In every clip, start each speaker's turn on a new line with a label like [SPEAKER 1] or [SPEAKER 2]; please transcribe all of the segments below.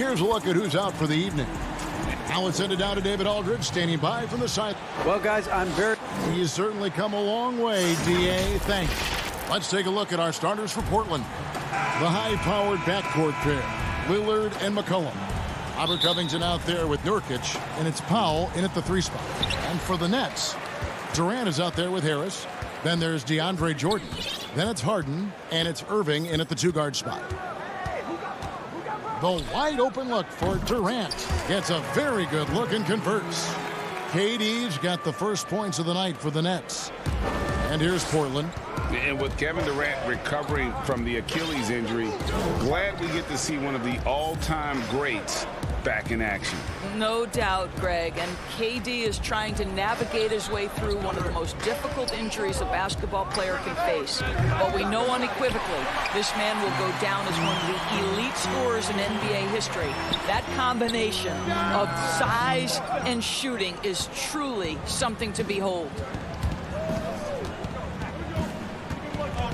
[SPEAKER 1] Here's a look at who's out for the evening. Now let's send it down to David Aldridge, standing by from the side.
[SPEAKER 2] Well, guys,
[SPEAKER 1] He's certainly come a long way, D.A. Thanks. Let's take a look at our starters for Portland. The high-powered backcourt pair, Lillard and McCollum. Robert Covington out there with Nurkic, and it's Powell in at the 3 spot. And for the Nets, Durant is out there with Harris. Then there's DeAndre Jordan. Then it's Harden, and it's Irving in at the 2-guard spot. The wide open look for Durant. Gets a very good look and converts. KD's got the first points of the night for the Nets. And here's Portland.
[SPEAKER 3] And with Kevin Durant recovering from the Achilles injury, glad we get to see one of the all-time greats back in action.
[SPEAKER 4] No doubt, Greg. And KD is trying to navigate his way through one of the most difficult injuries a basketball player can face. But we know unequivocally this man will go down as one of the elite scorers in NBA history. That combination of size and shooting is truly something to behold.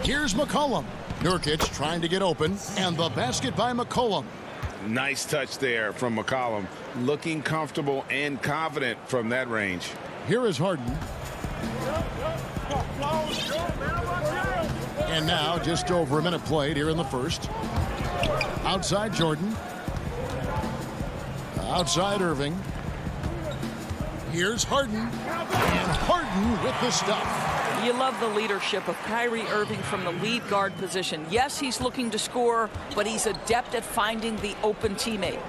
[SPEAKER 1] Here's McCollum. Nurkic trying to get open, and the basket by McCollum.
[SPEAKER 3] Nice touch there from McCollum. Looking comfortable and confident from that range.
[SPEAKER 1] Here is Harden. And now just over a minute played here in the first. Outside Jordan. Outside Irving. Here's Harden. And Harden with the stuff.
[SPEAKER 4] You love the leadership of Kyrie Irving from the lead guard position. Yes, he's looking to score, but he's adept at finding the open teammate.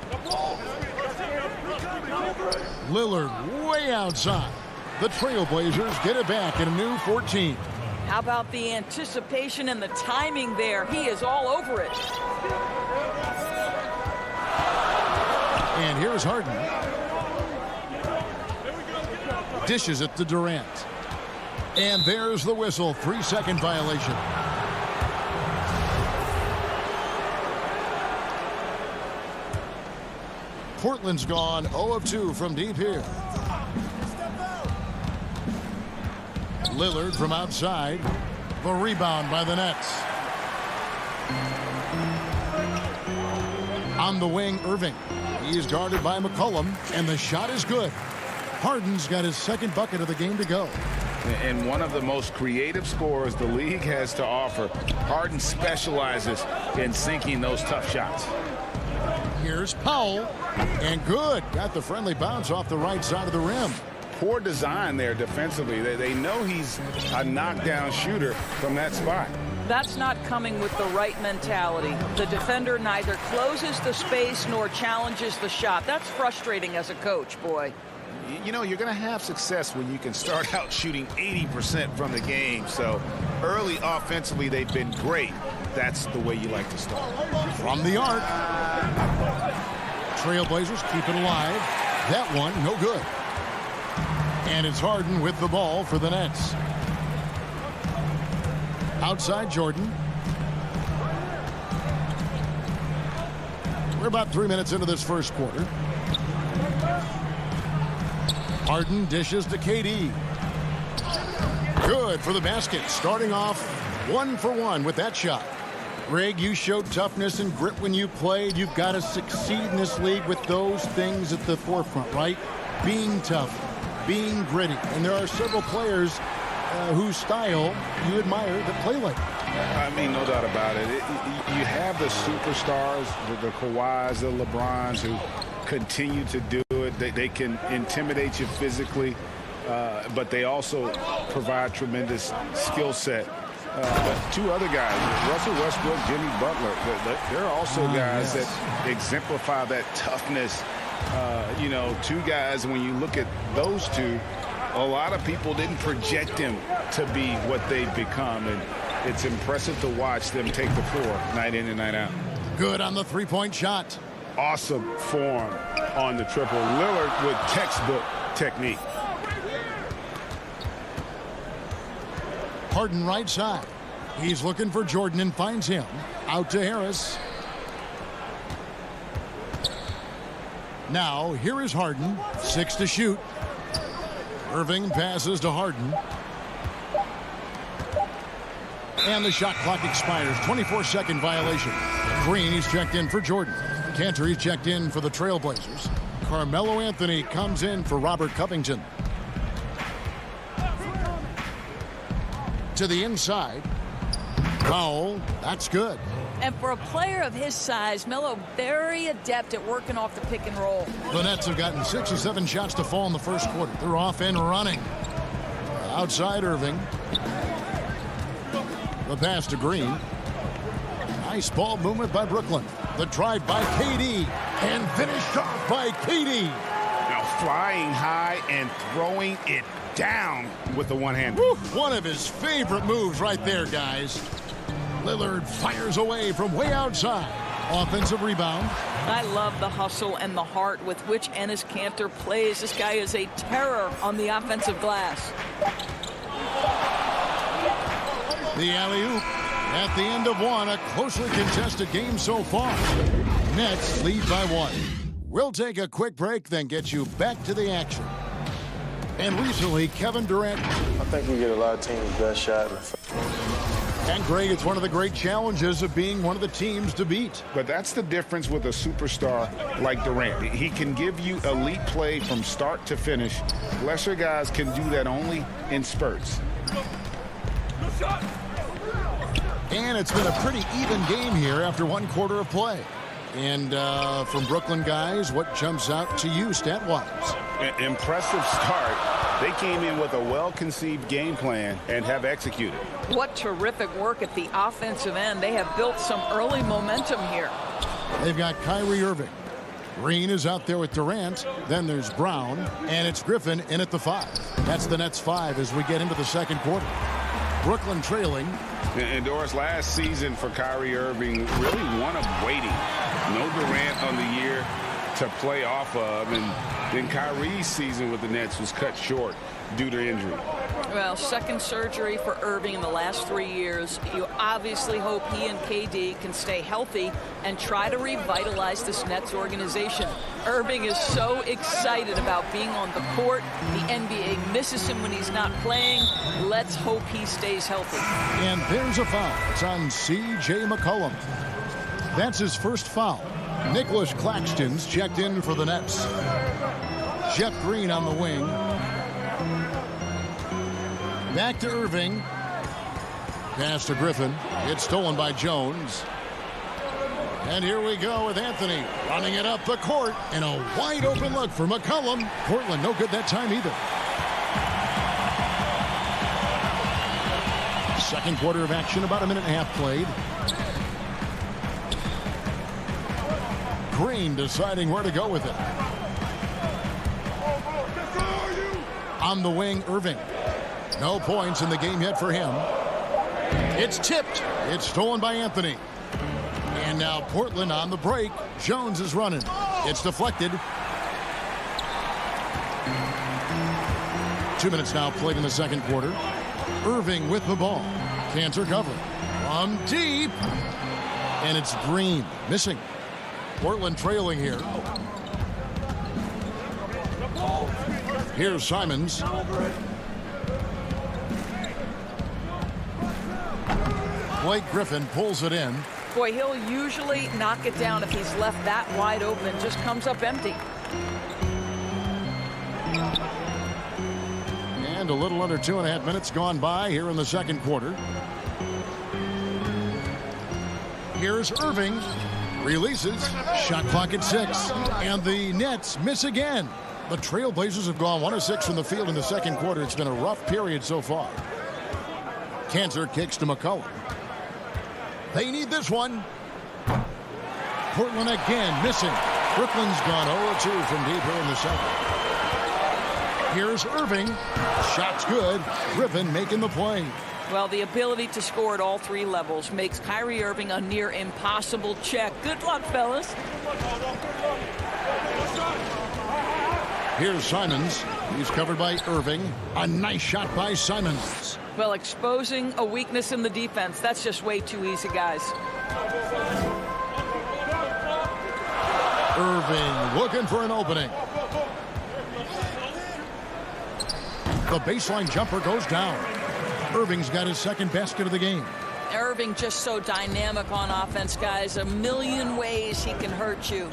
[SPEAKER 1] Lillard way outside. The Trailblazers get it back in a new 14.
[SPEAKER 4] How about the anticipation and the timing there? He is all over it.
[SPEAKER 1] And here's Harden. Dishes it to Durant. And there's the whistle. 3-second violation. Portland's gone 0 of 2 from deep here. Lillard from outside. The rebound by the Nets. On the wing, Irving. He is guarded by McCollum, and the shot is good. Harden's got his second bucket of the game to go.
[SPEAKER 3] And one of the most creative scorers the league has to offer. Harden specializes in sinking those tough shots.
[SPEAKER 1] Here's Powell. And good. Got the friendly bounce off the right side of the rim.
[SPEAKER 3] Poor design there defensively. They know he's a knockdown shooter from that spot.
[SPEAKER 4] That's not coming with the right mentality. The defender neither closes the space nor challenges the shot. That's frustrating as a coach, boy.
[SPEAKER 3] You know, you're going to have success when you can start out shooting 80% from the game. So early offensively, they've been great. That's the way you like to start.
[SPEAKER 1] From the arc. Trailblazers keep it alive. That one, no good. And it's Harden with the ball for the Nets. Outside Jordan. We're about 3 minutes into this first quarter. Harden dishes to KD. Good for the basket. Starting off 1 for 1 with that shot. Greg, you showed toughness and grit when you played. You've got to succeed in this league with those things at the forefront, right? Being tough, being gritty. And there are several players whose style you admire that play like that.
[SPEAKER 3] I mean, no doubt about it. You have the superstars, the Kawhis, the LeBrons, who continue to do it. They can intimidate you physically, but they also provide tremendous skill set. But two other guys, Russell Westbrook, Jimmy Butler, they're also guys that exemplify that toughness. You know, two guys, when you look at those two, a lot of people didn't project them to be what they've become, and it's impressive to watch them take the floor night in and night out.
[SPEAKER 1] Good on the three-point shot.
[SPEAKER 3] Awesome form on the triple. Lillard with textbook technique.
[SPEAKER 1] Harden right side. He's looking for Jordan and finds him. Out to Harris. Now, here is Harden. 6 to shoot. Irving passes to Harden. And the shot clock expires. 24-second violation. Green is checked in for Jordan. Cantor, he's checked in for the Trailblazers. Carmelo Anthony comes in for Robert Covington. To the inside. Foul. That's good.
[SPEAKER 4] And for a player of his size, Melo very adept at working off the pick and roll.
[SPEAKER 1] The Nets have gotten 6 or 7 shots to fall in the first quarter. They're off and running. Outside Irving. The pass to Green. Nice ball movement by Brooklyn. The drive by KD. And finished off by KD.
[SPEAKER 3] Now flying high and throwing it down with the one hand.
[SPEAKER 1] One of his favorite moves right there, guys. Lillard fires away from way outside. Offensive rebound.
[SPEAKER 4] I love the hustle and the heart with which Enes Kanter plays. This guy is a terror on the offensive glass.
[SPEAKER 1] The alley-oop at the end of one. A closely contested game so far. Nets lead by 1. We'll take a quick break, then get you back to the action. And recently, Kevin Durant.
[SPEAKER 2] I think we get a lot of teams' best shot.
[SPEAKER 1] And Greg, it's one of the great challenges of being one of the teams to beat.
[SPEAKER 3] But that's the difference with a superstar like Durant. He can give you elite play from start to finish. Lesser guys can do that only in spurts.
[SPEAKER 1] And it's been a pretty even game here after 1 quarter of play. And from Brooklyn guys, what jumps out to you stat-wise?
[SPEAKER 3] Impressive start. They came in with a well-conceived game plan and have executed.
[SPEAKER 4] What terrific work at the offensive end. They have built some early momentum here.
[SPEAKER 1] They've got Kyrie Irving. Green is out there with Durant. Then there's Brown. And it's Griffin in at the 5. That's the Nets 5 as we get into the second quarter. Brooklyn trailing.
[SPEAKER 3] And Doris, last season for Kyrie Irving, really one of waiting. No Durant on the year to play off of. And then Kyrie's season with the Nets was cut short due to injury.
[SPEAKER 4] Well, second surgery for Irving in the last 3 years. You obviously hope he and KD can stay healthy and try to revitalize this Nets organization. Irving is so excited about being on the court. The NBA misses him when he's not playing. Let's hope he stays healthy.
[SPEAKER 1] And there's a foul. It's on C.J. McCollum. That's his first foul. Nicholas Claxton's checked in for the Nets. Jeff Green on the wing. Back to Irving. Pass to Griffin. It's stolen by Jones. And here we go with Anthony running it up the court. And a wide open look for McCollum. Portland no good that time either. Second quarter of action, about a minute and a half played. Green deciding where to go with it. On the wing, Irving. No points in the game yet for him. It's tipped. It's stolen by Anthony. And now Portland on the break. Jones is running. It's deflected. 2 minutes now played in the second quarter. Irving with the ball. Cantor covering. From deep. And it's Green missing. Portland trailing here. Here's Simons. Blake Griffin pulls it in.
[SPEAKER 4] Boy, he'll usually knock it down if he's left that wide open. Just comes up empty.
[SPEAKER 1] And a little under 2.5 minutes gone by here in the second quarter. Here's Irving. Releases. Shot clock at 6. And the Nets miss again. The Trailblazers have gone 1 of 6 from the field in the second quarter. It's been a rough period so far. Cantor kicks to McCollum. They need this one. Portland again missing. Brooklyn's gone 0-2 from deep here in the second. Here's Irving. Shot's good. Griffin making the play.
[SPEAKER 4] Well, the ability to score at all 3 levels makes Kyrie Irving a near impossible check. Good luck, fellas.
[SPEAKER 1] Here's Simons. He's covered by Irving. A nice shot by Simons.
[SPEAKER 4] Well, exposing a weakness in the defense, that's just way too easy, guys.
[SPEAKER 1] Irving looking for an opening. The baseline jumper goes down. Irving's got his second basket of the game.
[SPEAKER 4] Irving just so dynamic on offense, guys. A million ways he can hurt you.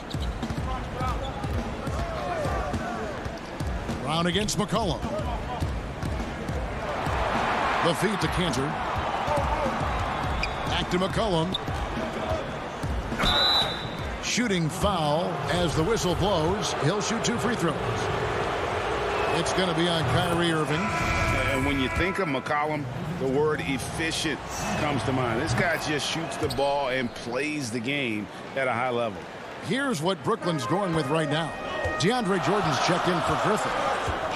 [SPEAKER 1] Brown against McCollum. The feed to Cantor. Back to McCollum. Shooting foul as the whistle blows. He'll shoot 2 free throws. It's going to be on Kyrie Irving.
[SPEAKER 3] And when you think of McCollum, the word efficient comes to mind. This guy just shoots the ball and plays the game at a high level.
[SPEAKER 1] Here's what Brooklyn's going with right now. DeAndre Jordan's checked in for Griffin.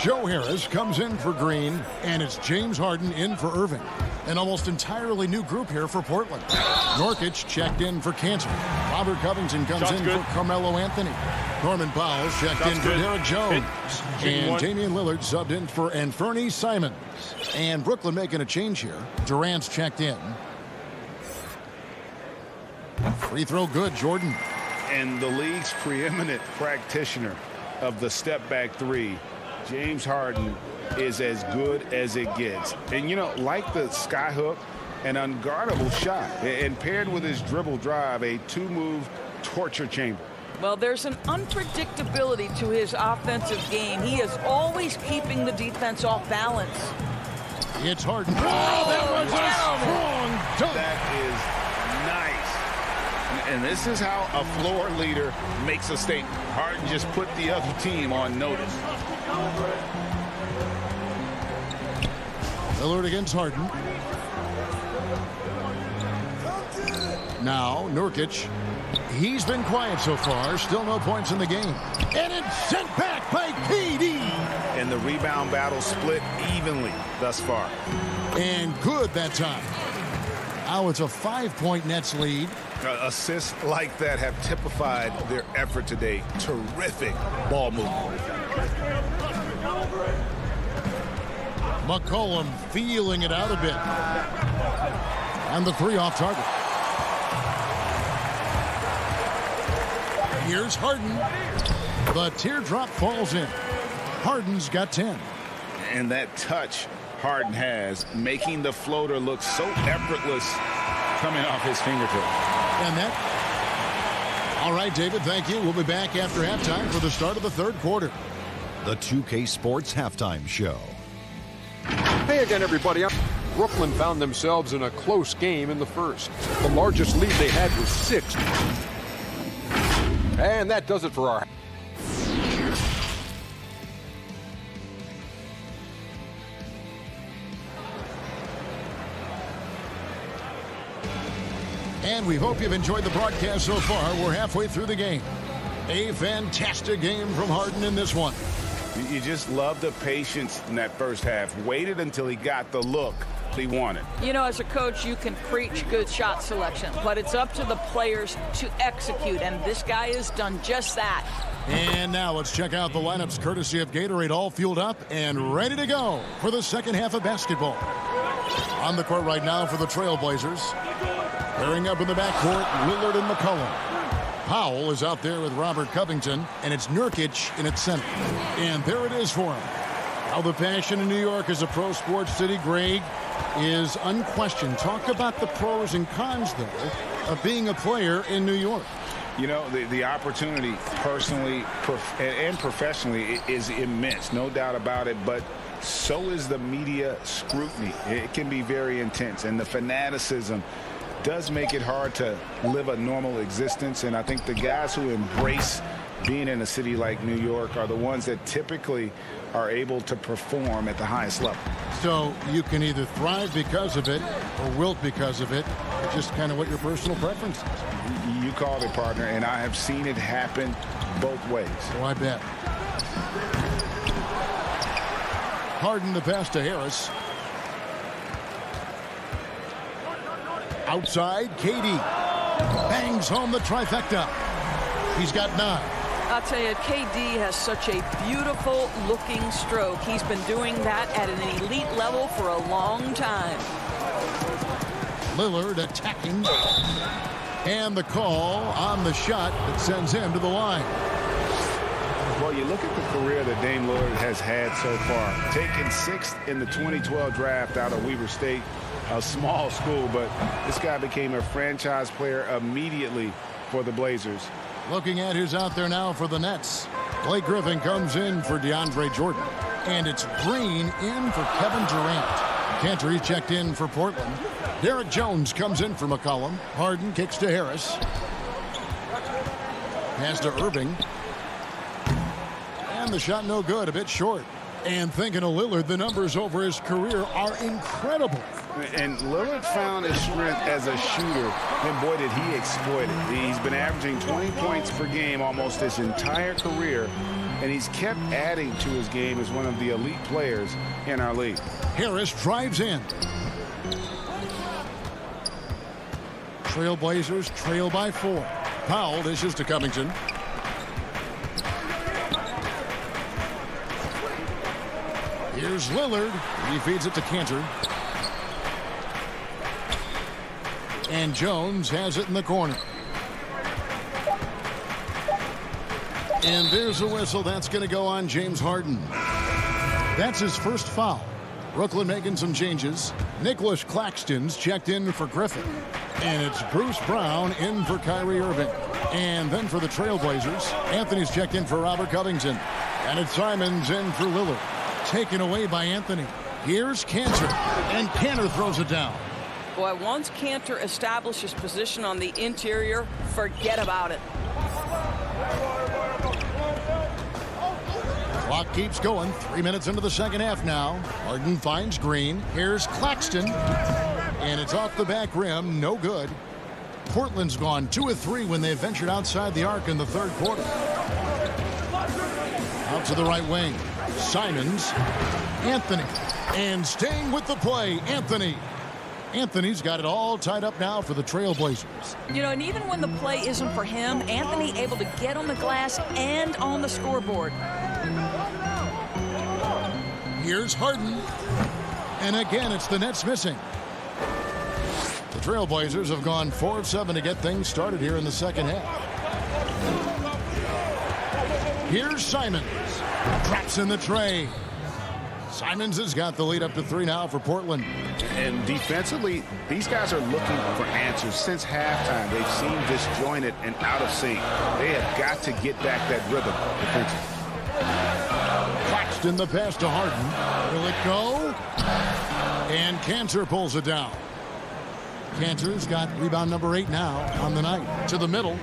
[SPEAKER 1] Joe Harris comes in for Green, and it's James Harden in for Irving. An almost entirely new group here for Portland. Nurkic checked in for Cantor. Robert Covington comes in for Carmelo Anthony. Norman Powell checked in for Derek Jones. And Damian Lillard subbed in for Anthony Simons. And Brooklyn making a change here. Durant's checked in. Free throw good, Jordan.
[SPEAKER 3] And the league's preeminent practitioner of the step-back three, James Harden, is as good as it gets. And, you know, like the skyhook, an unguardable shot. And paired with his dribble drive, a 2-move torture chamber.
[SPEAKER 4] Well, there's an unpredictability to his offensive game. He is always keeping the defense off balance.
[SPEAKER 1] It's Harden. Oh, that was a strong dunk.
[SPEAKER 3] That is nice. And this is how a floor leader makes a statement. Harden just put the other team on notice.
[SPEAKER 1] Lillard against Harden. Now, Nurkic. He's been quiet so far. Still no points in the game. And it's sent back by KD.
[SPEAKER 3] And the rebound battle split evenly thus far.
[SPEAKER 1] And good that time. Now it's a 5-point Nets lead.
[SPEAKER 3] Assists like that have typified their effort today. Terrific ball movement.
[SPEAKER 1] McCollum feeling it out a bit. And the 3 off target. Here's Harden. The teardrop falls in. Harden's got 10.
[SPEAKER 3] And that touch Harden has, making the floater look so effortless coming off his fingertip.
[SPEAKER 1] And that. All right, David, thank you. We'll be back after halftime for the start of the third quarter.
[SPEAKER 5] The 2K Sports Halftime Show.
[SPEAKER 6] Hey again, everybody. Brooklyn found themselves in a close game in the first. The largest lead they had was 6. And that does it for our...
[SPEAKER 1] And we hope you've enjoyed the broadcast so far. We're halfway through the game. A fantastic game from Harden in this one.
[SPEAKER 3] You just love the patience in that first half. Waited until he got the look he wanted.
[SPEAKER 4] You know, as a coach, you can preach good shot selection, but it's up to the players to execute, and this guy has done just that.
[SPEAKER 1] And now let's check out the lineups courtesy of Gatorade, all fueled up and ready to go for the second half of basketball. On the court right now for the Trailblazers. Pairing up in the backcourt, Lillard and McCollum. Powell is out there with Robert Covington, and it's Nurkic in its center. And there it is for him. How the passion in New York is a pro sports city, Greg, is unquestioned. Talk about the pros and cons, though, of being a player in New York.
[SPEAKER 3] You know, the opportunity personally and professionally is immense, no doubt about it, but so is the media scrutiny. It can be very intense, and the fanaticism does make it hard to live a normal existence. And I think the guys who embrace being in a city like New York are the ones that typically are able to perform at the highest level.
[SPEAKER 1] So you can either thrive because of it or wilt because of it. Just kind of what your personal preference is.
[SPEAKER 3] You called it, partner, and I have seen it happen both ways.
[SPEAKER 1] Oh, I bet. Harden the pass to Harris. Outside, KD bangs home the trifecta. He's got 9.
[SPEAKER 4] I'll tell you, KD has such a beautiful looking stroke. He's been doing that at an elite level for a long time.
[SPEAKER 1] Lillard attacking. And the call on the shot that sends him to the line.
[SPEAKER 3] Well, you look at the career that Dame Lillard has had so far. Taken 6th in the 2012 draft out of Weber State. a small school, but this guy became a franchise player immediately for the Blazers.
[SPEAKER 1] Looking at who's out there now for the Nets. Blake Griffin comes in for DeAndre Jordan. And it's Green in for Kevin Durant. Cantor checked in for Portland. Derek Jones comes in for McCollum. Harden kicks to Harris. Pass to Irving. And the shot no good, a bit short. And thinking of Lillard, the numbers over his career are incredible.
[SPEAKER 3] And Lillard found his strength as a shooter, and boy, did he exploit it. He's been averaging 20 points per game almost his entire career, and he's kept adding to his game as one of the elite players in our league.
[SPEAKER 1] Harris drives in. Trailblazers trail by 4. Powell dishes to Covington. Here's Lillard. He feeds it to Cantor. And Jones has it in the corner. And there's a whistle. That's going to go on James Harden. That's his first foul. Brooklyn making some changes. Nicholas Claxton's checked in for Griffin. And it's Bruce Brown in for Kyrie Irving. And then for the Trailblazers, Anthony's checked in for Robert Covington. And it's Simons in for Lillard. Taken away by Anthony. Here's Cantor. And Cantor throws it down.
[SPEAKER 4] Boy, once Cantor establishes position on the interior, forget about it.
[SPEAKER 1] Clock keeps going. 3 minutes into the second half now. Harden finds Green. Here's Claxton. And it's off the back rim. No good. Portland's gone 2 of 3 when they ventured outside the arc in the third quarter. Out to the right wing. Simons. Anthony. And staying with the play, Anthony. Anthony's got it all tied up now for the Trailblazers.
[SPEAKER 4] You know, and even when the play isn't for him, Anthony able to get on the glass and on the scoreboard.
[SPEAKER 1] Here's Harden. And again, it's the Nets missing. The Trailblazers have gone 4 of 7 to get things started here in the second half. Here's Simons. Traps in the tray. Simons has got the lead up to 3 now for Portland.
[SPEAKER 3] And defensively, these guys are looking for answers since halftime. They've seemed disjointed and out of sync. They have got to get back that rhythm defensively.
[SPEAKER 1] Claxton the pass to Harden. Will it go? And Cantor pulls it down. Cantor's got rebound number 8 now on the night. To the middle.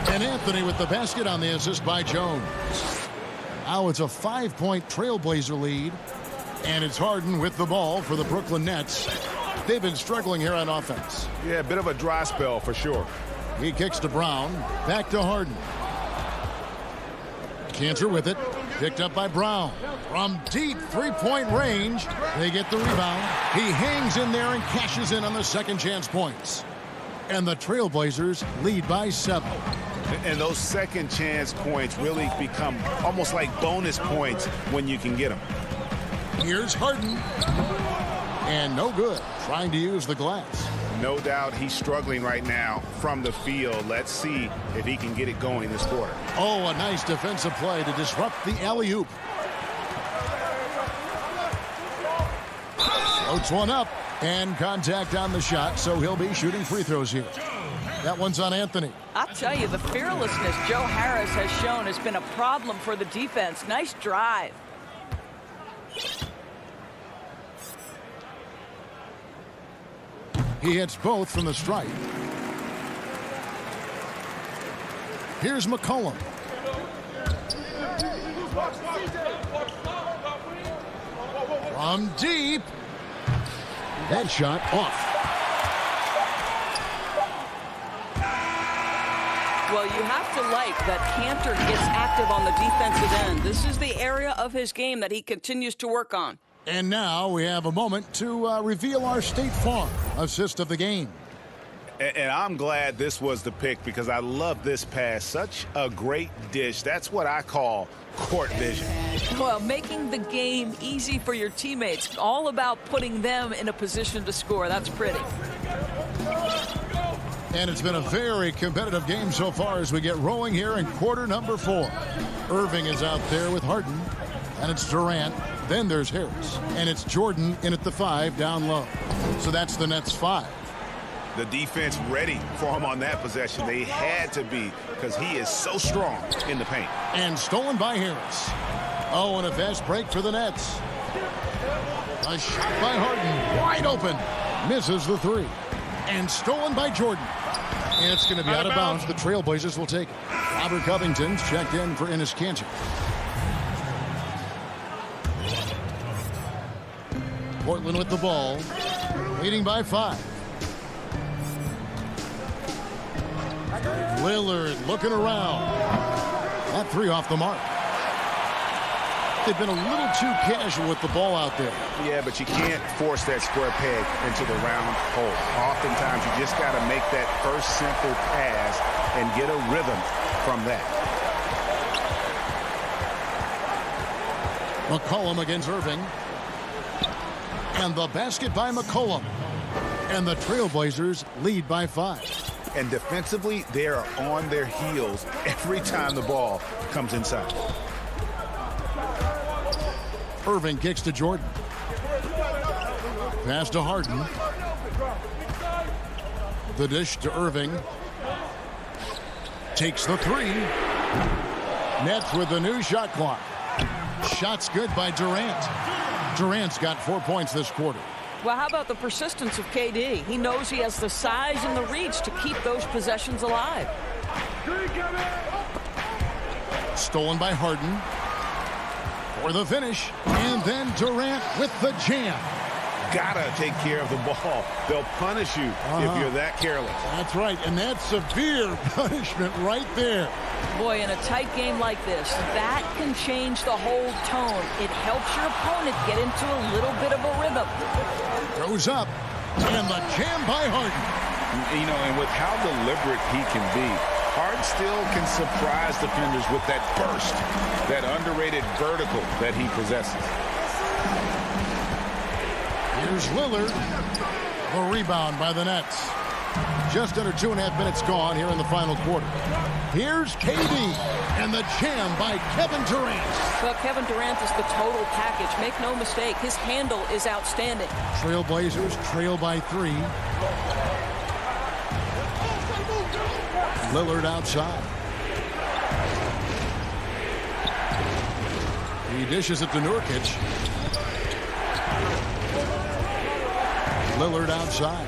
[SPEAKER 1] And Anthony with the basket on the assist by Jones. Now it's a 5-point Trailblazer lead. And it's Harden with the ball for the Brooklyn Nets. They've been struggling here on offense.
[SPEAKER 3] Yeah, a bit of a dry spell for sure.
[SPEAKER 1] He kicks to Brown. Back to Harden. Cantor with it. Picked up by Brown. From deep 3-point range, they get the rebound. He hangs in there and cashes in on the second chance points. And the Trailblazers lead by 7.
[SPEAKER 3] And those second chance points really become almost like bonus points when you can get them.
[SPEAKER 1] Here's Harden. And no good. Trying to use the glass.
[SPEAKER 3] No doubt he's struggling right now from the field. Let's see if he can get it going this quarter.
[SPEAKER 1] Oh, a nice defensive play to disrupt the alley-oop. Floats one up. And contact on the shot, so he'll be shooting free throws here. That one's on Anthony.
[SPEAKER 4] I'll tell you, the fearlessness Joe Harris has shown has been a problem for the defense. Nice drive.
[SPEAKER 1] He hits both from the stripe. Here's McCollum. From deep. That shot off.
[SPEAKER 4] Well, you have to like that Cantor gets active on the defensive end. This is the area of his game that he continues to work on.
[SPEAKER 1] And now we have a moment to reveal our State Farm assist of the game.
[SPEAKER 3] And I'm glad this was the pick because I love this pass. Such a great dish. That's what I call court vision.
[SPEAKER 4] Well, making the game easy for your teammates. All about putting them in a position to score. That's pretty.
[SPEAKER 1] And it's been a very competitive game so far as we get rolling here in quarter number 4. Irving is out there with Harden. And it's Durant. Then there's Harris. And it's Jordan in at the 5 down low. So that's the Nets 5.
[SPEAKER 3] The defense ready for him on that possession. They had to be because he is so strong in the paint.
[SPEAKER 1] And stolen by Harris. Oh, and a fast break for the Nets. A shot by Harden. Wide open. Misses the 3. And stolen by Jordan. And it's going to be out of bounds. The Trailblazers will take it. Robert Covington's checked in for Enes Kanter. Portland with the ball. Leading by 5. Lillard looking around. That 3 off the mark. They've been a little too casual with the ball out there.
[SPEAKER 3] Yeah, but you can't force that square peg into the round hole. Oftentimes, you just got to make that first simple pass and get a rhythm from that.
[SPEAKER 1] McCollum against Irving. And the basket by McCollum. And the Trailblazers lead by 5.
[SPEAKER 3] And defensively, they are on their heels every time the ball comes inside.
[SPEAKER 1] Irving kicks to Jordan. Pass to Harden. The dish to Irving. Takes the 3. Nets with the new shot clock. Shots good by Durant. Durant's got 4 points this quarter.
[SPEAKER 4] Well, how about the persistence of KD? He knows he has the size and the reach to keep those possessions alive.
[SPEAKER 1] Stolen by Harden. For the finish. And then Durant with the jam.
[SPEAKER 3] Gotta take care of the ball. They'll punish you if you're that careless.
[SPEAKER 1] That's right, and that's severe punishment right there.
[SPEAKER 4] Boy, in a tight game like this, that can change the whole tone. It helps your opponent get into a little bit of a rhythm.
[SPEAKER 1] Throws up, and the jam by Harden.
[SPEAKER 3] You know, and with how deliberate he can be, Harden still can surprise defenders with that burst, that underrated vertical that he possesses.
[SPEAKER 1] Here's Lillard. The rebound by the Nets. Just under 2.5 minutes gone here in the final quarter. Here's KD and the jam by Kevin Durant.
[SPEAKER 4] Well, Kevin Durant is the total package. Make no mistake, his handle is outstanding.
[SPEAKER 1] Trailblazers trail by 3. Lillard outside. He dishes it to Nurkic. Lillard outside.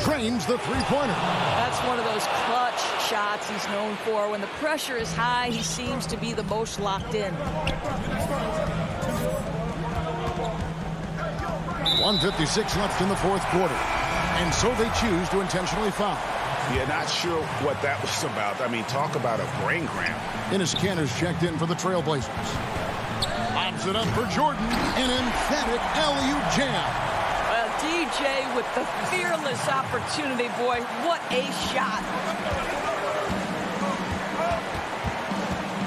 [SPEAKER 1] Drains the three-pointer.
[SPEAKER 4] That's one of those clutch shots he's known for. When the pressure is high, he seems to be the most locked in.
[SPEAKER 1] 1:56 left in the fourth quarter. And so they choose to intentionally foul.
[SPEAKER 3] Yeah, not sure what that was about. I mean, talk about a brain cramp.
[SPEAKER 1] Enes Kanter's checked in for the Trailblazers. Lobs it up for Jordan. An emphatic alley-oop jam.
[SPEAKER 4] Well, DJ with the fearless opportunity, boy. What a shot.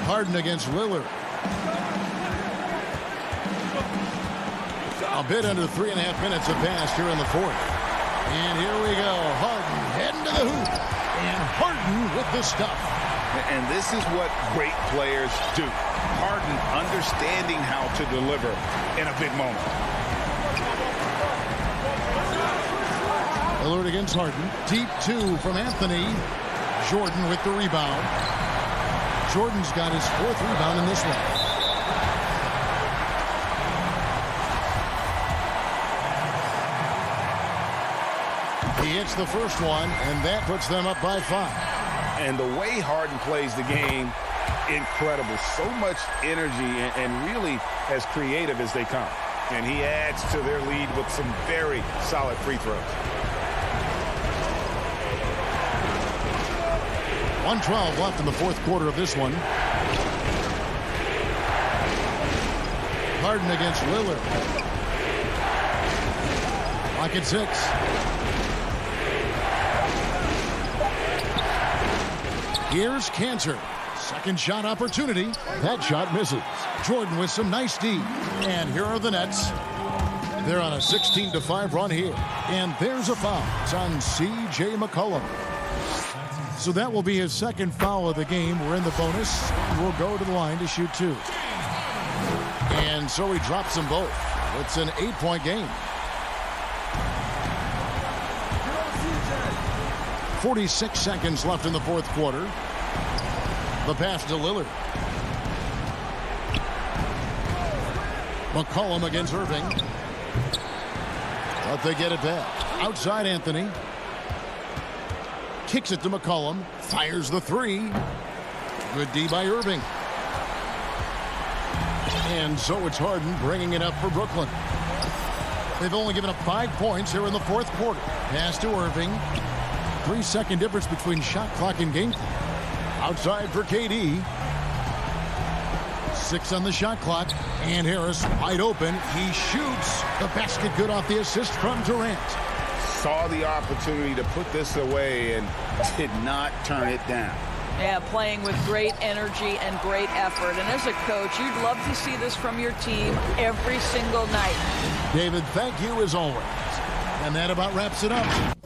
[SPEAKER 1] Harden against Lillard. A bit under 3.5 minutes have passed here in the fourth. And here we go. Harden heading to the hoop. And Harden with the stuff.
[SPEAKER 3] And this is what great players do. Harden understanding how to deliver in a big moment.
[SPEAKER 1] Lillard against Harden. Deep 2 from Anthony. Jordan with the rebound. Jordan's got his 4th rebound in this one. He hits the first one, and that puts them up by 5.
[SPEAKER 3] And the way Harden plays the game, incredible. So much energy and really as creative as they come. And he adds to their lead with some very solid free throws.
[SPEAKER 1] 1:12 left in the fourth quarter of this one. Harden against Lillard. Lock at 6. Here's Kanter. Second shot opportunity. That shot misses. Jordan with some nice D. And here are the Nets. They're on a 16-5 run here. And there's a foul. It's on C.J. McCollum. So that will be his second foul of the game. We're in the bonus. We'll go to the line to shoot 2. And so he drops them both. It's an 8-point game. 46 seconds left in the fourth quarter. The pass to Lillard. McCollum against Irving. But they get it back. Outside Anthony. Kicks it to McCollum. Fires the three. Good D by Irving. And so it's Harden bringing it up for Brooklyn. They've only given up 5 points here in the fourth quarter. Pass to Irving. 3-second difference between shot clock and game clock. Outside for KD. 6 on the shot clock. And Harris wide open. He shoots. The basket good off the assist from Durant.
[SPEAKER 3] Saw the opportunity to put this away and did not turn it down.
[SPEAKER 4] Yeah, playing with great energy and great effort. And as a coach, you'd love to see this from your team every single night.
[SPEAKER 1] David, thank you as always. And that about wraps it up.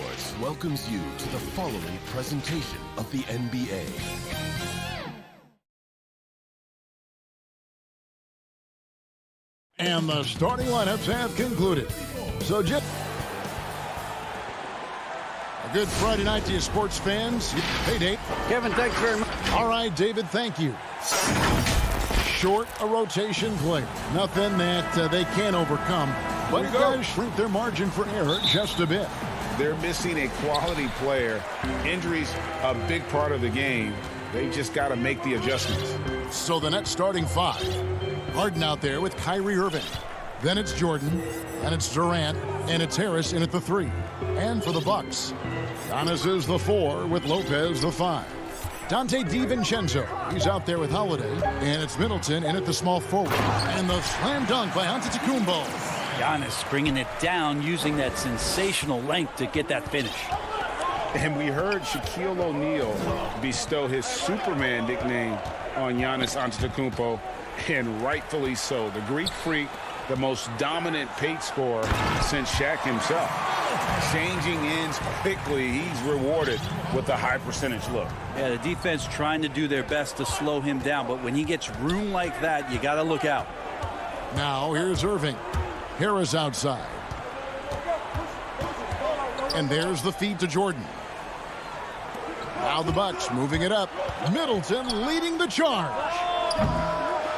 [SPEAKER 7] Sports welcomes you to the following presentation of the NBA.
[SPEAKER 1] And the starting lineups have concluded. So just a good Friday night to you sports fans. Hey, Dave.
[SPEAKER 8] Kevin, thanks very much.
[SPEAKER 1] All right, David, thank you. Short a rotation player. Nothing that they can't overcome. But it does shrink their margin for error just a bit.
[SPEAKER 3] They're missing a quality player. Injuries a big part of the game. They just got to make the adjustments.
[SPEAKER 1] So the Nets starting five. Harden out there with Kyrie Irving. Then it's Jordan, and it's Durant, and it's Harris in at the 3. And for the Bucks, Giannis is the 4 with Lopez the 5. Dante DiVincenzo, he's out there with Holiday, and it's Middleton in at the small forward. And the slam dunk by Antetokounmpo.
[SPEAKER 8] Giannis bringing it down, using that sensational length to get that finish.
[SPEAKER 3] And we heard Shaquille O'Neal bestow his Superman nickname on Giannis Antetokounmpo, and rightfully so. The Greek Freak, the most dominant paint scorer since Shaq himself. Changing ends quickly, he's rewarded with a high percentage look.
[SPEAKER 8] Yeah, the defense trying to do their best to slow him down, but when he gets room like that, you got to look out.
[SPEAKER 1] Now here's Irving. Harris outside. And there's the feed to Jordan. Now the Bucks moving it up. Middleton leading the charge.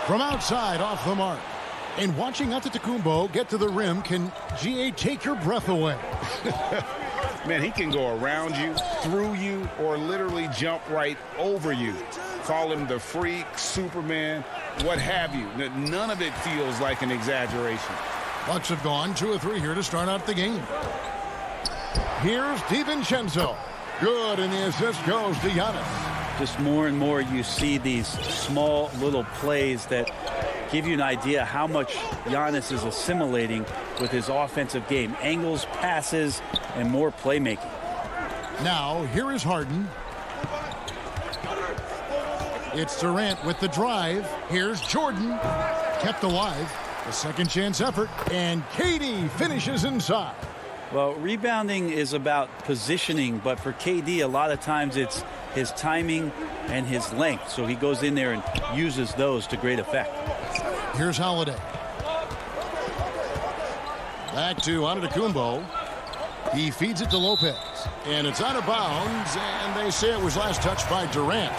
[SPEAKER 1] From outside off the mark. And watching Antetokounmpo get to the rim can, GA, take your breath away.
[SPEAKER 3] Man, he can go around you, through you, or literally jump right over you. Call him the Freak, Superman, what have you. None of it feels like an exaggeration.
[SPEAKER 1] Bucks have gone 2 of 3 here to start out the game. Here's DiVincenzo. Good, and the assist goes to Giannis.
[SPEAKER 8] Just more and more you see these small little plays that give you an idea how much Giannis is assimilating with his offensive game. Angles, passes, and more playmaking.
[SPEAKER 1] Now, here is Harden. It's Durant with the drive. Here's Jordan. Kept alive. A second chance effort. And KD finishes inside.
[SPEAKER 8] Well, rebounding is about positioning, but for KD, a lot of times it's his timing and his length. So he goes in there and uses those to great effect.
[SPEAKER 1] Here's Holiday. Back to Antetokounmpo. He feeds it to Lopez. And it's out of bounds, and they say it was last touched by Durant.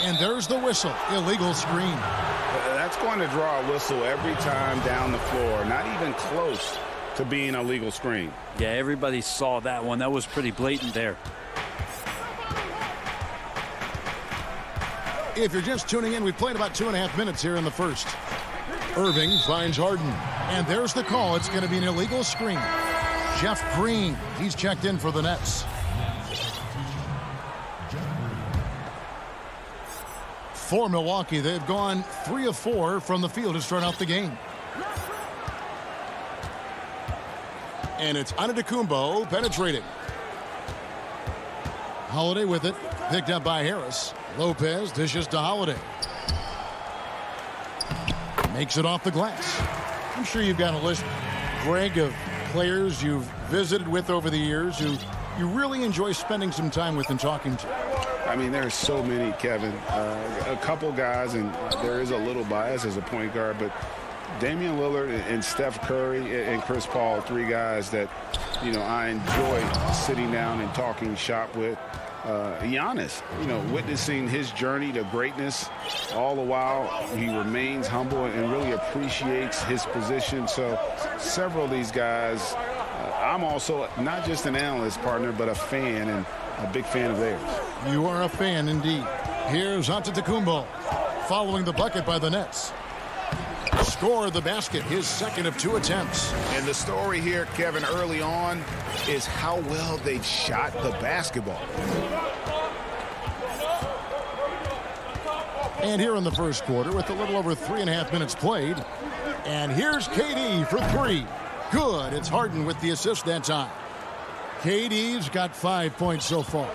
[SPEAKER 1] And there's the whistle. Illegal screen.
[SPEAKER 3] That's going to draw a whistle every time down the floor. Not even close to being a legal screen.
[SPEAKER 8] Yeah, everybody saw that one. That was pretty blatant there.
[SPEAKER 1] If you're just tuning in, we played about 2.5 minutes here in the first. Irving finds Harden. And there's the call. It's going to be an illegal screen. Jeff Green, he's checked in for the Nets. For Milwaukee, they've gone 3 of 4 from the field to start out the game. And it's Antetokounmpo penetrating. Holiday with it, picked up by Harris. Lopez dishes to Holiday. Makes it off the glass. I'm sure you've got a list, Greg, of players you've visited with over the years who you really enjoy spending some time with and talking to.
[SPEAKER 3] I mean, there's so many, Kevin. A couple guys, and there is a little bias as a point guard, but Damian Lillard and Steph Curry and Chris Paul, 3 guys that, you know, I enjoy sitting down and talking shop with. Giannis, you know, witnessing his journey to greatness, all the while he remains humble and really appreciates his position. So several of these guys, I'm also not just an analyst, partner, but a fan and a big fan of theirs.
[SPEAKER 1] You are a fan indeed. Here's Antetokounmpo following the bucket by the Nets. Score the basket, his second of 2 attempts.
[SPEAKER 3] And the story here, Kevin, early on is how well they've shot the basketball.
[SPEAKER 1] And here in the first quarter with a little over 3.5 minutes played. And here's KD for 3. Good. It's Harden with the assist that time. KD's got 5 points so far.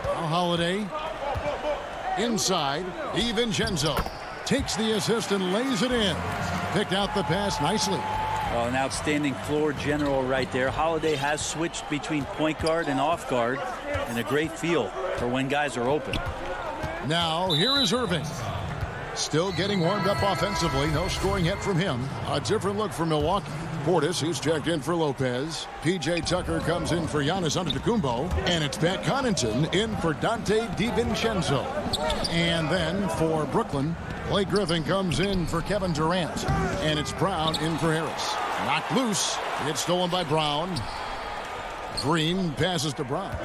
[SPEAKER 1] Now Holiday. Inside, DiVincenzo takes the assist and lays it in. picked out the pass nicely.
[SPEAKER 8] Well, an outstanding floor general right there. Holiday has switched between point guard and off guard, and a great feel for when guys are open.
[SPEAKER 1] Now, here is Irving. Still getting warmed up offensively. No scoring yet from him. A different look for Milwaukee. Portis, who's checked in for Lopez. P.J. Tucker comes in for Giannis Antetokounmpo. And it's Pat Connaughton in for Dante DiVincenzo. And then for Brooklyn, Blake Griffin comes in for Kevin Durant. And it's Brown in for Harris. Knocked loose. It's stolen by Brown. Green passes to Brown.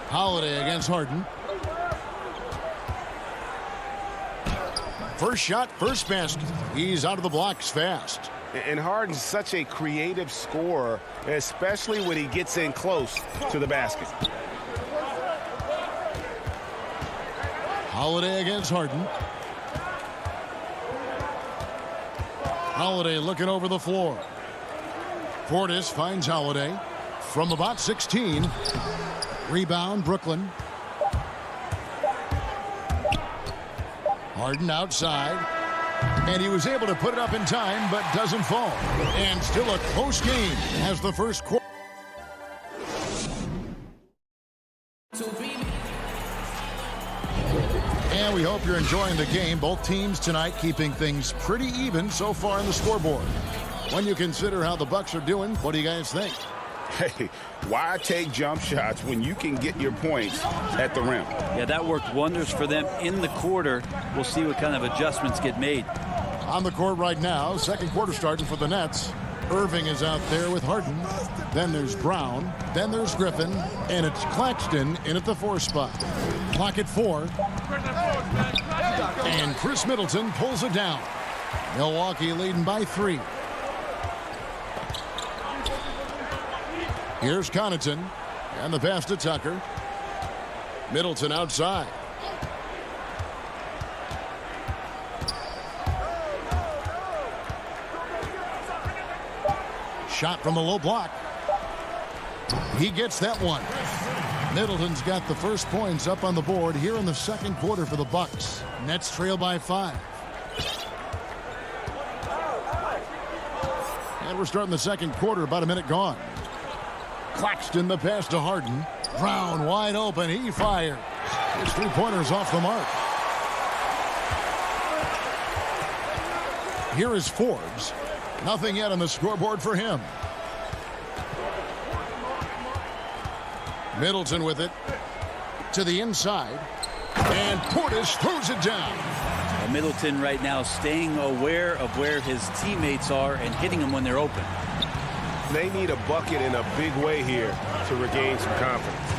[SPEAKER 1] Holiday against Harden. First shot, first basket. He's out of the blocks fast.
[SPEAKER 3] And Harden's such a creative scorer, especially when he gets in close to the basket.
[SPEAKER 1] Holiday against Harden. Holiday looking over the floor. Portis finds Holiday from about 16. Rebound, Brooklyn. Harden outside. And he was able to put it up in time, but doesn't fall. And still a close game as the first quarter. And we hope you're enjoying the game. Both teams tonight keeping things pretty even so far on the scoreboard. When you consider how the Bucks are doing, what do you guys think?
[SPEAKER 3] Hey, why take jump shots when you can get your points at the rim?
[SPEAKER 8] Yeah, that worked wonders for them in the quarter. We'll see what kind of adjustments get made.
[SPEAKER 1] On the court right now, second quarter starting for the Nets. Irving is out there with Harden. Then there's Brown. Then there's Griffin. And it's Claxton in at the 4 spot. Clock at 4. And Chris Middleton pulls it down. Milwaukee leading by 3. Here's Connaughton. And the pass to Tucker. Middleton outside. Shot from the low block. He gets that one. Middleton's got the first points up on the board here in the second quarter for the Bucks. Nets trail by 5. And we're starting the second quarter, about a minute gone. Claxton the pass to Harden. Brown wide open. He fires. His 3-pointers off the mark. Here is Forbes. Nothing yet on the scoreboard for him. Middleton with it to the inside. And Portis throws it down.
[SPEAKER 8] Well, Middleton right now staying aware of where his teammates are and hitting them when they're open.
[SPEAKER 3] They need a bucket in a big way here to regain some confidence.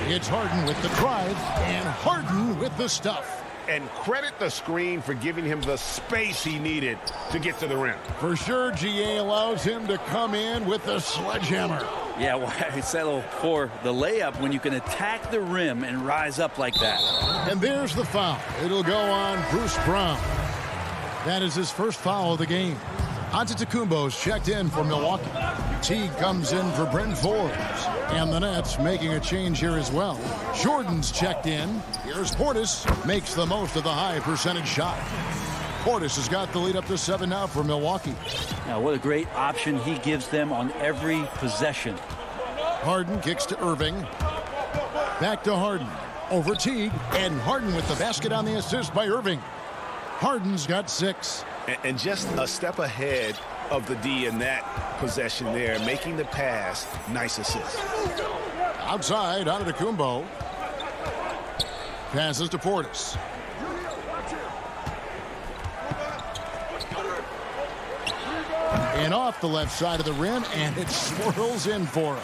[SPEAKER 1] It's Harden with the drive and Harden with the stuff.
[SPEAKER 3] And credit the screen for giving him the space he needed to get to the rim.
[SPEAKER 1] For sure, GA allows him to come in with the sledgehammer.
[SPEAKER 8] Yeah, well, I settle for the layup when you can attack the rim and rise up like that.
[SPEAKER 1] And there's the foul. It'll go on Bruce Brown. That is his first foul of the game. Antetokounmpo's checked in for Milwaukee. Teague comes in for Bryn Forbes. And the Nets making a change here as well. Jordan's checked in. Here's Portis. Makes the most of the high percentage shot. Portis has got the lead up to 7 now for Milwaukee.
[SPEAKER 8] Now, what a great option he gives them on every possession.
[SPEAKER 1] Harden kicks to Irving. Back to Harden. Over Teague. And Harden with the basket on the assist by Irving. Harden's got 6.
[SPEAKER 3] And just a step ahead of the D in that possession there, making the pass. Nice assist.
[SPEAKER 1] Outside, Antetokounmpo. Passes to Portis. And off the left side of the rim, and it swirls in for him.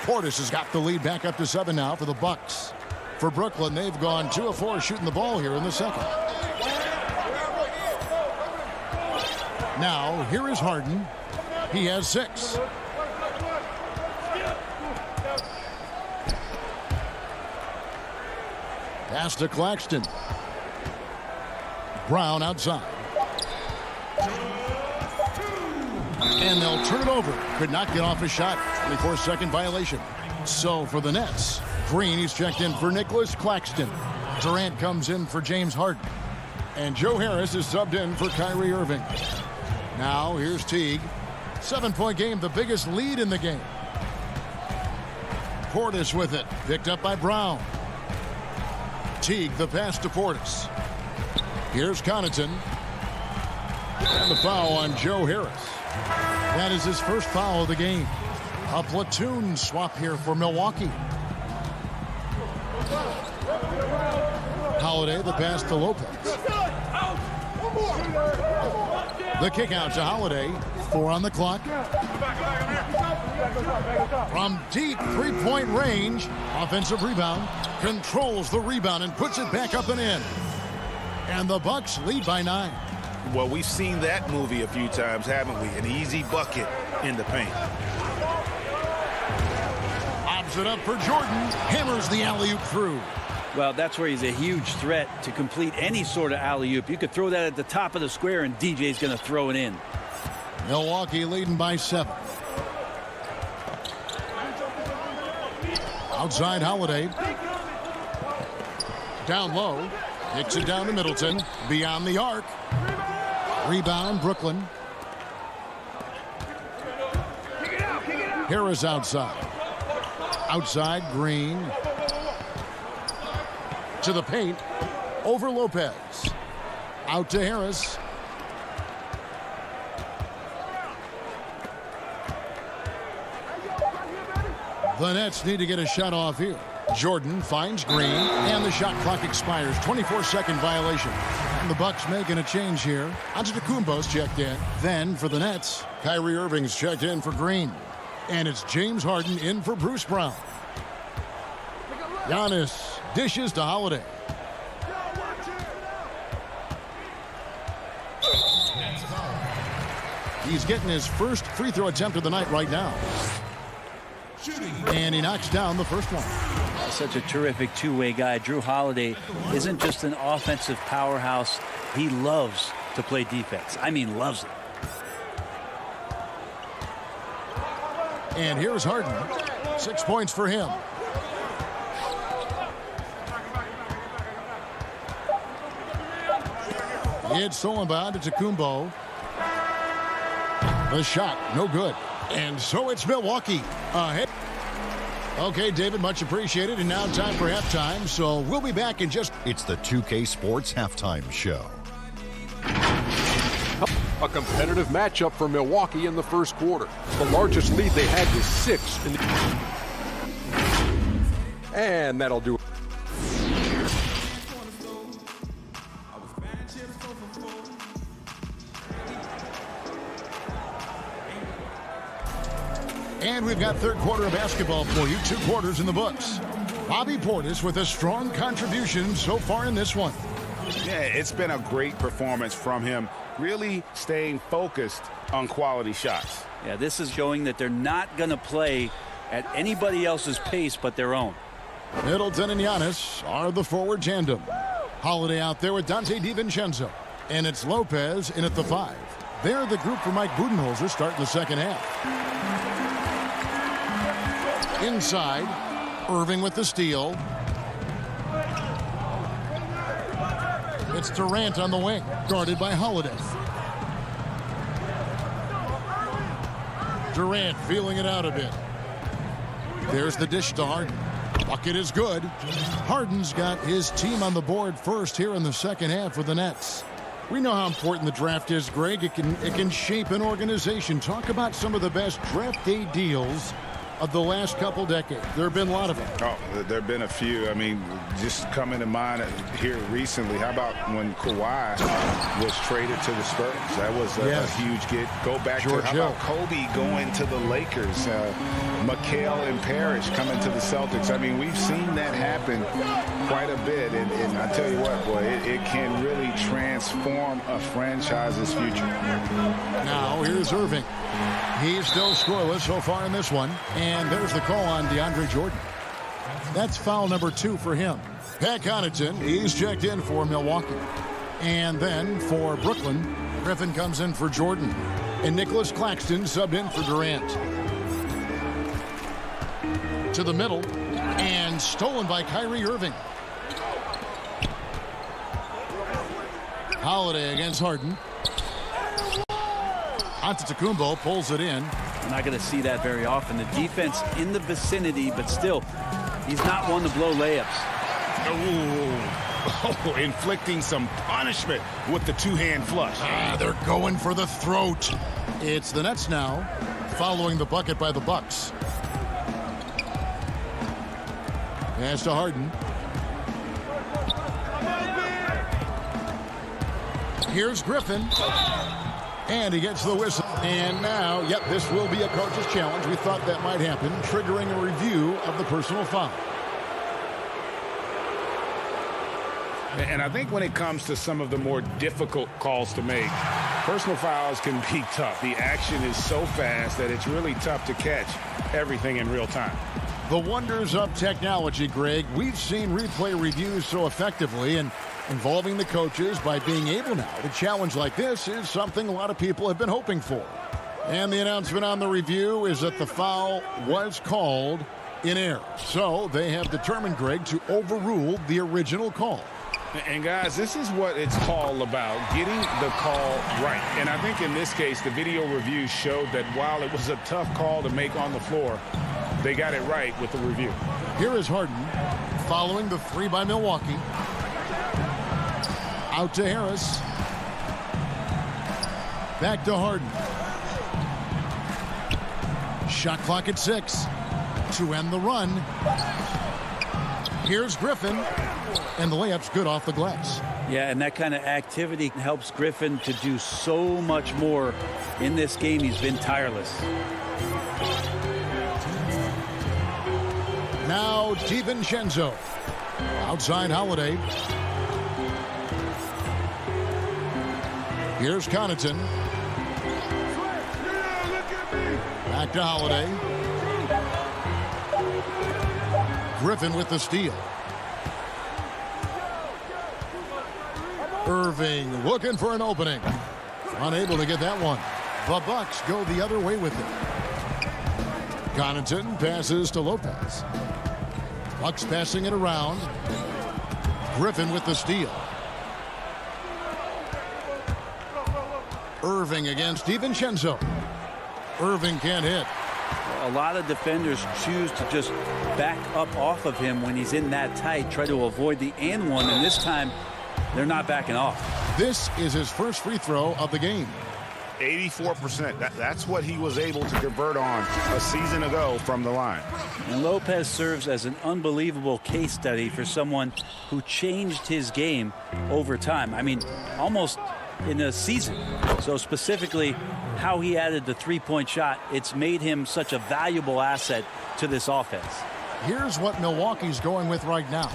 [SPEAKER 1] Portis has got the lead back up to 7 now for the Bucks. For Brooklyn, they've gone 2 of 4 shooting the ball here in the second. Now, here is Harden. He has 6. Pass to Claxton. Brown outside. And they'll turn it over. Could not get off a shot. 24-second violation. So for the Nets, Green, he's checked in for Nicholas Claxton. Durant comes in for James Harden. And Joe Harris is subbed in for Kyrie Irving. Now, here's Teague. 7-point game, the biggest lead in the game. Portis with it, picked up by Brown. Teague, the pass to Portis. Here's Connaughton. And the foul on Joe Harris. That is his first foul of the game. A platoon swap here for Milwaukee. Holiday, the pass to Lopez. The kick out to Holiday. 4 on the clock. From deep three-point range, offensive rebound, controls the rebound and puts it back up and in. And the Bucks lead by 9.
[SPEAKER 3] Well, we've seen that movie a few times, haven't we? An easy bucket in the paint.
[SPEAKER 1] Lobs it up for Jordan. Hammers the alley-oop through.
[SPEAKER 8] Well, that's where he's a huge threat to complete any sort of alley-oop. You could throw that at the top of the square, and DJ's going to throw it in.
[SPEAKER 1] Milwaukee leading by 7. Outside Holiday. Down low. Kicks it down to Middleton. Beyond the arc. Rebound, Brooklyn. Harris outside. Outside, Green. To the paint. Over Lopez. Out to Harris. The Nets need to get a shot off here. Jordan finds Green, and the shot clock expires. 24-second violation. And the Bucks making a change here. Antetokounmpo's checked in. Then for the Nets, Kyrie Irving's checked in for Green. And it's James Harden in for Bruce Brown. Giannis dishes to Holiday. He's getting his first free throw attempt of the night right now. And he knocks down the first one.
[SPEAKER 8] Such a terrific two-way guy. Drew Holiday isn't just an offensive powerhouse. He loves to play defense. I mean, loves it.
[SPEAKER 1] And here's Harden. 6 points for him. It's stolen by Antetokounmpo. The shot, no good. And so it's Milwaukee ahead. Okay, David, much appreciated. And now time for halftime. So we'll be back in just...
[SPEAKER 5] It's the 2K Sports Halftime Show.
[SPEAKER 6] A competitive matchup for Milwaukee in the first quarter. The largest lead they had was 6. And that'll do it.
[SPEAKER 1] And we've got third quarter of basketball for you. 2 quarters in the books. Bobby Portis with a strong contribution so far in this one.
[SPEAKER 3] Yeah, it's been a great performance from him. Really staying focused on quality shots.
[SPEAKER 8] Yeah, this is showing that they're not going to play at anybody else's pace but their own.
[SPEAKER 1] Middleton and Giannis are the forward tandem. Holiday out there with Dante DiVincenzo. And it's Lopez in at the 5. They're the group for Mike Budenholzer starting the second half. Inside, Irving with the steal. It's Durant on the wing, guarded by Holiday. Durant feeling it out a bit. There's the dish to Harden. Bucket is good. Harden's got his team on the board first here in the second half for the Nets. We know how important the draft is, Greg. It can shape an organization. Talk about some of the best draft day deals of the last couple decades. There have been a lot of them.
[SPEAKER 3] Oh, there have been a few. I mean, just coming to mind here recently, how about when Kawhi was traded to the Spurs? That was a huge get. Go back
[SPEAKER 1] George
[SPEAKER 3] to, how about Kobe going to the Lakers? McHale and Parrish coming to the Celtics. I mean, we've seen that happen quite a bit. And I tell you what, boy, it can really transform a franchise's future.
[SPEAKER 1] Now, here's Irving. He's still scoreless so far in this one. And there's the call on DeAndre Jordan. That's foul number 2 for him. Pat Connaughton, he's checked in for Milwaukee. And then for Brooklyn, Griffin comes in for Jordan. And Nicholas Claxton subbed in for Durant. To the middle. And and stolen by Kyrie Irving. Holiday against Harden. Antetokounmpo pulls it in.
[SPEAKER 8] We're not going to see that very often. The defense in the vicinity, but still, he's not one to blow layups.
[SPEAKER 3] Oh, inflicting some punishment with the two-hand flush.
[SPEAKER 1] They're going for the throat. It's the Nets now, following the bucket by the Bucks. Pass to Harden. Here's Griffin. And he gets the whistle. And now, yep, this will be a coach's challenge. We thought that might happen, triggering a review of the personal foul.
[SPEAKER 3] And I think when it comes to some of the more difficult calls to make, personal fouls can be tough. The action is so fast that it's really tough to catch everything in real time.
[SPEAKER 1] The wonders of technology, Greg. We've seen replay reviews so effectively, and involving the coaches by being able now to challenge like this is something a lot of people have been hoping for. And the announcement on the review is that the foul was called in error. So they have determined, Greg, to overrule the original call.
[SPEAKER 3] And guys, this is what it's all about, getting the call right. And I think in this case, the video review showed that while it was a tough call to make on the floor, they got it right with the review.
[SPEAKER 1] Here is Harden following the three by Milwaukee. Out to Harris. Back to Harden. Shot clock at 6 to end the run. Here's Griffin. And the layup's good off the glass.
[SPEAKER 8] Yeah, and that kind of activity helps Griffin to do so much more in this game. He's been tireless.
[SPEAKER 1] Now DiVincenzo. Outside Holiday. Here's Connaughton. Back to Holiday. Griffin with the steal. Irving looking for an opening. Unable to get that one. The Bucks go the other way with it. Connaughton passes to Lopez. Bucks passing it around. Griffin with the steal. Irving against DiVincenzo. Irving can't hit.
[SPEAKER 8] A lot of defenders choose to just back up off of him when he's in that tight, try to avoid the and one, and this time they're not backing off.
[SPEAKER 1] This is his first free throw of the game.
[SPEAKER 3] 84%. That's what he was able to convert on a season ago from the line.
[SPEAKER 8] And Lopez serves as an unbelievable case study for someone who changed his game over time. I mean, almost in a season. So specifically, how he added the three-point shot, it's made him such a valuable asset to this offense.
[SPEAKER 1] Here's what Milwaukee's going with right now.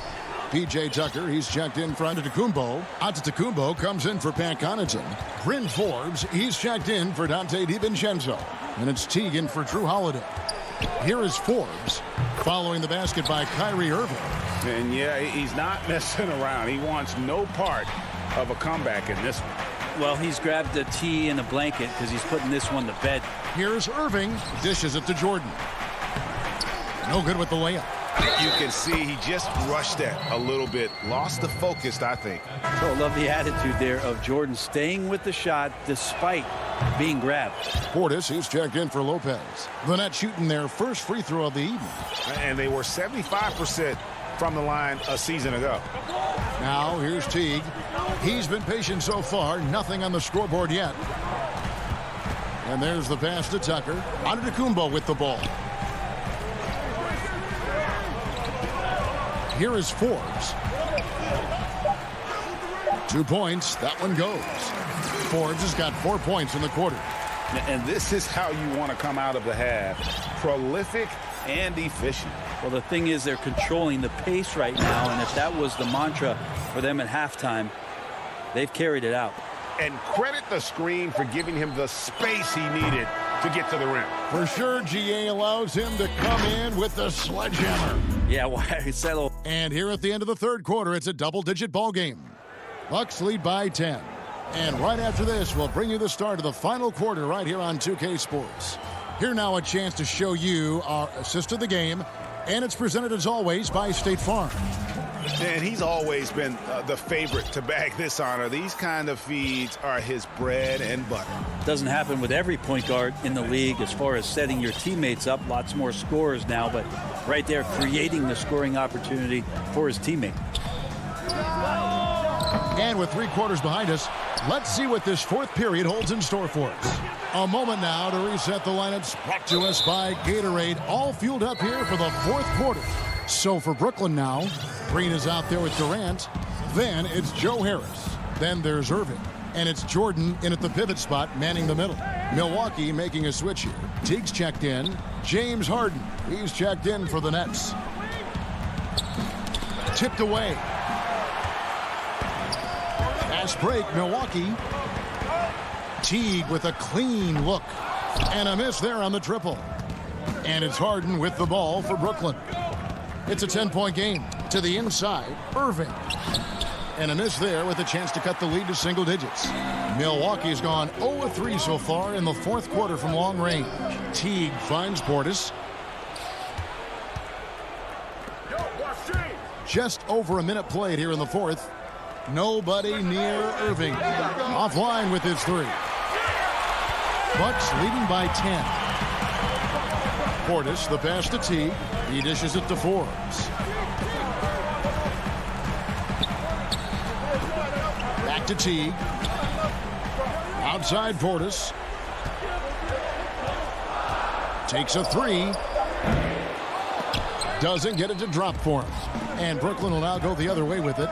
[SPEAKER 1] P.J. Tucker, he's checked in for Antetokounmpo. Antetokounmpo comes in for Pat Connaughton. Bryn Forbes, he's checked in for Dante DiVincenzo. And it's Teagan for Drew Holiday. Here is Forbes, following the basket by Kyrie Irving.
[SPEAKER 3] And yeah, he's not messing around. He wants no part of a comeback in this one.
[SPEAKER 8] Well, he's grabbed a tee and a blanket because he's putting this one to bed.
[SPEAKER 1] Here's Irving, dishes it to Jordan. No good with the layup.
[SPEAKER 3] You can see he just rushed that a little bit. Lost the focus, I think.
[SPEAKER 8] So I love the attitude there of Jordan staying with the shot despite being grabbed.
[SPEAKER 1] Portis, he's checked in for Lopez. The Nets shooting their first free throw of the evening.
[SPEAKER 3] And they were 75% from the line a season ago.
[SPEAKER 1] Now here's Teague. He's been patient so far. Nothing on the scoreboard yet. And there's the pass to Tucker. Antetokounmpo with the ball. Here is Forbes. 2 points. That one goes. Forbes has got 4 points in the quarter.
[SPEAKER 3] And this is how you want to come out of the half. Prolific and efficient.
[SPEAKER 8] Well, the thing is they're controlling the pace right now, and if that was the mantra for them at halftime, they've carried it out.
[SPEAKER 3] And credit the screen for giving him the space he needed to get to the rim.
[SPEAKER 1] For sure, GA allows him to come in with the sledgehammer.
[SPEAKER 8] Yeah, why settle?
[SPEAKER 1] And here at the end of the third quarter, it's a double-digit ball game. Bucks lead by 10. And right after this, we'll bring you the start of the final quarter right here on 2K Sports. Here now a chance to show you our assist of the game And it's presented as always by State Farm.
[SPEAKER 3] And he's always been the favorite to bag this honor. These kind of feeds are his bread and butter.
[SPEAKER 8] Doesn't happen with every point guard in the league as far as setting your teammates up. Lots more scorers now, but right there creating the scoring opportunity for his teammate.
[SPEAKER 1] And with 3 quarters behind us, let's see what this 4th period holds in store for us. A moment now to reset the lineups, brought to us by Gatorade, all fueled up here for the 4th quarter. So for Brooklyn now, Green is out there with Durant. Then it's Joe Harris. Then there's Irving. And it's Jordan in at the pivot spot, manning the middle. Milwaukee making a switch here. Teague's checked in. James Harden, he's checked in for the Nets. Tipped away. Fast break, Milwaukee. Teague with a clean look. And a miss there on the triple. And it's Harden with the ball for Brooklyn. It's a 10-point game. To the inside, Irving. And a miss there with a chance to cut the lead to single digits. Milwaukee's gone 0-3 so far in the 4th quarter from long range. Teague finds Portis. Just over a minute played here in the 4th. Nobody near Irving. Offline with his 3. Bucks leading by 10. Portis, the pass to Teague. He dishes it to Forbes. Back to Teague. Outside Portis. Takes a 3. Doesn't get it to drop for him. And Brooklyn will now go the other way with it.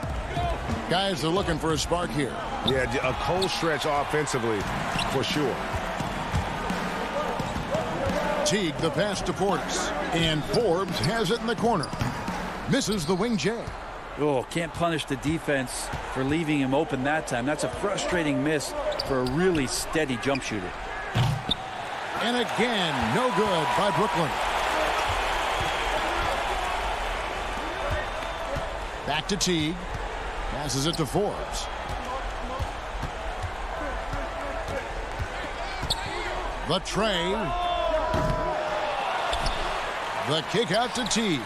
[SPEAKER 1] Guys, they're looking for a spark here.
[SPEAKER 3] Yeah, a cold stretch offensively, for sure.
[SPEAKER 1] Teague, the pass to Portis. And Forbes has it in the corner. Misses the wing J.
[SPEAKER 8] Oh, can't punish the defense for leaving him open that time. That's a frustrating miss for a really steady jump shooter.
[SPEAKER 1] And again, no good by Brooklyn. Back to Teague. Passes it to Forbes. The tray. The kick out to Teague.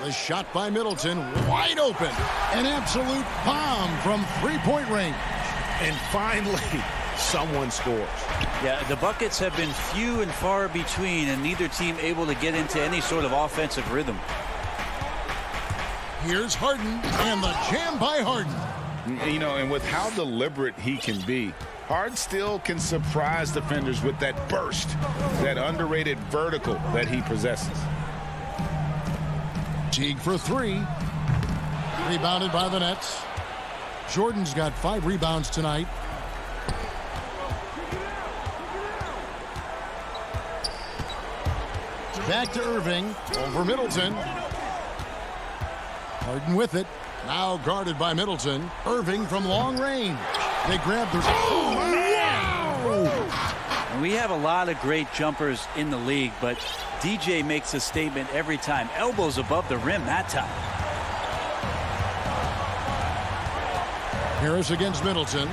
[SPEAKER 1] The shot by Middleton, wide open. An absolute bomb from 3-point range.
[SPEAKER 3] And finally, someone scores.
[SPEAKER 8] Yeah, the buckets have been few and far between, and neither team able to get into any sort of offensive rhythm.
[SPEAKER 1] Here's Harden, and the jam by Harden.
[SPEAKER 3] You know, and with how deliberate he can be, Harden still can surprise defenders with that burst, that underrated vertical that he possesses.
[SPEAKER 1] Teague for 3. Rebounded by the Nets. Jordan's got 5 rebounds tonight. Back to Irving. Over Middleton. Harden with it. Now guarded by Middleton. Irving from long range. They grab the... Oh, wow!
[SPEAKER 8] And we have a lot of great jumpers in the league, but DJ makes a statement every time. Elbows above the rim that time.
[SPEAKER 1] Harris against Middleton.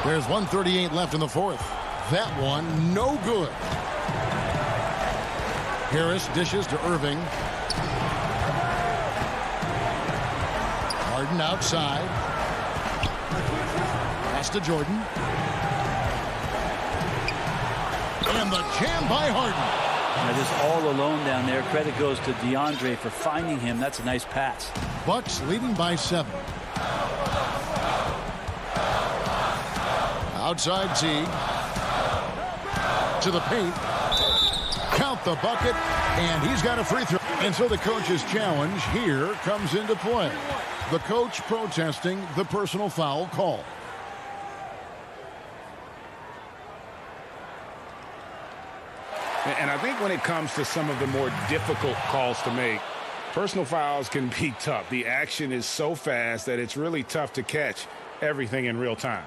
[SPEAKER 1] There's 1:38 left in the 4th. That one, no good. Harris dishes to Irving. Harden outside. Pass to Jordan. And the jam by Harden.
[SPEAKER 8] Now just all alone down there. Credit goes to DeAndre for finding him. That's a nice pass.
[SPEAKER 1] Bucks leading by 7. Outside Teague. To the paint. Count the bucket. And he's got a free throw. And so the coach's challenge here comes into play. The coach protesting the personal foul call.
[SPEAKER 3] And I think when it comes to some of the more difficult calls to make, personal fouls can be tough. The action is so fast that it's really tough to catch everything in real time.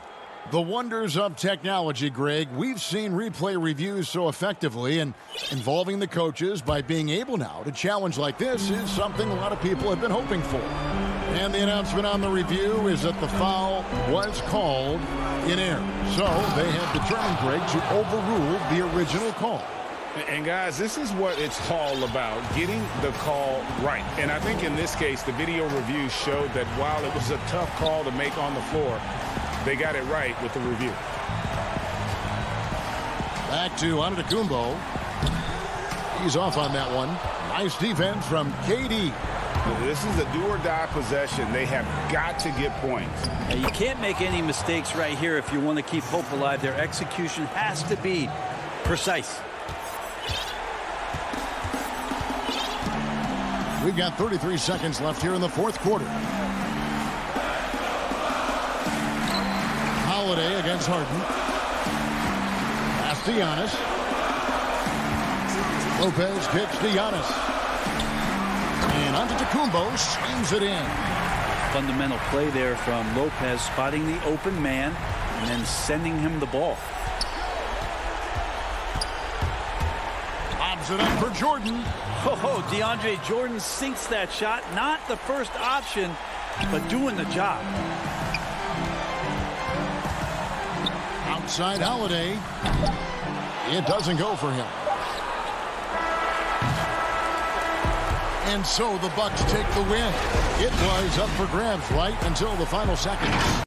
[SPEAKER 1] The wonders of technology, Greg. We've seen replay reviews so effectively, and involving the coaches by being able now to challenge like this is something a lot of people have been hoping for. And the announcement on the review is that the foul was called in air. So they have determined, Greg, to overrule the original call.
[SPEAKER 3] And guys, this is what it's all about, getting the call right. And I think in this case, the video review showed that while it was a tough call to make on the floor, they got it right with the review.
[SPEAKER 1] Back to Antetokounmpo. He's off on that one. Nice defense from KD.
[SPEAKER 3] This is a do-or-die possession. They have got to get points.
[SPEAKER 8] Now, you can't make any mistakes right here if you want to keep hope alive. Their execution has to be precise.
[SPEAKER 1] We've got 33 seconds left here in the fourth quarter. Holiday against Harden. Pass to Giannis. Lopez kicks to Giannis. And Antetokounmpo slams it in.
[SPEAKER 8] Fundamental play there from Lopez, spotting the open man and then sending him the ball.
[SPEAKER 1] Lobs it up for Jordan.
[SPEAKER 8] Oh, DeAndre Jordan sinks that shot. Not the first option, but doing the job.
[SPEAKER 1] Outside Holiday. It doesn't go for him. And so the Bucks take the win. It was up for grabs right until the final seconds.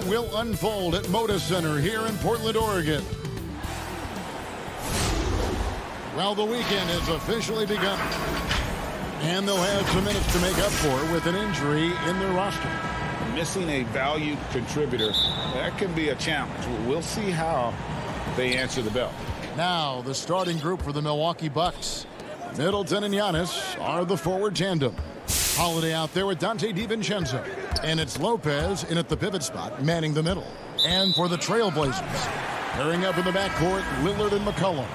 [SPEAKER 1] will unfold at Moda Center here in Portland, Oregon. Well, the weekend has officially begun, and they'll have some minutes to make up for with an injury in their roster.
[SPEAKER 3] Missing a valued contributor, that can be a challenge. We'll see how they answer the bell.
[SPEAKER 1] Now, the starting group for the Milwaukee Bucks. Middleton and Giannis are the forward tandem. Holiday out there with Dante DiVincenzo. And it's Lopez in at the pivot spot, manning the middle. And for the Trailblazers, pairing up in the backcourt, Lillard and McCollum.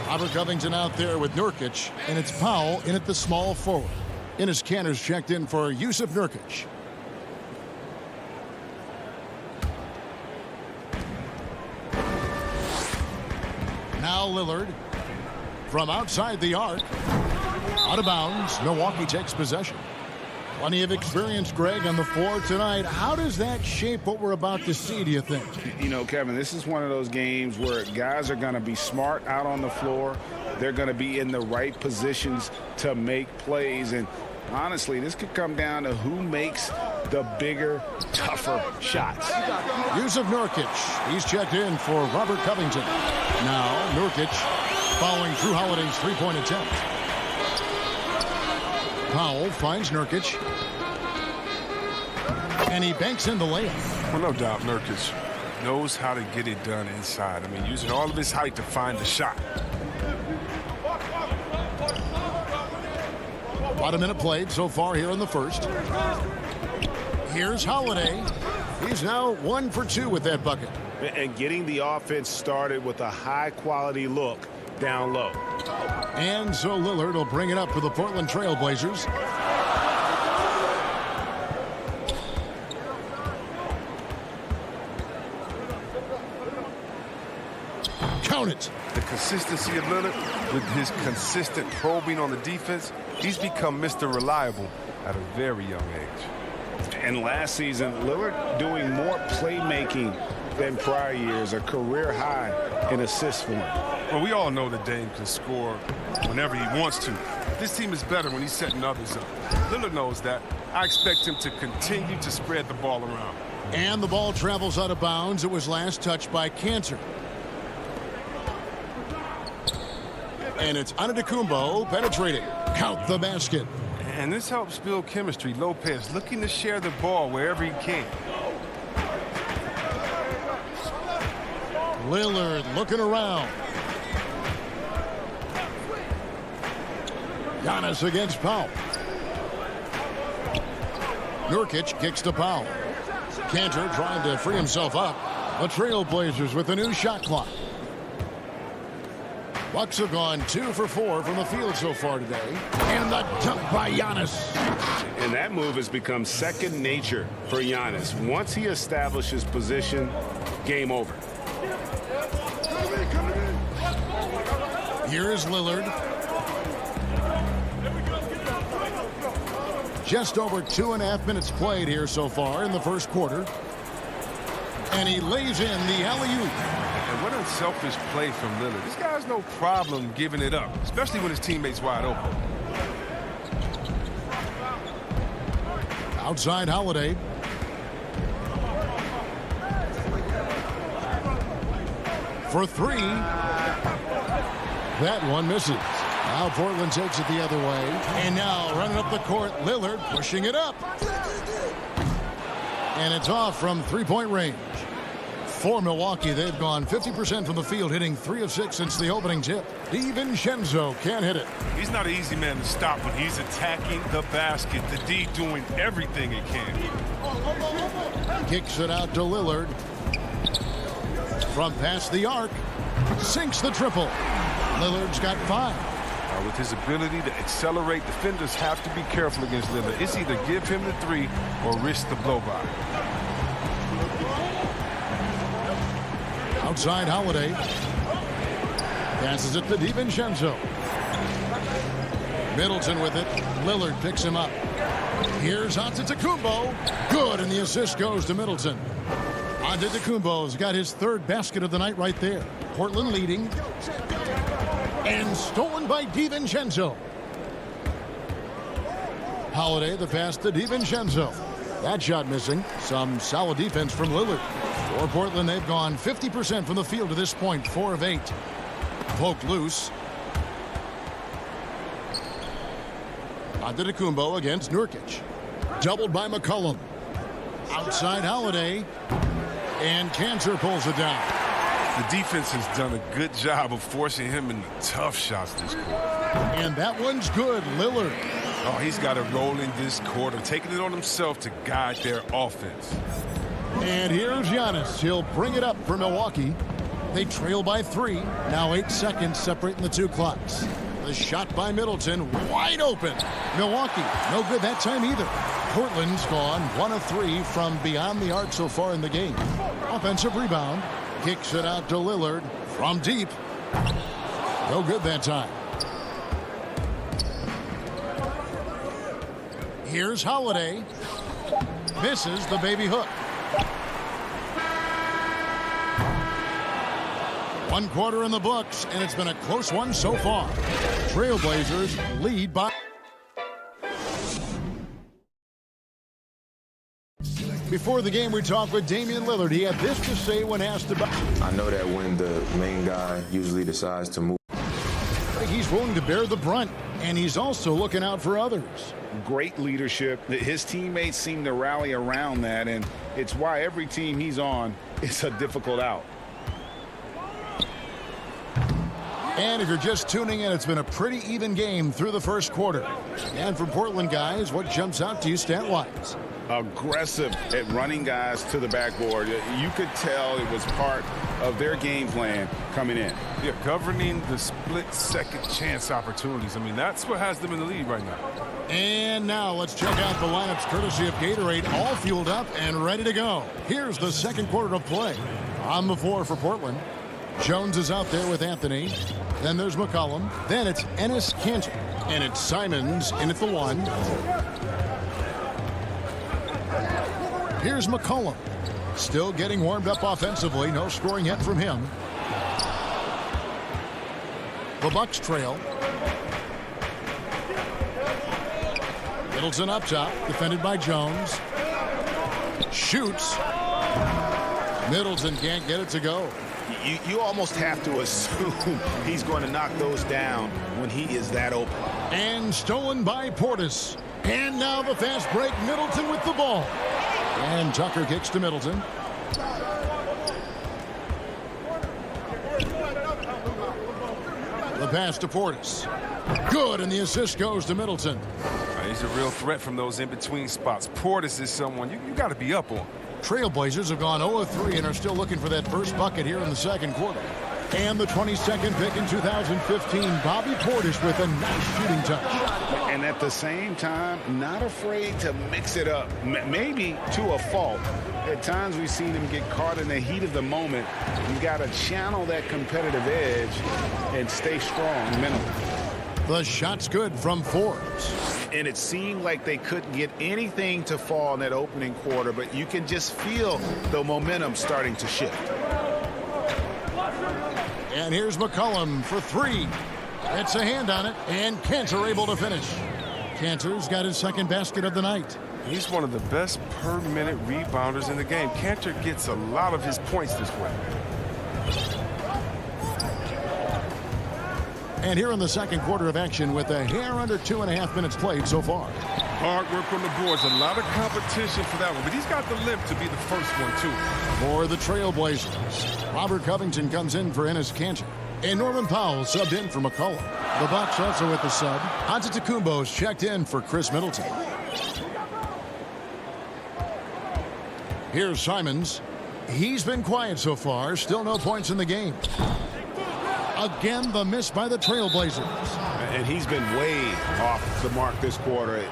[SPEAKER 1] Robert Covington out there with Nurkic, and it's Powell in at the small forward. Enes Kanter's checked in for Yusuf Nurkic. Now Lillard from outside the arc. Out of bounds. Milwaukee takes possession. Plenty of experience, Greg, on the floor tonight. How does that shape what we're about to see, do you think?
[SPEAKER 3] You know, Kevin, this is one of those games where guys are going to be smart out on the floor. They're going to be in the right positions to make plays. And honestly, this could come down to who makes the bigger, tougher shots.
[SPEAKER 1] Yusuf Nurkic. He's checked in for Robert Covington. Now, Nurkic following through Holiday's three-point attempt. Powell finds Nurkic. And he banks in the layup.
[SPEAKER 9] Well, no doubt Nurkic knows how to get it done inside. I mean, using all of his height to find the shot.
[SPEAKER 1] About a minute played so far here in the first. Here's Holiday. He's now 1 for 2 with that bucket.
[SPEAKER 3] And getting the offense started with a high-quality look down low.
[SPEAKER 1] And so Lillard will bring it up for the Portland Trailblazers. Count it.
[SPEAKER 9] The consistency of Lillard with his consistent probing on the defense, he's become Mr. Reliable at a very young age.
[SPEAKER 3] And last season, Lillard doing more playmaking than prior years, a career high in assists for him.
[SPEAKER 9] Well, we all know that Dame can score whenever he wants to. This team is better when he's setting others up. Lillard knows that. I expect him to continue to spread the ball around.
[SPEAKER 1] And the ball travels out of bounds. It was last touched by Kanter. And it's Antetokounmpo penetrating. Count the basket.
[SPEAKER 9] And this helps build chemistry. Lopez looking to share the ball wherever he can.
[SPEAKER 1] Lillard looking around. Giannis against Powell. Nurkic kicks to Powell. Kanter trying to free himself up. The Trailblazers with a new shot clock. Bucks have gone 2 for 4 from the field so far today. And the dunk by Giannis.
[SPEAKER 3] And that move has become second nature for Giannis. Once he establishes position, game over.
[SPEAKER 1] Here's Lillard. Just over 2.5 minutes played here so far in the first quarter. And he lays in the alley-oop.
[SPEAKER 9] And what a selfish play from Lillard. This guy has no problem giving it up, especially when his teammate's wide open.
[SPEAKER 1] Outside Holiday. For 3. That one misses. Now Portland takes it the other way. And now running up the court, Lillard pushing it up. And it's off from three-point range. For Milwaukee, they've gone 50% from the field, hitting 3 of 6 since the opening tip. DiVincenzo can't hit it.
[SPEAKER 9] He's not an easy man to stop when he's attacking the basket. The D doing everything he can.
[SPEAKER 1] Kicks it out to Lillard. From past the arc. Sinks the triple. Lillard's got 5.
[SPEAKER 9] With his ability to accelerate, defenders have to be careful against Lillard. It's either give him the 3 or risk the blow-by.
[SPEAKER 1] Outside Holiday. Passes it to DiVincenzo. Middleton with it. Lillard picks him up. Here's Antetokounmpo. Good, and the assist goes to Middleton. Antetokounmpo's got his 3rd basket of the night right there. Portland leading. And stolen by DiVincenzo. Holiday, the pass to DiVincenzo. That shot missing. Some solid defense from Lillard. For Portland, they've gone 50% from the field to this point, 4 of 8. Poked loose. Antetokounmpo against Nurkic. Doubled by McCollum. Outside Holiday. And Cantor pulls it down.
[SPEAKER 9] The defense has done a good job of forcing him into tough shots this quarter.
[SPEAKER 1] And that one's good. Lillard.
[SPEAKER 9] Oh, he's got a role in this quarter, taking it on himself to guide their offense.
[SPEAKER 1] And here's Giannis. He'll bring it up for Milwaukee. They trail by 3. Now 8 seconds separating the two clocks. The shot by Middleton, wide open. Milwaukee, no good that time either. Portland's gone 1 of 3 from beyond the arc so far in the game. Offensive rebound. Kicks it out to Lillard from deep. No good that time. Here's Holiday. Misses the baby hook. 1 quarter in the books, and it's been a close one so far. Trailblazers lead by. Before the game, we talked with Damian Lillard. He had this to say when asked about.
[SPEAKER 2] I know that when the main guy usually decides to move,
[SPEAKER 1] He's willing to bear the brunt, and he's also looking out for others.
[SPEAKER 3] Great leadership. His teammates seem to rally around that, and it's why every team he's on is a difficult out.
[SPEAKER 1] And if you're just tuning in, it's been a pretty even game through the first quarter. And for Portland guys, what jumps out to you stat-wise?
[SPEAKER 3] Aggressive at running guys to the backboard. You could tell it was part of their game plan coming in.
[SPEAKER 9] Yeah, governing the split-second chance opportunities. I mean, that's what has them in the lead right now.
[SPEAKER 1] And now let's check out the lineups courtesy of Gatorade, all fueled up and ready to go. Here's the second quarter of play. On the floor for Portland, Jones is out there with Anthony. Then there's McCollum. Then it's Enes Kanter. And it's Simons in at the 1. Here's McCollum. Still getting warmed up offensively. No scoring yet from him. The Bucks trail. Middleton up top. Defended by Jones. Shoots. Middleton can't get it to go.
[SPEAKER 3] You almost have to assume he's going to knock those down when he is that open.
[SPEAKER 1] And stolen by Portis. And now the fast break. Middleton with the ball. And Tucker kicks to Middleton. The pass to Portis. Good, and the assist goes to Middleton.
[SPEAKER 9] He's a real threat from those in-between spots. Portis is someone you got to be up on.
[SPEAKER 1] Trailblazers have gone 0-3 and are still looking for that first bucket here in the second quarter. And the 22nd pick in 2015, Bobby Portis with a nice shooting touch.
[SPEAKER 3] And at the same time, not afraid to mix it up, maybe to a fault. At times we've seen him get caught in the heat of the moment. You got to channel that competitive edge and stay strong mentally.
[SPEAKER 1] The shot's good from Forbes.
[SPEAKER 3] And it seemed like they couldn't get anything to fall in that opening quarter, but you can just feel the momentum starting to shift.
[SPEAKER 1] And here's McCollum for 3. It's a hand on it, and Kanter able to finish. Kanter's got his second basket of the night.
[SPEAKER 9] He's one of the best per-minute rebounders in the game. Kanter gets a lot of his points this way.
[SPEAKER 1] And here in the second quarter of action with a hair under 2.5 minutes played so far.
[SPEAKER 9] Hard work on the boards. A lot of competition for that one. But he's got the limp to be the first one, too.
[SPEAKER 1] For the Trailblazers, Robert Covington comes in for Enes Kanter. And Norman Powell subbed in for McCollum. The Bucks also with the sub. Antetokounmpo's checked in for Chris Middleton. Here's Simons. He's been quiet so far. Still no points in the game. Again, the miss by the Trailblazers.
[SPEAKER 3] And he's been way off the mark this quarter.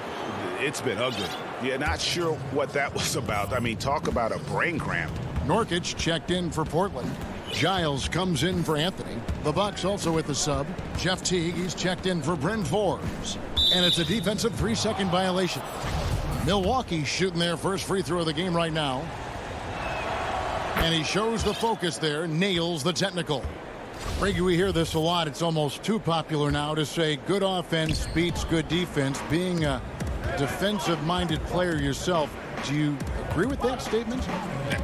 [SPEAKER 3] It's been ugly. Yeah, not sure what that was about. I mean, talk about a brain cramp.
[SPEAKER 1] Nurkic checked in for Portland. Giles comes in for Anthony. The Bucks also with the sub. Jeff Teague, he's checked in for Bryn Forbes. And it's a defensive 3-second violation. Milwaukee shooting their first free throw of the game right now. And he shows the focus there, nails the technical. Reggie, we hear this a lot. It's almost too popular now to say good offense beats good defense. Being a defensive-minded player yourself, Do you agree with that statement?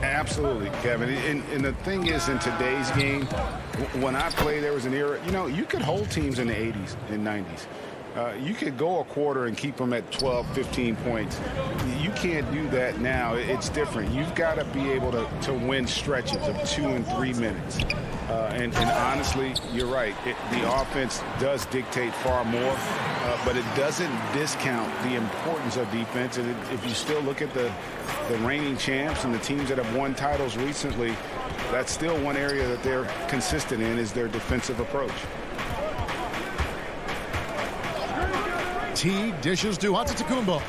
[SPEAKER 3] Absolutely, Kevin. And the thing is, in today's game, when I played, there was an era, you could hold teams in the 80s and 90s. You could go a quarter and keep them at 12, 15 points. You can't do that now. It's different. You've got to be able to win stretches of 2 and 3 minutes. And honestly, you're right. The offense does dictate far more, but it doesn't discount the importance of defense. And if you still look at the reigning champs and the teams that have won titles recently, that's still one area that they're consistent in, is their defensive approach.
[SPEAKER 1] Teague dishes to Antetokounmpo.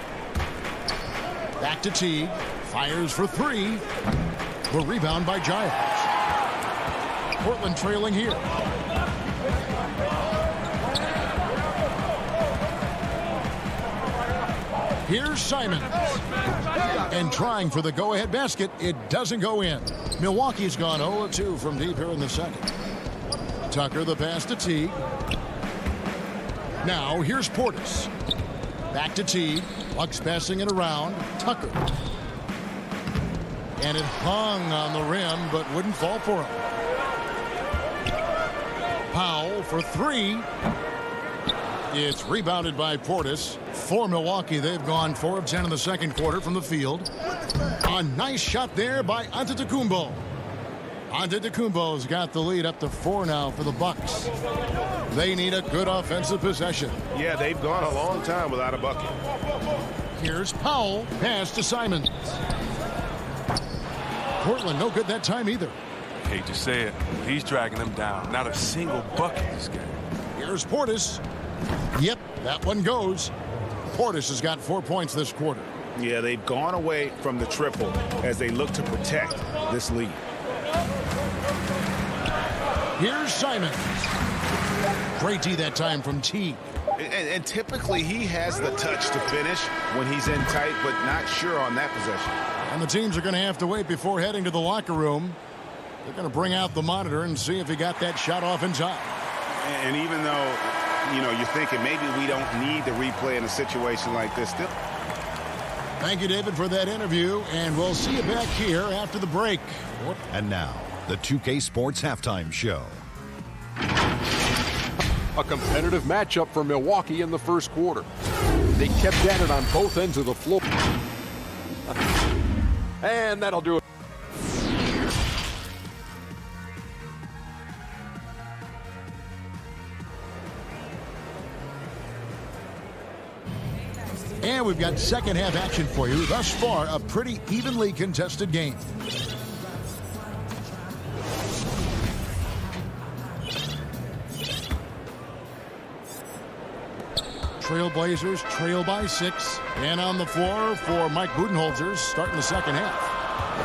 [SPEAKER 1] Back to Teague. Fires for 3. The rebound by Giles. Portland trailing here. Here's Simons. And trying for the go-ahead basket. It doesn't go in. Milwaukee's gone 0-2 from deep here in the second. Tucker the pass to Teague. Now here's Portis. Back to Teague. Bucks passing it around. Tucker. And it hung on the rim, but wouldn't fall for him. Powell for 3. It's rebounded by Portis. For Milwaukee, they've gone 4 of 10 in the second quarter from the field. A nice shot there by Antetokounmpo. Antetokounmpo's got the lead up to 4 now for the Bucks. They need a good offensive possession.
[SPEAKER 3] Yeah, they've gone a long time without a bucket.
[SPEAKER 1] Here's Powell. Pass to Simons. Portland no good that time either.
[SPEAKER 9] Hate to say it, he's dragging them down. Not a single bucket this game.
[SPEAKER 1] Here's Portis. Yep, that one goes. Portis has got 4 points this quarter.
[SPEAKER 3] Yeah, they've gone away from the triple as they look to protect this lead.
[SPEAKER 1] Here's Simons. Great D that time from Teague.
[SPEAKER 3] And typically he has the touch to finish when he's in tight, but not sure on that possession.
[SPEAKER 1] And the teams are going to have to wait before heading to the locker room. They're going to bring out the monitor and see if he got that shot off in time.
[SPEAKER 3] And even though, you're thinking maybe we don't need the replay in a situation like this. Still.
[SPEAKER 1] Thank you, David, for that interview. And we'll see you back here after the break.
[SPEAKER 5] And now, the 2K Sports Halftime Show.
[SPEAKER 6] A competitive matchup for Milwaukee in the first quarter. They kept at it on both ends of the floor. And that'll do it.
[SPEAKER 1] And we've got second half action for you. Thus far, a pretty evenly contested game. Trailblazers trail by 6. And on the floor for Mike Budenholzer starting the second half.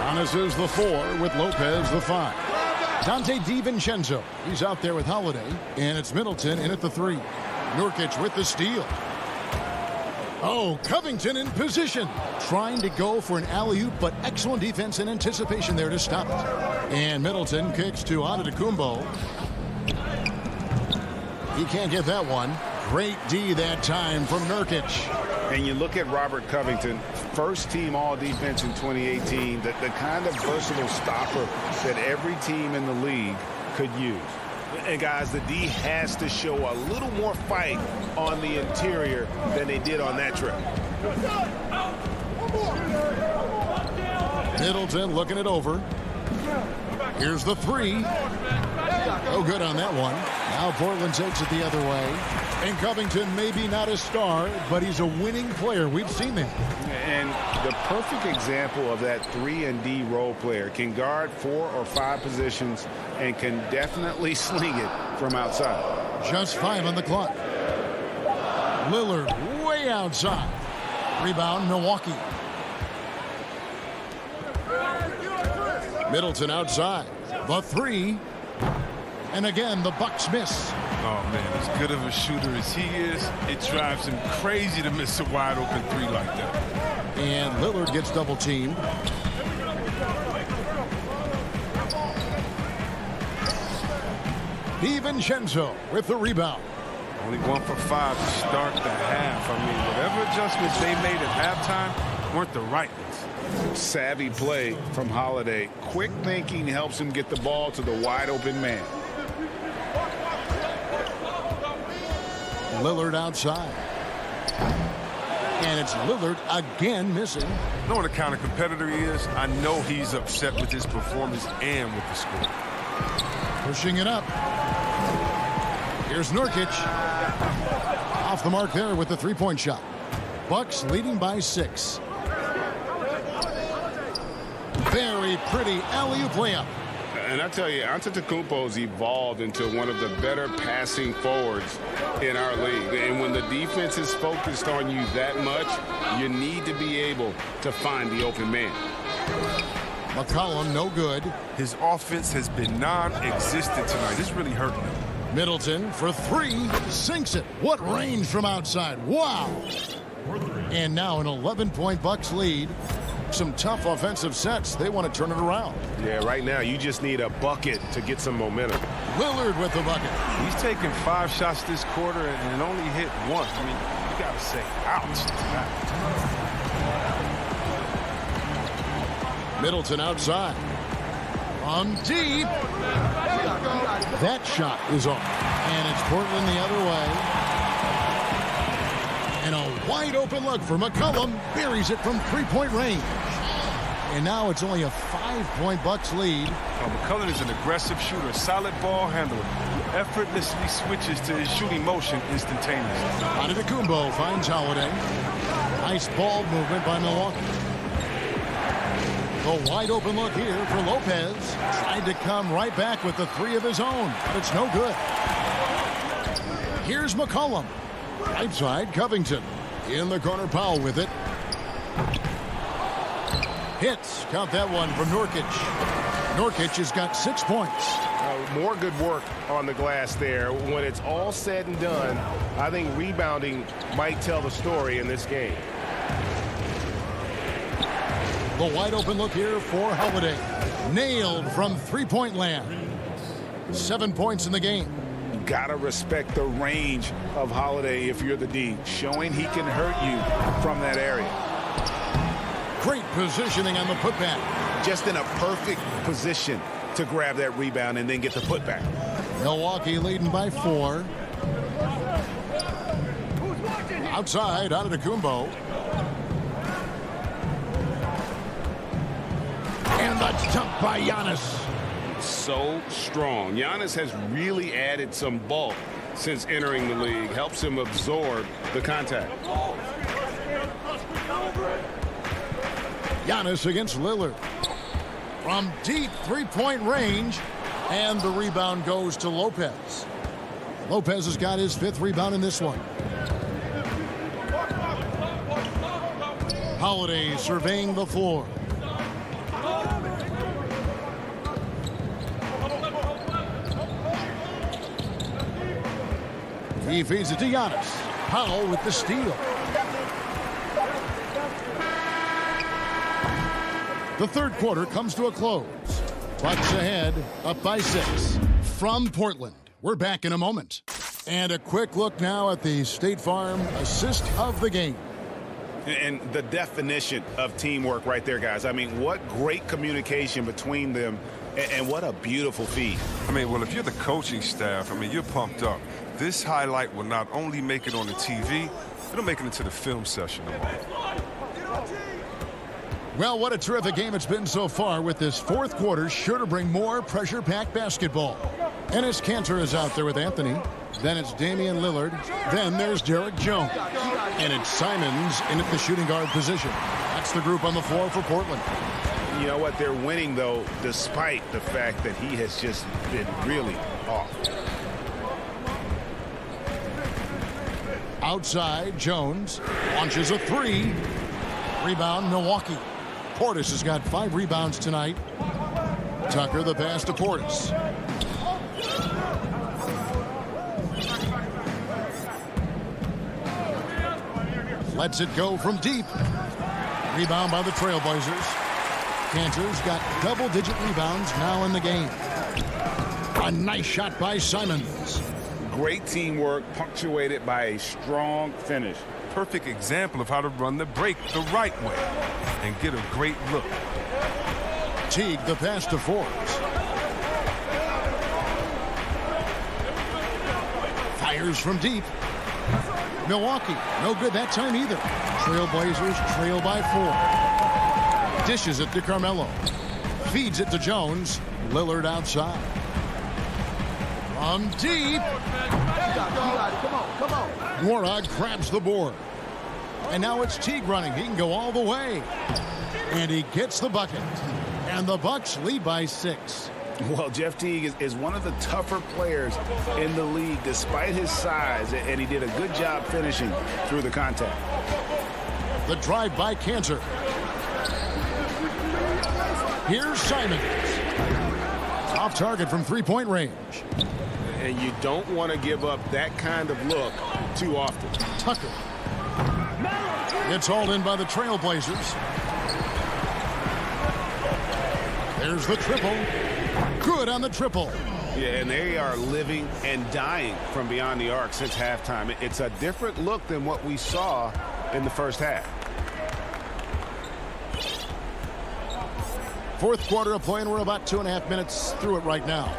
[SPEAKER 1] Giannis is the 4 with Lopez the 5. Dante DiVincenzo, he's out there with Holiday. And it's Middleton in at the 3. Nurkic with the steal. Oh, Covington in position. Trying to go for an alley-oop, but excellent defense and anticipation there to stop it. And Middleton kicks to Antetokounmpo. He can't get that one. Great D that time from Nurkic.
[SPEAKER 3] And you look at Robert Covington, first team all defense in 2018, the kind of versatile stopper that every team in the league could use. And guys, the D has to show a little more fight on the interior than they did on that trip.
[SPEAKER 1] Middleton looking it over. Here's the 3. Oh, good on that one. Now Portland takes it the other way. And Covington maybe not a star, but he's a winning player. We've seen that.
[SPEAKER 3] And the perfect example of that 3-and-D role player can guard 4 or 5 positions and can definitely sling it from outside.
[SPEAKER 1] Just 5 on the clock. Lillard way outside. Rebound, Milwaukee. Middleton outside. The 3. And again, the Bucks miss.
[SPEAKER 9] Oh, man, as good of a shooter as he is, it drives him crazy to miss a wide-open 3 like that.
[SPEAKER 1] And Lillard gets double-teamed. DiVincenzo with the rebound.
[SPEAKER 9] Only 1 for 5 to start the half. I mean, whatever adjustments they made at halftime weren't the right ones.
[SPEAKER 3] Savvy play from Holiday. Quick thinking helps him get the ball to the wide open man.
[SPEAKER 1] Lillard outside. And it's Lillard again missing.
[SPEAKER 9] Knowing the kind of competitor he is, I know he's upset with his performance and with the score.
[SPEAKER 1] Pushing it up. Here's Nurkic. Off the mark there with the three-point shot. Bucks leading by 6. Very pretty alley-oop layup.
[SPEAKER 3] And I tell you, Antetokounmpo's evolved into one of the better passing forwards in our league. And when the defense is focused on you that much, you need to be able to find the open man.
[SPEAKER 1] McCollum, no good.
[SPEAKER 9] His offense has been non-existent tonight. It's really hurting him.
[SPEAKER 1] Middleton for 3. Sinks it. What range from outside. Wow. And now an 11-point Bucks lead. Some tough offensive sets. They want to turn it around.
[SPEAKER 10] Yeah, right now you just need a bucket to get some momentum.
[SPEAKER 1] Lillard with the bucket.
[SPEAKER 9] He's taken 5 shots this quarter and only hit 1. I mean, you got to say, ouch to that.
[SPEAKER 1] Middleton outside. From deep. That shot is off. And it's Portland the other way. And a wide open look for McCollum. Buries it from three-point range. And now it's only a 5-point Bucks lead.
[SPEAKER 9] McCollum is an aggressive shooter, solid ball handler. Effortlessly switches to his shooting motion instantaneously.
[SPEAKER 1] Antetokounmpo finds Holiday. Nice ball movement by Milwaukee. The wide open look here for Lopez. Tried to come right back with the 3 of his own, but it's no good. Here's McCollum. Right side, Covington. In the corner, Powell with it. Hits. Count that one from Nurkic. Nurkic has got 6 points.
[SPEAKER 10] More good work on the glass there. When it's all said and done, I think rebounding might tell the story in this game.
[SPEAKER 1] The wide open look here for Holiday. Nailed from three-point land. 7 points in the game.
[SPEAKER 3] Gotta respect the range of Holiday if you're the D, showing he can hurt you from that area.
[SPEAKER 1] Great positioning on the putback.
[SPEAKER 3] Just in a perfect position to grab that rebound and then get the putback.
[SPEAKER 1] Milwaukee leading by 4. Outside, Antetokounmpo. And the jump by Giannis.
[SPEAKER 10] So strong. Giannis has really added some bulk since entering the league. Helps him absorb the contact.
[SPEAKER 1] Giannis against Lillard. From deep three-point range. And the rebound goes to Lopez. Lopez has got his 5th rebound in this one. Holiday surveying the floor. He feeds it to Giannis. Powell with the steal. The third quarter comes to a close. Bucks ahead, up by 6. From Portland, we're back in a moment. And a quick look now at the State Farm assist of the game.
[SPEAKER 3] And the definition of teamwork right there, guys. I mean, what great communication between them, and what a beautiful feed.
[SPEAKER 9] I mean, well, if you're the coaching staff, I mean, you're pumped up. This highlight will not only make it on the TV, it'll make it into the film session.
[SPEAKER 1] Well, what a terrific game it's been so far, with this fourth quarter sure to bring more pressure-packed basketball. Enes Kanter is out there with Anthony. Then it's Damian Lillard. Then there's Derek Jones. And it's Simons in at the shooting guard position. That's the group on the floor for Portland.
[SPEAKER 10] You know what? They're winning, though, despite the fact that he has just been really off.
[SPEAKER 1] Outside, Jones launches a 3. Rebound, Milwaukee. Portis has got 5 rebounds tonight. Tucker the pass to Portis. Lets it go from deep. Rebound by the Trailblazers. Kanter's got double-digit rebounds now in the game. A nice shot by Simons.
[SPEAKER 3] Great teamwork punctuated by a strong finish
[SPEAKER 9] perfect example of how to run the break the right way and get a great look.
[SPEAKER 1] Teague, the pass to Forbes. Fires from deep. Milwaukee, no good that time either. Trailblazers trail by 4. Dishes it to Carmelo. Feeds it to Jones. Lillard outside. From deep. Come on. Morag grabs the board. And now it's Teague running. He can go all the way. And he gets the bucket. And the Bucks lead by 6.
[SPEAKER 3] Well, Jeff Teague is one of the tougher players in the league despite his size, and he did a good job finishing through the contact.
[SPEAKER 1] The drive by Cantor. Here's Simons. Off target from three-point range.
[SPEAKER 10] And you don't want to give up that kind of look too often.
[SPEAKER 1] Tucker. It's hauled in by the Trailblazers. There's the triple. Good on the triple.
[SPEAKER 10] Yeah, and they are living and dying from beyond the arc since halftime. It's a different look than what we saw in the first half.
[SPEAKER 1] Fourth quarter of play, and we're about 2.5 minutes through it right now.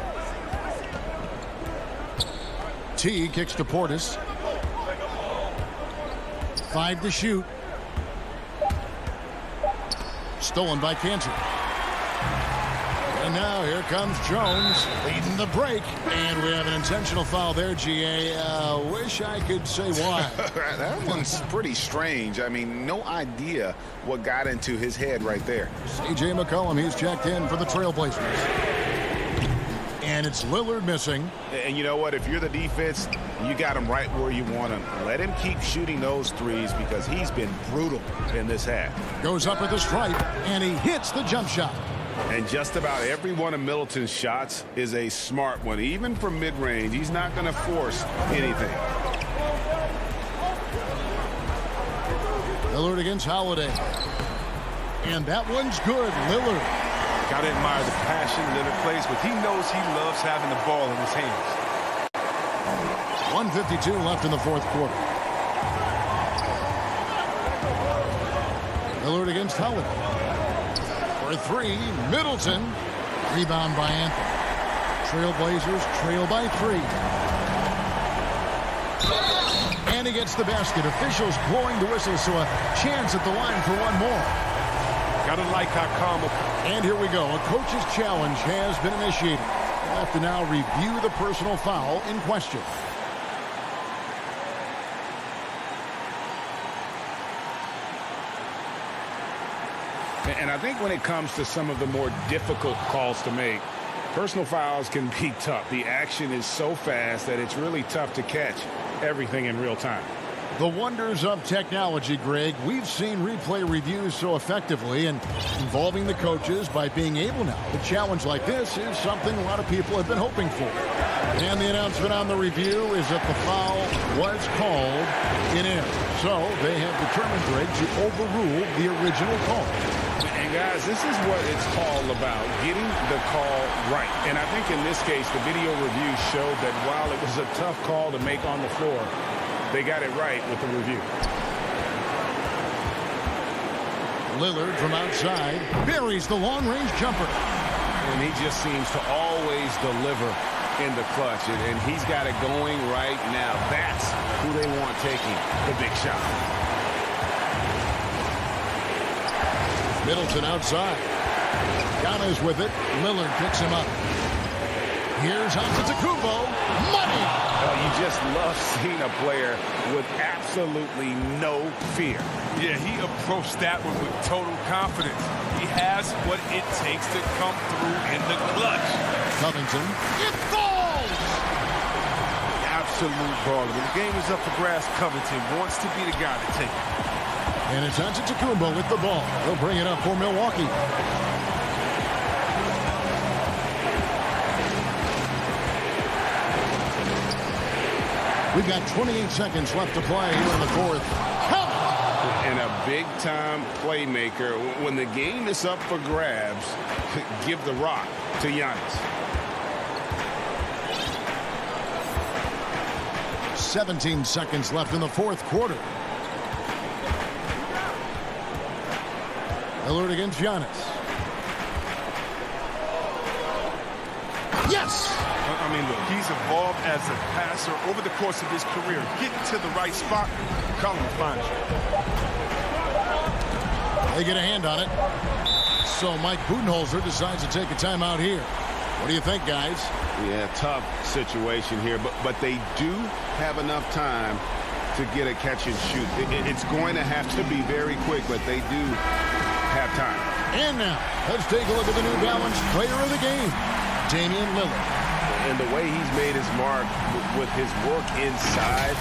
[SPEAKER 1] T kicks to Portis. 5 to shoot. Stolen by Cantor. And now here comes Jones leading the break. And we have an intentional foul there, GA. Wish I could say why.
[SPEAKER 3] That one's pretty strange. I mean, no idea what got into his head right there.
[SPEAKER 1] C.J. McCollum, he's checked in for the Trailblazers. And it's Lillard missing.
[SPEAKER 3] And you know what? If you're the defense, you got him right where you want him. Let him keep shooting those threes because he's been brutal in this half.
[SPEAKER 1] Goes up at the stripe, and he hits the jump shot.
[SPEAKER 10] And just about every one of Middleton's shots is a smart one. Even from mid-range, he's not going to force anything.
[SPEAKER 1] Lillard against Holiday. And that one's good. Lillard.
[SPEAKER 9] Got to admire the passion Lillard plays with. He knows he loves having the ball in his hands.
[SPEAKER 1] 1:52 left in the fourth quarter. Lillard against Holiday. For 3, Middleton. Rebound by Anthony. Trailblazers trail by 3. And he gets the basket. Officials blowing the whistle, so a chance at the line for one more.
[SPEAKER 9] Gotta like how calm.
[SPEAKER 1] And here we go. A coach's challenge has been initiated. We'll have to now review the personal foul in question.
[SPEAKER 3] And I think when it comes to some of the more difficult calls to make, personal fouls can be tough. The action is so fast that it's really tough to catch everything in real time.
[SPEAKER 1] The wonders of technology, Greg. We've seen replay reviews so effectively, and involving the coaches by being able now to challenge like this is something a lot of people have been hoping for. And the announcement on the review is that the foul was called in error. So they have determined, Greg, to overrule the original call.
[SPEAKER 3] And guys, this is what it's all about, getting the call right. And I think in this case, the video review showed that while it was a tough call to make on the floor, they got it right with the review.
[SPEAKER 1] Lillard from outside buries the long-range jumper.
[SPEAKER 10] And he just seems to always deliver in the clutch. And he's got it going right now. That's who they want taking the big shot.
[SPEAKER 1] Middleton outside. Giannis with it. Lillard picks him up. Here's Antetokounmpo. Money!
[SPEAKER 3] You just love seeing a player with absolutely no fear.
[SPEAKER 9] Yeah, he approached that one with total confidence. He has what it takes to come through in the clutch.
[SPEAKER 1] Covington. It falls!
[SPEAKER 9] Absolute baller. When the game is up for grabs, Covington wants to be the guy to take it.
[SPEAKER 1] And it's Antetokounmpo with the ball. He'll bring it up for Milwaukee. We've got 28 seconds left to play here in the fourth.
[SPEAKER 10] And a big-time playmaker. When the game is up for grabs, give the rock to Giannis.
[SPEAKER 1] 17 seconds left in the fourth quarter. Lillard against Giannis. Yes!
[SPEAKER 9] I mean, look, he's evolved as a passer over the course of his career. Getting to the right spot, Cullen finds you.
[SPEAKER 1] They get a hand on it. So Mike Budenholzer decides to take a timeout here. What do you think, guys?
[SPEAKER 10] Yeah, tough situation here, but they do have enough time to get a catch and shoot. It's going to have to be very quick, but they do have time.
[SPEAKER 1] And now, let's take a look at the New Balance player of the game, Damian Lillard.
[SPEAKER 10] And the way he's made his mark with his work inside,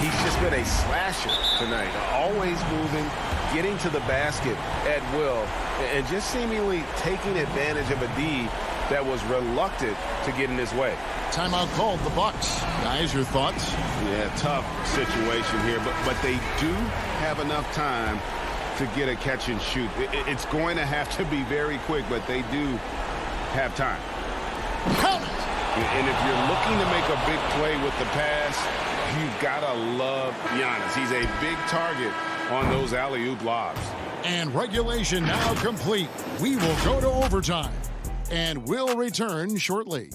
[SPEAKER 10] he's just been a slasher tonight. Always moving, getting to the basket at will, and just seemingly taking advantage of a D that was reluctant to get in his way.
[SPEAKER 1] Timeout called, the Bucks. Guys, your thoughts?
[SPEAKER 10] Yeah, tough situation here, but they do have enough time to get a catch and shoot. It's going to have to be very quick, but they do have time.
[SPEAKER 1] Count it!
[SPEAKER 10] And if you're looking to make a big play with the pass, you've got to love Giannis. He's a big target on those alley-oop lobs.
[SPEAKER 1] And regulation now complete. We will go to overtime. And we'll return shortly.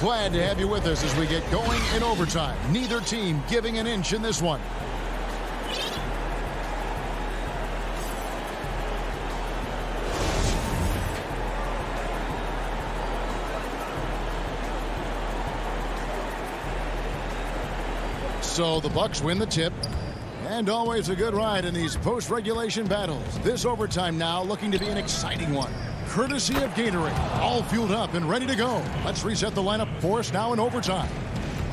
[SPEAKER 1] Glad to have you with us as we get going in overtime. Neither team giving an inch in this one. So the Bucks win the tip. And always a good ride in these post-regulation battles. This overtime now looking to be an exciting one. Courtesy of Gatorade. All fueled up and ready to go. Let's reset the lineup for us now in overtime.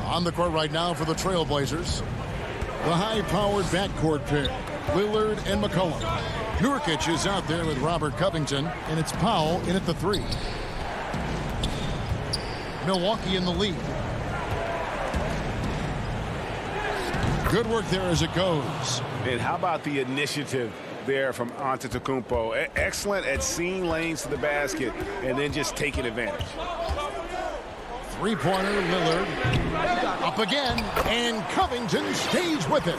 [SPEAKER 1] On the court right now for the Trailblazers, the high-powered backcourt pair, Lillard and McCollum. Nurkic is out there with Robert Covington, and it's Powell in at the 3. Milwaukee in the lead. Good work there as it goes.
[SPEAKER 10] And how about the initiative there from Antetokounmpo? Excellent at seeing lanes to the basket and then just taking advantage.
[SPEAKER 1] Three-pointer, Lillard. Up again, and Covington stays with it.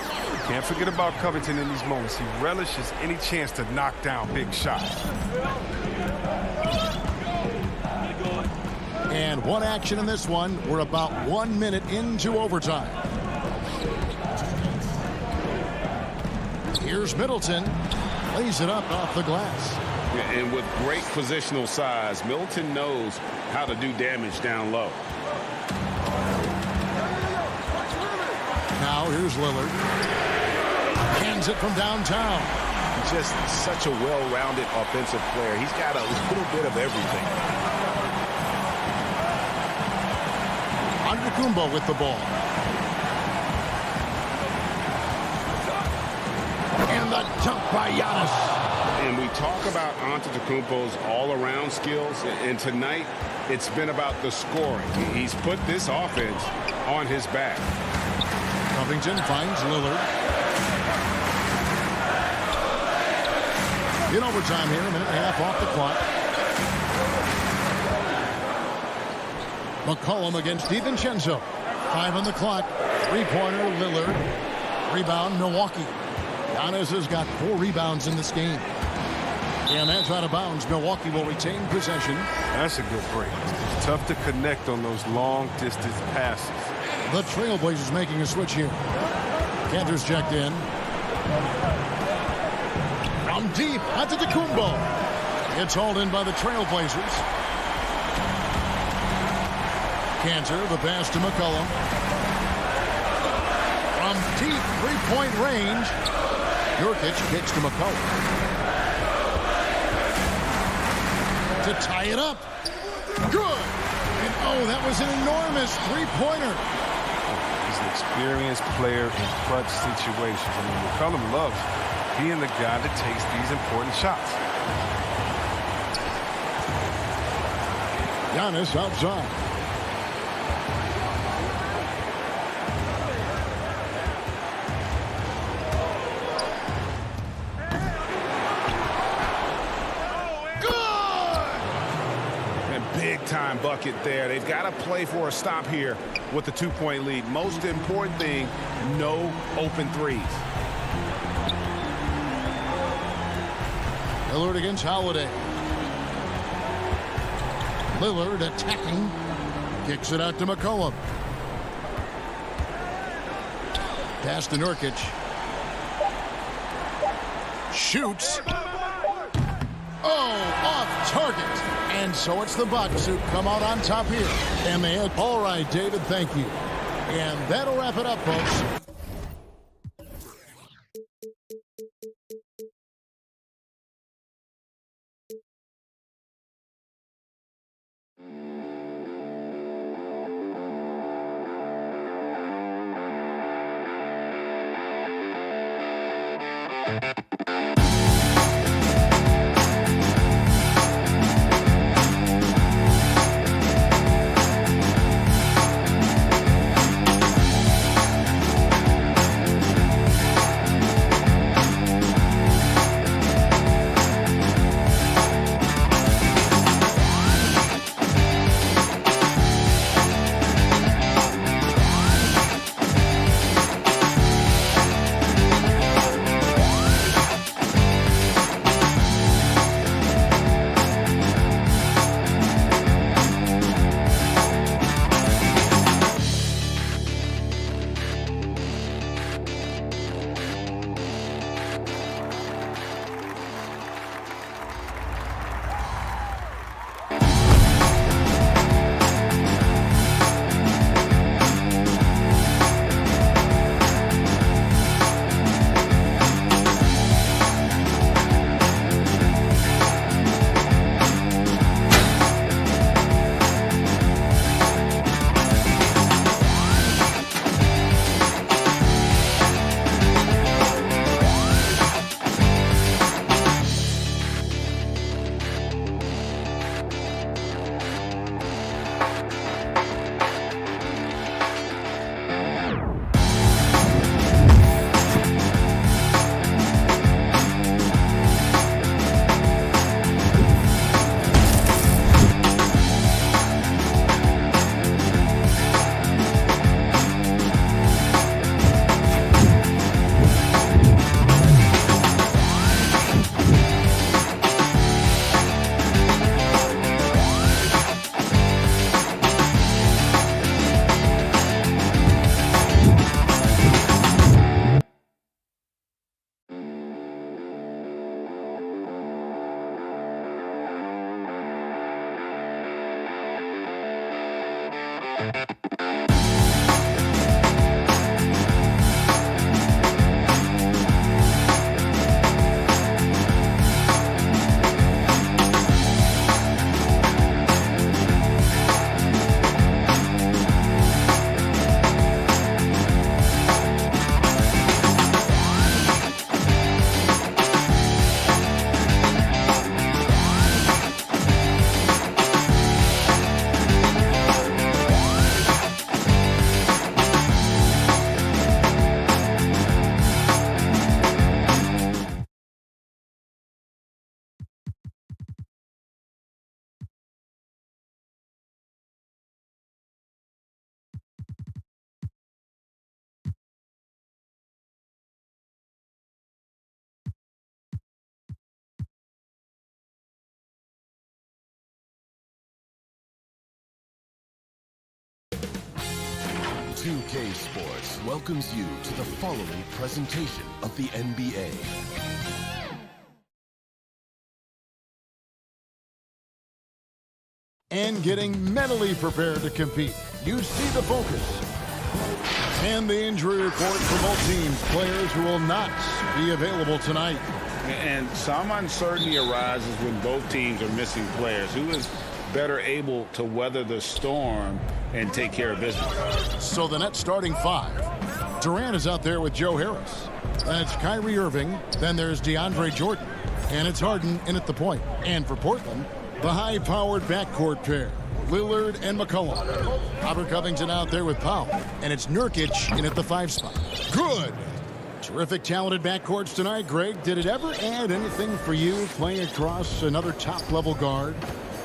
[SPEAKER 9] Can't forget about Covington in these moments. He relishes any chance to knock down big shots.
[SPEAKER 1] And one action in this one. We're about 1 minute into overtime. Here's Middleton. Lays it up off the glass.
[SPEAKER 10] Yeah, and with great positional size, Middleton knows how to do damage down low.
[SPEAKER 1] Now here's Lillard. Hands it from downtown.
[SPEAKER 10] Just such a well-rounded offensive player. He's got a little bit of everything.
[SPEAKER 1] Antetokounmpo with the ball. And the dunk by Giannis.
[SPEAKER 10] And we talk about Antetokounmpo's all-around skills, and tonight it's been about the scoring. He's put this offense on his back.
[SPEAKER 1] Covington finds Lillard. In overtime here, a minute and a half off the clock. McCollum against DiVincenzo. 5 on the clock. Three-pointer, Lillard. Rebound, Milwaukee. Giannis has got 4 rebounds in this game. And that's out of bounds. Milwaukee will retain possession.
[SPEAKER 9] That's a good break. It's tough to connect on those long-distance passes.
[SPEAKER 1] The Trailblazers making a switch here. Cantor's checked in. From deep, Antetokounmpo. It's hauled in by the Trailblazers. Cantor, the pass to McCollum. From deep three-point range, Nurkic kicks to McCollum. To tie it up. Good. And oh, that was an enormous three-pointer.
[SPEAKER 9] He's an experienced player in clutch situations. I mean, McCollum loves being the guy that takes these important shots.
[SPEAKER 1] Giannis outside.
[SPEAKER 10] Big-time bucket there. They've got to play for a stop here with the 2-point lead. Most important thing, no open threes.
[SPEAKER 1] Lillard against Holiday. Lillard attacking. Kicks it out to McCollum. Pass to Nurkic. Shoots. Oh, off target. And so it's the Bucks who come out on top here. And they had, all right, David, thank you. And that'll wrap it up, folks.
[SPEAKER 7] CLA Sports welcomes you to the following presentation of the NBA.
[SPEAKER 1] And getting mentally prepared to compete. You see the focus. And the injury report for both teams. Players who will not be available tonight.
[SPEAKER 3] And some uncertainty arises when both teams are missing players. Who is better able to weather the storm and take care of business?
[SPEAKER 1] So the Nets starting five. Durant is out there with Joe Harris. Then it's Kyrie Irving. Then there's DeAndre Jordan. And it's Harden in at the point. And for Portland, the high-powered backcourt pair. Lillard and McCollum. Robert Covington out there with Powell. And it's Nurkic in at the 5 spot. Good. Terrific talented backcourts tonight, Greg. Did it ever add anything for you playing across another top-level guard?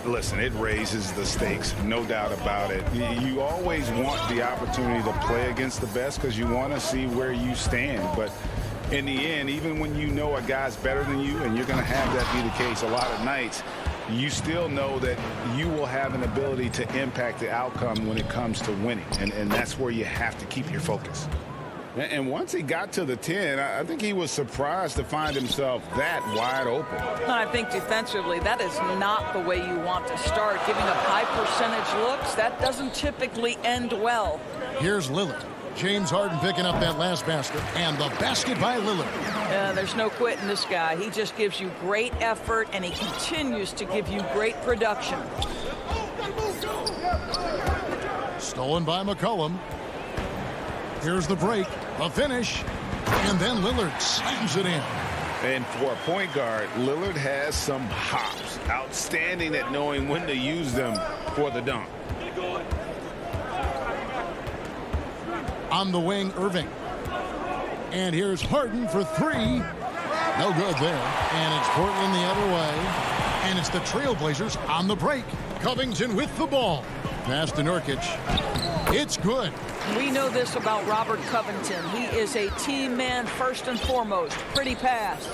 [SPEAKER 3] Listen, it raises the stakes, no doubt about it. You always want the opportunity to play against the best because you want to see where you stand. But In the end, even when you know a guy's better than you, and you're going to have that be the case a lot of nights, you still know that you will have an ability to impact the outcome when it comes to winning. And that's where you have to keep your focus. And once he got to the 10, I think he was surprised to find himself that wide open.
[SPEAKER 4] And I think defensively, that is not the way you want to start. Giving up high percentage looks, that doesn't typically end well.
[SPEAKER 1] Here's Lillard. James Harden picking up that last basket, and the basket by Lillard.
[SPEAKER 4] There's no quitting this guy. He just gives you great effort, and he continues to give you great production.
[SPEAKER 1] Stolen by McCollum. Here's the break, the finish, and then Lillard slams it in.
[SPEAKER 3] And for a point guard, Lillard has some hops. Outstanding at knowing when to use them for the dunk.
[SPEAKER 1] On the wing, Irving. And here's Harden for three. No good there. And it's Portland the other way. And it's the Trailblazers on the break. Covington with the ball. Pass to Nurkic. It's good.
[SPEAKER 4] We know this about Robert Covington. He is a team man first and foremost. Pretty pass.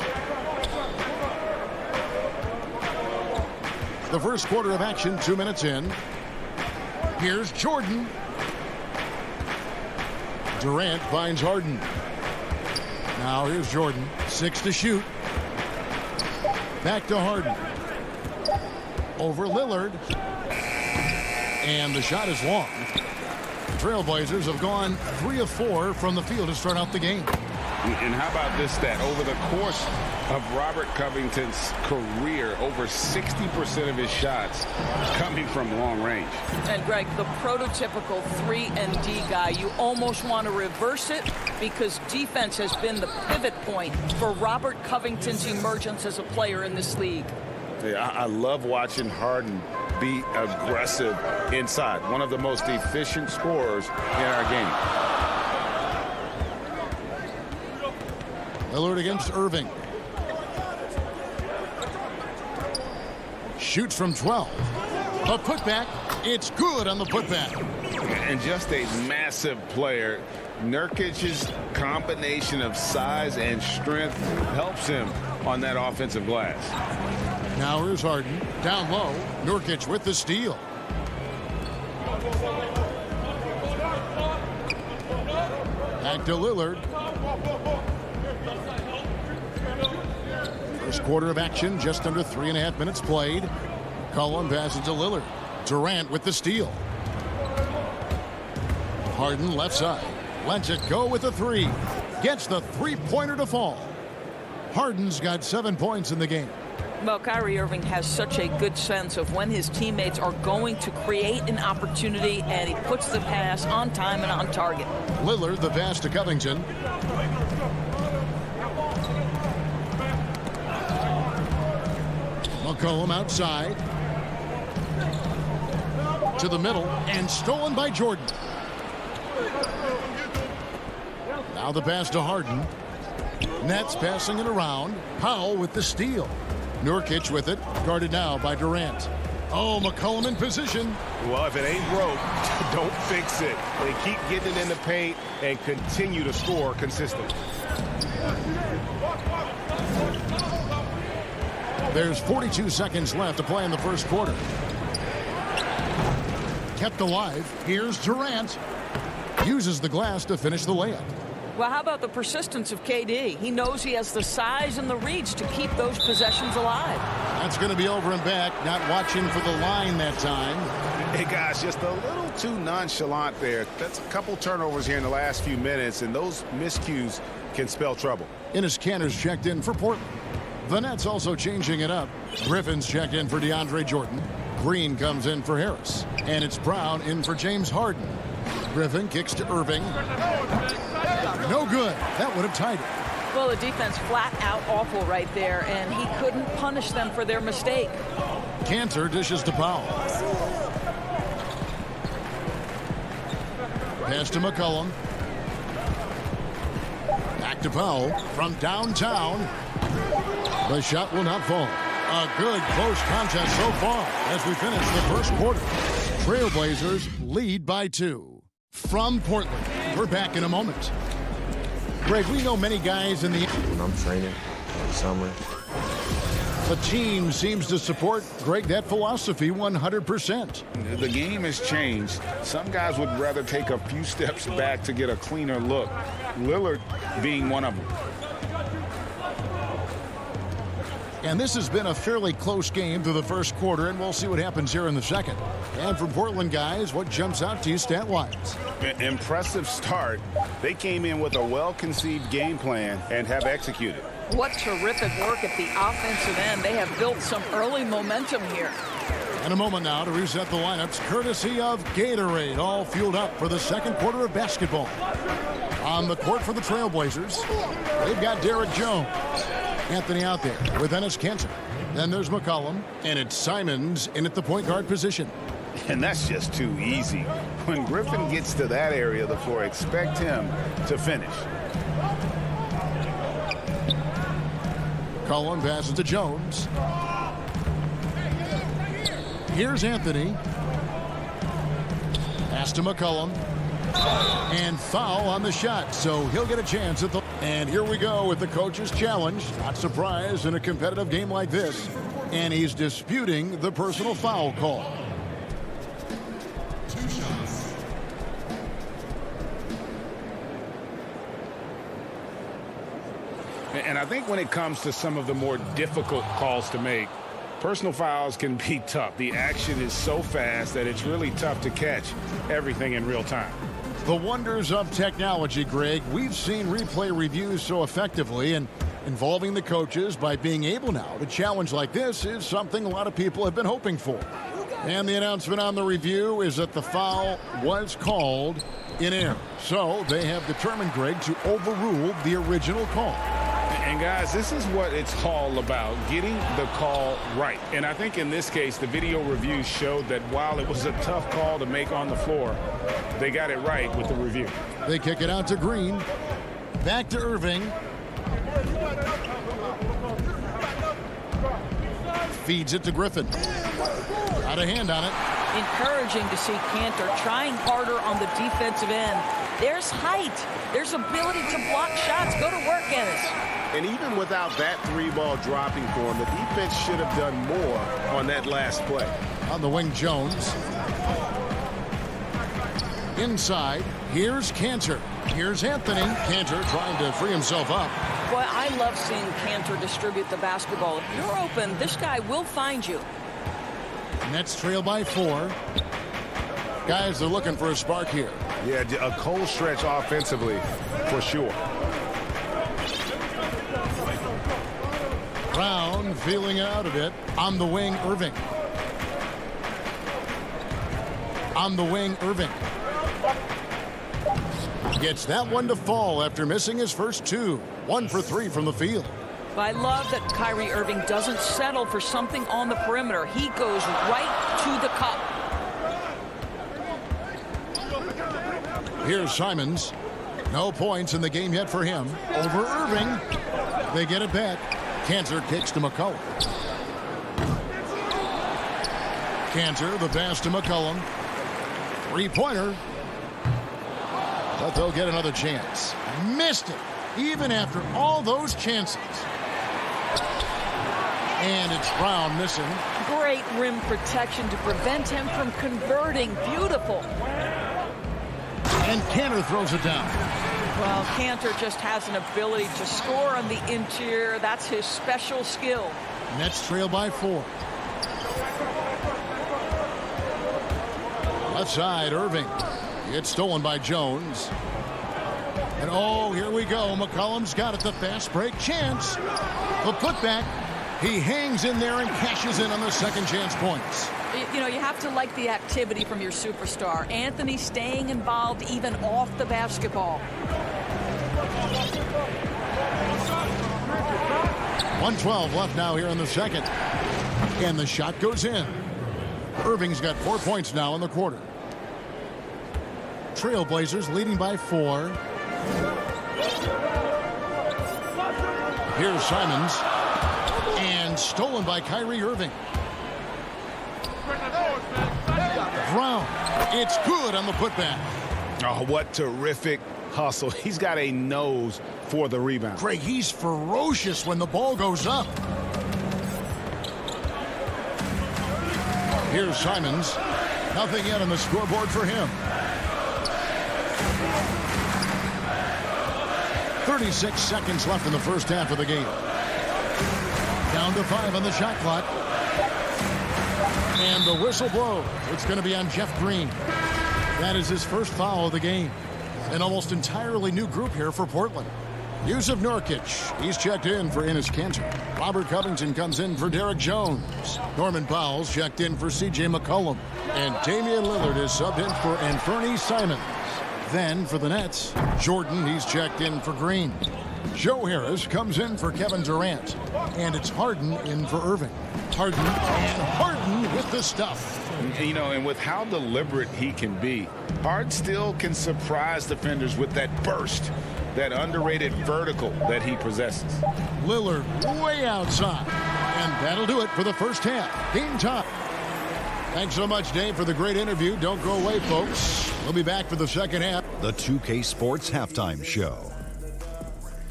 [SPEAKER 1] The first quarter of action, 2 minutes in. Here's Jordan. Durant finds Harden. Now here's Jordan. 6 to shoot. Back to Harden. Over Lillard. And the shot is long. Trailblazers have gone 3 of 4 from the field to start out the game.
[SPEAKER 3] And how about this stat? Over the course of Robert Covington's career, over 60% of his shots coming from long range.
[SPEAKER 4] And Greg, the prototypical 3-and-D guy, you almost want to reverse it because defense has been the pivot point for Robert Covington's emergence as a player in this league.
[SPEAKER 3] Yeah, I love watching Harden be aggressive inside. One of the most efficient scorers in our game.
[SPEAKER 1] Lillard against Irving. Shoots from 12. A putback. It's good on the putback.
[SPEAKER 3] And just a massive player. Nurkic's combination of size and strength helps him on that offensive glass.
[SPEAKER 1] Now here's Harden. Down low. Nurkic with the steal. Back to Lillard. First quarter of action, just under 3.5 minutes played. Cullen passes to Lillard. Durant with the steal. Harden left side. Lets it go with a three. Gets the three-pointer to fall. Harden's got 7 points in the game.
[SPEAKER 4] Well, Kyrie Irving has such a good sense of when his teammates are going to create an opportunity, and he puts the pass on time and on target.
[SPEAKER 1] Lillard, the pass to Covington. McCollum outside. To the middle, and stolen by Jordan. Now the pass to Harden. Nets passing it around. Powell with the steal. Nurkic with it, guarded now by Durant. Oh, McCollum in position.
[SPEAKER 10] Well, if it ain't broke, don't fix it. They keep getting it in the paint and continue to score consistently.
[SPEAKER 1] There's 42 seconds left to play in the first quarter. Kept alive. Here's Durant. Uses the glass to finish the layup.
[SPEAKER 4] Well, how about the persistence of KD? He knows he has the size and the reach to keep those possessions alive.
[SPEAKER 1] That's going to be over and back. Not watching for the line that time.
[SPEAKER 3] Hey, guys, just a little too nonchalant there. That's a couple turnovers here in the last few minutes, and those miscues can spell trouble.
[SPEAKER 1] Enes Kanter's checked in for Portland. The Nets also changing it up. Griffin's checked in for DeAndre Jordan. Green comes in for Harris. And it's Brown in for James Harden. Griffin kicks to Irving. No good. That would have tied it.
[SPEAKER 4] Well, the defense flat out awful right there, and he couldn't punish them for their mistake.
[SPEAKER 1] Kanter dishes to Powell. Pass to McCollum. Back to Powell from downtown. The shot will not fall. A good close contest so far as we finish the first quarter. Trailblazers lead by 2. From Portland, we're back in a moment. Greg, we know many guys in the
[SPEAKER 2] When I'm training in the summer,
[SPEAKER 1] the team seems to support, Greg, that philosophy 100%.
[SPEAKER 3] The game has changed. Some guys would rather take a few steps back to get a cleaner look. Lillard being one of them.
[SPEAKER 1] And this has been a fairly close game through the first quarter, and we'll see what happens here in the second. And from Portland, guys, what jumps out to you stat-wise?
[SPEAKER 3] Impressive start. They came in with a well-conceived game plan and have executed.
[SPEAKER 4] What terrific work at the offensive end. They have built some early momentum here.
[SPEAKER 1] In a moment now to reset the lineups, courtesy of Gatorade, all fueled up for the second quarter of basketball. On the court for the Trailblazers, they've got Derek Jones. Anthony out there with Enes Kanter. Then there's McCollum, and it's Simons in at the point guard position.
[SPEAKER 3] And that's just too easy. When Griffin gets to that area of the floor, expect him to finish.
[SPEAKER 1] McCollum passes to Jones. Here's Anthony. Pass to McCollum. And foul on the shot, so he'll get a chance at the... And here we go with the coach's challenge. Not surprised in a competitive game like this. And he's disputing the personal foul call.
[SPEAKER 3] And I think when it comes to some of the more difficult calls to make, personal fouls can be tough. The action is so fast that it's really tough to catch everything in real time.
[SPEAKER 1] The wonders of technology, Greg. We've seen replay reviews so effectively, and involving the coaches by being able now to challenge like this is something a lot of people have been hoping for. And the announcement on the review is that the foul was called in error. So they have determined, Greg, to overrule the original call.
[SPEAKER 3] And guys, this is what it's all about, getting the call right. And I think in this case, the video review showed that while it was a tough call to make on the floor, they got it right with the review.
[SPEAKER 1] They kick it out to Green. Back to Irving. Feeds it to Griffin. Got a hand on it.
[SPEAKER 4] Encouraging to see Kanter trying harder on the defensive end. There's height. There's ability to block shots. Go to work, Enes.
[SPEAKER 10] And even without that three ball dropping for him, the defense should have done more on that last play.
[SPEAKER 1] On the wing, Jones. Inside, here's Kanter. Here's Anthony. Kanter trying to free himself up.
[SPEAKER 4] Boy, I love seeing Kanter distribute the basketball. If you're open, this guy will find you.
[SPEAKER 1] Nets trail by 4. Guys, they're looking for a spark here.
[SPEAKER 3] Yeah, a cold stretch offensively for sure.
[SPEAKER 1] Brown feeling out of it. On the wing, Irving. On the wing, Irving. Gets that one to fall after missing his first 2. 1 for 3 from the field.
[SPEAKER 4] But I love that Kyrie Irving doesn't settle for something on the perimeter. He goes right to the cup.
[SPEAKER 1] Here's Simons. No points in the game yet for him. Over Irving. They get it back. Kanter kicks to McCollum. Kanter, the pass to McCollum. Three-pointer. But they'll get another chance. Missed it, even after all those chances. And it's Brown missing.
[SPEAKER 4] Great rim protection to prevent him from converting. Beautiful.
[SPEAKER 1] And Kanter throws it down.
[SPEAKER 4] Well, Kanter just has an ability to score on the interior. That's his special skill.
[SPEAKER 1] Nets trail by 4. Left side, Irving. It's stolen by Jones. And oh, here we go. McCollum's got it. The fast break chance. The putback. He hangs in there and cashes in on the second chance points.
[SPEAKER 4] You know, you have to like the activity from your superstar. Anthony staying involved even off the basketball.
[SPEAKER 1] 1:12 left now here in the second. And the shot goes in. Irving's got 4 points now in the quarter. Trailblazers leading by 4. Here's Simons. And stolen by Kyrie Irving. Brown. It's good on the putback.
[SPEAKER 3] Oh, what terrific hustle. He's got a nose for the rebound.
[SPEAKER 1] Greg, he's ferocious when the ball goes up. Here's Simons. Nothing yet on the scoreboard for him. 36 seconds left in the first half of the game. Down to 5 on the shot clock. And the whistle blows. It's going to be on Jeff Green. That is his first foul of the game. An almost entirely new group here for Portland. Yusuf Nurkic, he's checked in for Enes Kanter. Robert Covington comes in for Derek Jones. Norman Powell's checked in for C.J. McCollum. And Damian Lillard is subbed in for Anthony Simons. Then for the Nets, Jordan, he's checked in for Green. Joe Harris comes in for Kevin Durant. And it's Harden in for Irving. Harden with the stuff.
[SPEAKER 3] You know, and with how deliberate he can be, Harden still can surprise defenders with that burst, that underrated vertical that he possesses.
[SPEAKER 1] Lillard way outside. And that'll do it for the first half. Game time. Thanks so much, Dave, for the great interview. Don't go away, folks. We'll be back for the second half.
[SPEAKER 5] The 2K Sports Halftime Show.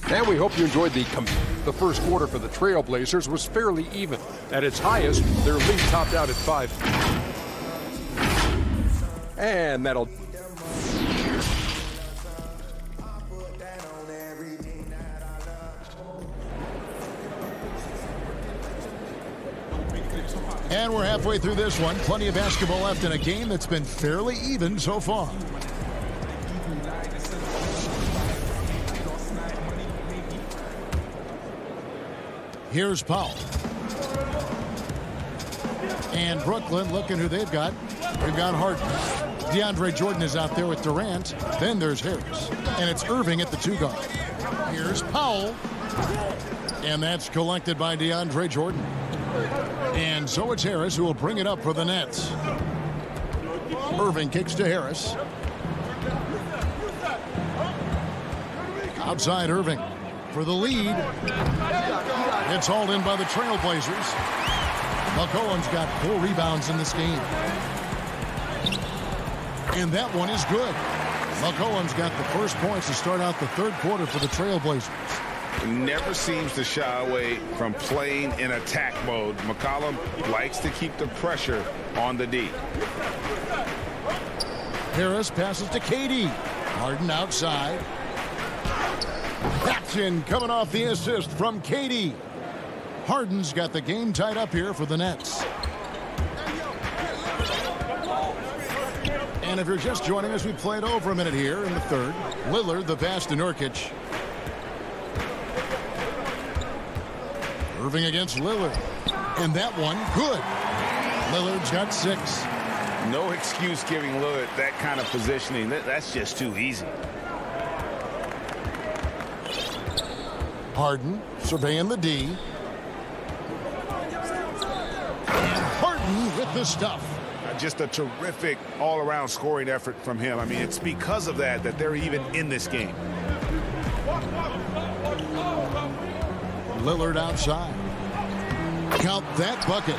[SPEAKER 6] And we hope you enjoyed the first quarter for the Trailblazers was fairly even. At its highest, their lead topped out at 5. And that'll...
[SPEAKER 1] And we're halfway through this one. Plenty of basketball left in a game that's been fairly even so far. Here's Powell. And Brooklyn, looking who they've got. They've got Harden. DeAndre Jordan is out there with Durant. Then there's Harris. And it's Irving at the 2 guard. Here's Powell. And that's collected by DeAndre Jordan. And so it's Harris who will bring it up for the Nets. Irving kicks to Harris. Outside Irving for the lead. It's hauled in by the Trailblazers. McCollum's got 4 rebounds in this game. And that one is good. McCollum's got the first points to start out the third quarter for the Trailblazers.
[SPEAKER 3] Never seems to shy away from playing in attack mode. McCollum likes to keep the pressure on the D.
[SPEAKER 1] Harris passes to KD. Harden outside. Jackson coming off the assist from KD. Harden's got the game tied up here for the Nets. And if you're just joining us, we played over a minute here in the third. Lillard, the pass to Nurkic. Irving against Lillard. And that one, good. Lillard's got 6.
[SPEAKER 3] No excuse giving Lillard that kind of positioning. That's just too easy.
[SPEAKER 1] Harden surveying the D. And Harden with the stuff.
[SPEAKER 3] Just a terrific all-around scoring effort from him. I mean, it's because of that they're even in this game.
[SPEAKER 1] Lillard outside. Count that bucket.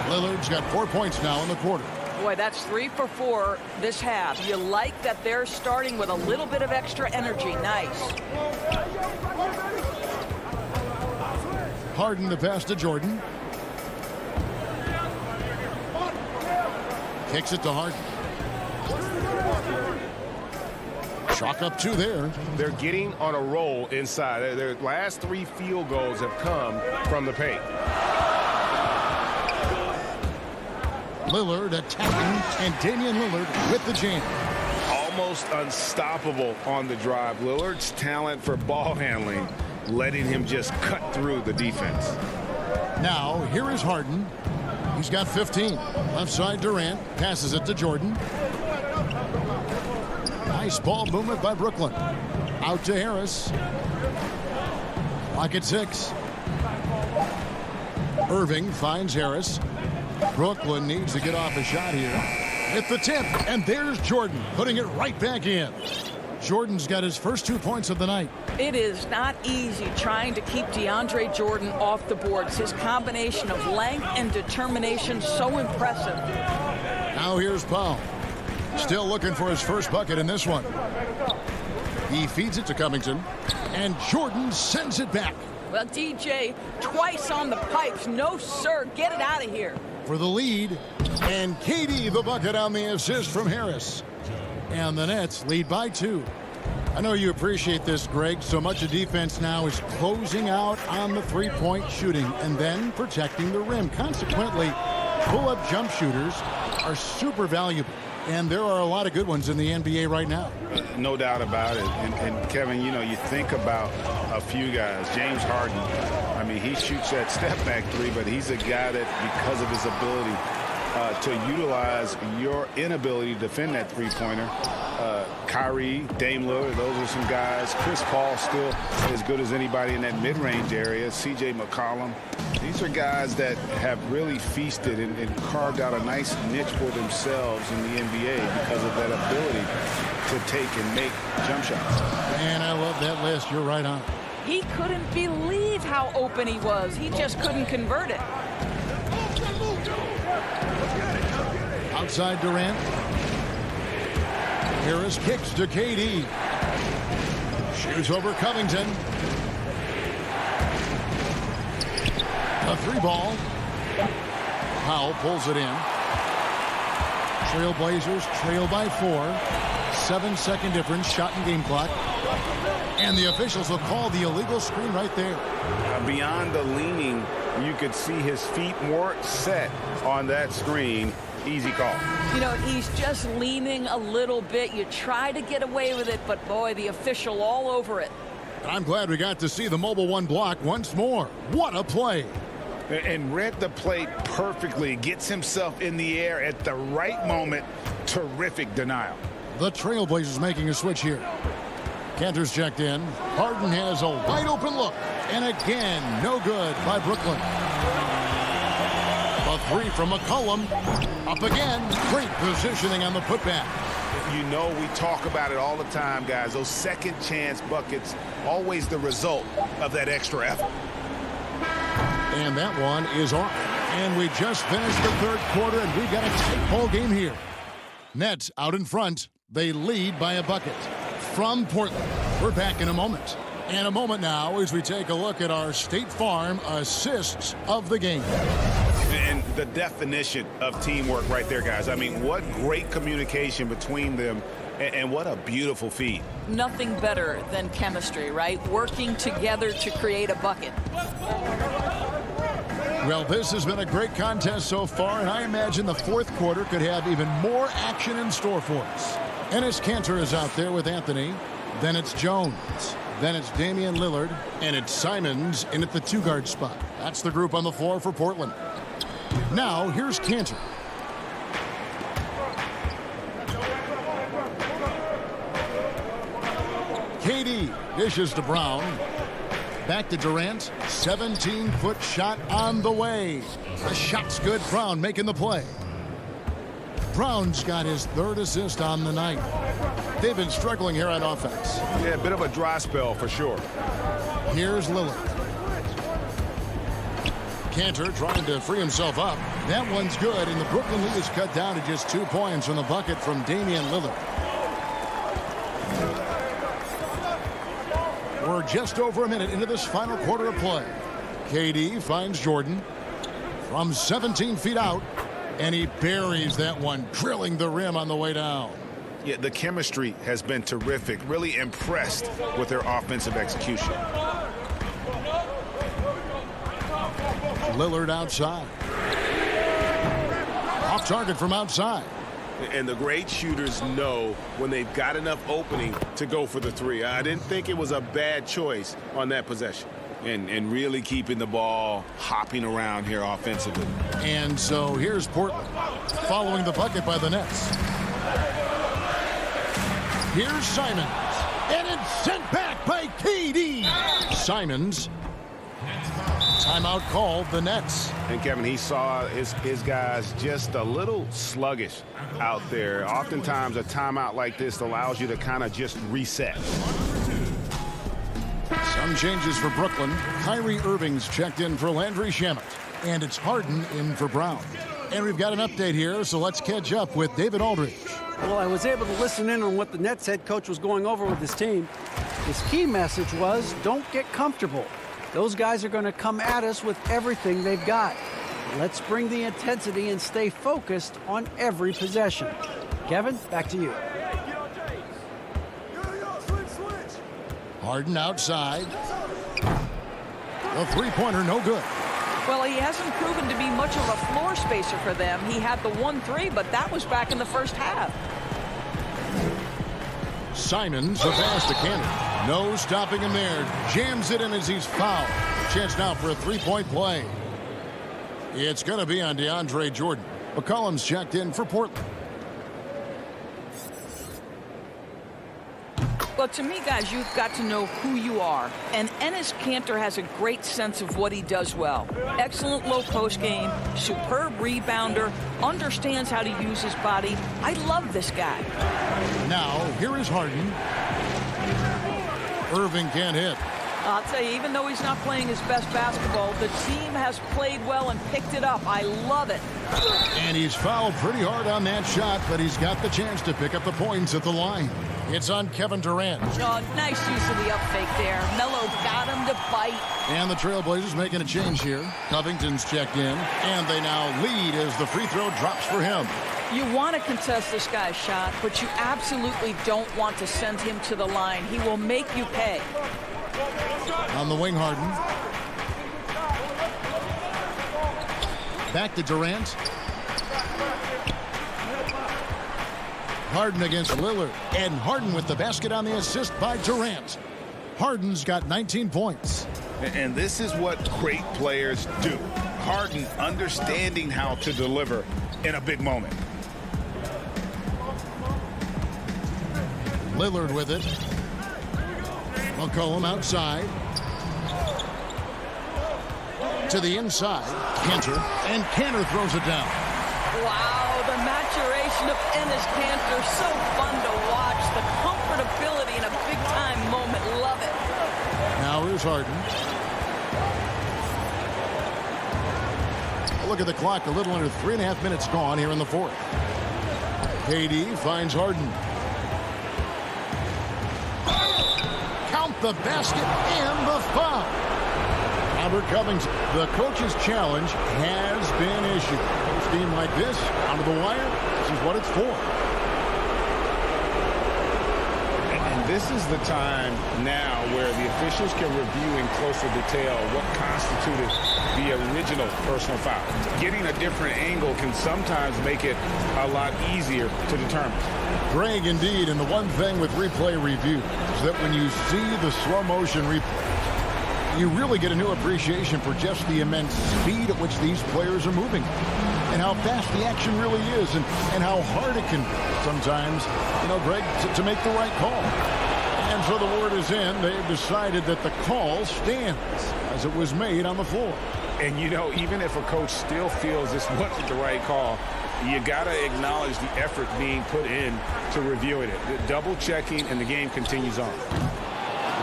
[SPEAKER 1] Lillard's got 4 points now in the quarter.
[SPEAKER 4] Boy, that's 3 for 4 this half. You like that they're starting with a little bit of extra energy. Nice.
[SPEAKER 1] Harden the pass to Jordan. Kicks it to Harden. Chalk up 2 there.
[SPEAKER 10] They're getting on a roll inside. Their last 3 field goals have come from the paint.
[SPEAKER 1] Lillard attacking, and Damian Lillard with the jam.
[SPEAKER 3] Almost unstoppable on the drive. Lillard's talent for ball handling, letting him just cut through the defense.
[SPEAKER 1] Now, here is Harden. He's got 15. Left side Durant. Passes it to Jordan. Nice ball movement by Brooklyn. Out to Harris. Clock at 6. Irving finds Harris. Brooklyn needs to get off a shot here. Hit the tip, and there's Jordan putting it right back in. Jordan's got his first 2 points of the night.
[SPEAKER 4] It is not easy trying to keep DeAndre Jordan off the boards. His combination of length and determination, so impressive.
[SPEAKER 1] Now here's Powell. Still looking for his first bucket in this one. He feeds it to Covington, and Jordan sends it back.
[SPEAKER 4] Well, DJ, twice on the pipes. No, sir. Get it out of here.
[SPEAKER 1] For the lead, and KD the bucket on the assist from Harris. And the Nets lead by 2. I know you appreciate this, Greg. So much of defense now is closing out on the three-point shooting and then protecting the rim. Consequently, pull-up jump shooters are super valuable. And there are a lot of good ones in the NBA right now.
[SPEAKER 3] No doubt about it. And Kevin, you know, you think about a few guys. James Harden, I mean, he shoots that step-back three, but he's a guy that, because of his ability to utilize your inability to defend that three-pointer, Kyrie, Dame Lillard, those are some guys. Chris Paul still as good as anybody in that mid-range area. CJ McCollum. These are guys that have really feasted and carved out a nice niche for themselves in the NBA because of that ability to take and make jump shots.
[SPEAKER 1] Man, I love that list. You're right on.
[SPEAKER 4] He couldn't believe how open he was. He just couldn't convert it.
[SPEAKER 1] Outside Durant. Harris kicks to KD. Shoots over Covington. A 3-ball. Powell pulls it in. Trailblazers trail by 4. 7-second difference, shot and game clock. And the officials will call the illegal screen right there.
[SPEAKER 3] Beyond the leaning, you could see his feet more set on that screen. Easy call.
[SPEAKER 4] You know, he's just leaning a little bit. You try to get away with it, but boy, the official all over it.
[SPEAKER 1] I'm glad we got to see the mobile one block once more. What a play.
[SPEAKER 3] And read the play perfectly. Gets himself in the air at the right moment. Terrific denial.
[SPEAKER 1] The Trailblazers making a switch here. Cantor's checked in. Harden has a wide open look. And again, no good by Brooklyn. A 3 from McCollum. Up again. Great positioning on the putback.
[SPEAKER 3] You know, we talk about it all the time, guys. Those second chance buckets, always the result of that extra effort.
[SPEAKER 1] And that one is off. And we just finished the third quarter, and we've got a tight ball game here. Nets out in front. They lead by a bucket. From Portland, we're back in a moment. And a moment now as we take a look at our State Farm assists of the game.
[SPEAKER 3] And the definition of teamwork right there, guys. I mean, what great communication between them, and what a beautiful feed.
[SPEAKER 4] Nothing better than chemistry, right? Working together to create a bucket.
[SPEAKER 1] Well, this has been a great contest so far, and I imagine the fourth quarter could have even more action in store for us. Enes Kanter is out there with Anthony. Then it's Jones. Then it's Damian Lillard. And it's Simons in at the 2-guard spot. That's the group on the floor for Portland. Now, here's Kanter. KD dishes to Brown. Back to Durant. 17-foot shot on the way. The shot's good. Brown making the play. Brown's got his third assist on the night. They've been struggling here on offense.
[SPEAKER 3] Yeah, a bit of a dry spell for sure.
[SPEAKER 1] Here's Lillard. Kanter trying to free himself up. That one's good, and the Brooklyn lead is cut down to just 2 points from the bucket from Damian Lillard. We're just over a minute into this final quarter of play. KD finds Jordan from 17 feet out, and he buries that one, drilling the rim on the way down.
[SPEAKER 3] Yeah, the chemistry has been terrific. Really impressed with their offensive execution.
[SPEAKER 1] Lillard outside. Off target from outside.
[SPEAKER 10] And the great shooters know when they've got enough opening to go for the three. I didn't think it was a bad choice on that possession. And really keeping the ball hopping around here offensively.
[SPEAKER 1] And so here's Portland following the bucket by the Nets. Here's Simons. And it's sent back by KD. Simons. Timeout called, the Nets.
[SPEAKER 3] And Kevin, he saw his guys just a little sluggish out there. Oftentimes a timeout like this allows you to kind of just reset.
[SPEAKER 1] Some changes for Brooklyn. Kyrie Irving's checked in for Landry Shamet. And it's Harden in for Brown. And we've got an update here, so let's catch up with David Aldridge.
[SPEAKER 11] Well, I was able to listen in on what the Nets head coach was going over with his team. His key message was, don't get comfortable. Those guys are going to come at us with everything they've got. Let's bring the intensity and stay focused on every possession. Kevin, back to you.
[SPEAKER 1] Harden outside. The three-pointer, no good.
[SPEAKER 4] Well, he hasn't proven to be much of a floor spacer for them. He had the 1-3, but that was back in the first half.
[SPEAKER 1] Simons, the pass to Cannon. No stopping him there. Jams it in as he's fouled. Chance now for a three-point play. It's going to be on DeAndre Jordan. McCollum's checked in for Portland.
[SPEAKER 4] Well, to me, guys, you've got to know who you are. And Enes Kanter has a great sense of what he does well. Excellent low post game, superb rebounder, understands how to use his body. I love this guy.
[SPEAKER 1] Now, here is Harden. Irving can't hit.
[SPEAKER 4] I'll tell you, even though he's not playing his best basketball, the team has played well and picked it up. I love it.
[SPEAKER 1] And he's fouled pretty hard on that shot, but he's got the chance to pick up the points at the line. It's on Kevin Durant.
[SPEAKER 4] Oh, nice use of the up fake there. Melo got him to bite.
[SPEAKER 1] And the Trailblazers making a change here. Covington's checked in, and they now lead as the free throw drops for him.
[SPEAKER 4] You want to contest this guy's shot, but you absolutely don't want to send him to the line. He will make you pay.
[SPEAKER 1] On the wing, Harden. Back to Durant. Harden against Lillard. And Harden with the basket on the assist by Durant. Harden's got 19 points.
[SPEAKER 3] And this is what great players do. Harden understanding how to deliver in a big moment.
[SPEAKER 1] Lillard with it. McCollum outside. To the inside. Kanter. And Kanter throws it down.
[SPEAKER 4] Wow, the maturation of Enes Kanter. So fun to watch. The comfortability in a big-time moment. Love it.
[SPEAKER 1] Now here's Harden. Look at the clock. A little under 3.5 minutes gone here in the fourth. KD finds Harden. Count the basket and the foul. Albert Covington, the coach's challenge has been issued. A team like this, out of the wire, this is what it's for.
[SPEAKER 3] And this is the time now where the officials can review in closer detail what constituted the original personal foul. Getting a different angle can sometimes make it a lot easier to determine.
[SPEAKER 1] Greg, indeed, and the one thing with replay review is that when you see the slow motion replay, you really get a new appreciation for just the immense speed at which these players are moving and how fast the action really is and how hard it can be sometimes, Greg, to make the right call. And so the word is in. They've decided that the call stands as it was made on the floor.
[SPEAKER 3] And, even if a coach still feels this wasn't the right call, you got to acknowledge the effort being put in to reviewing it. The double checking, and the game continues on.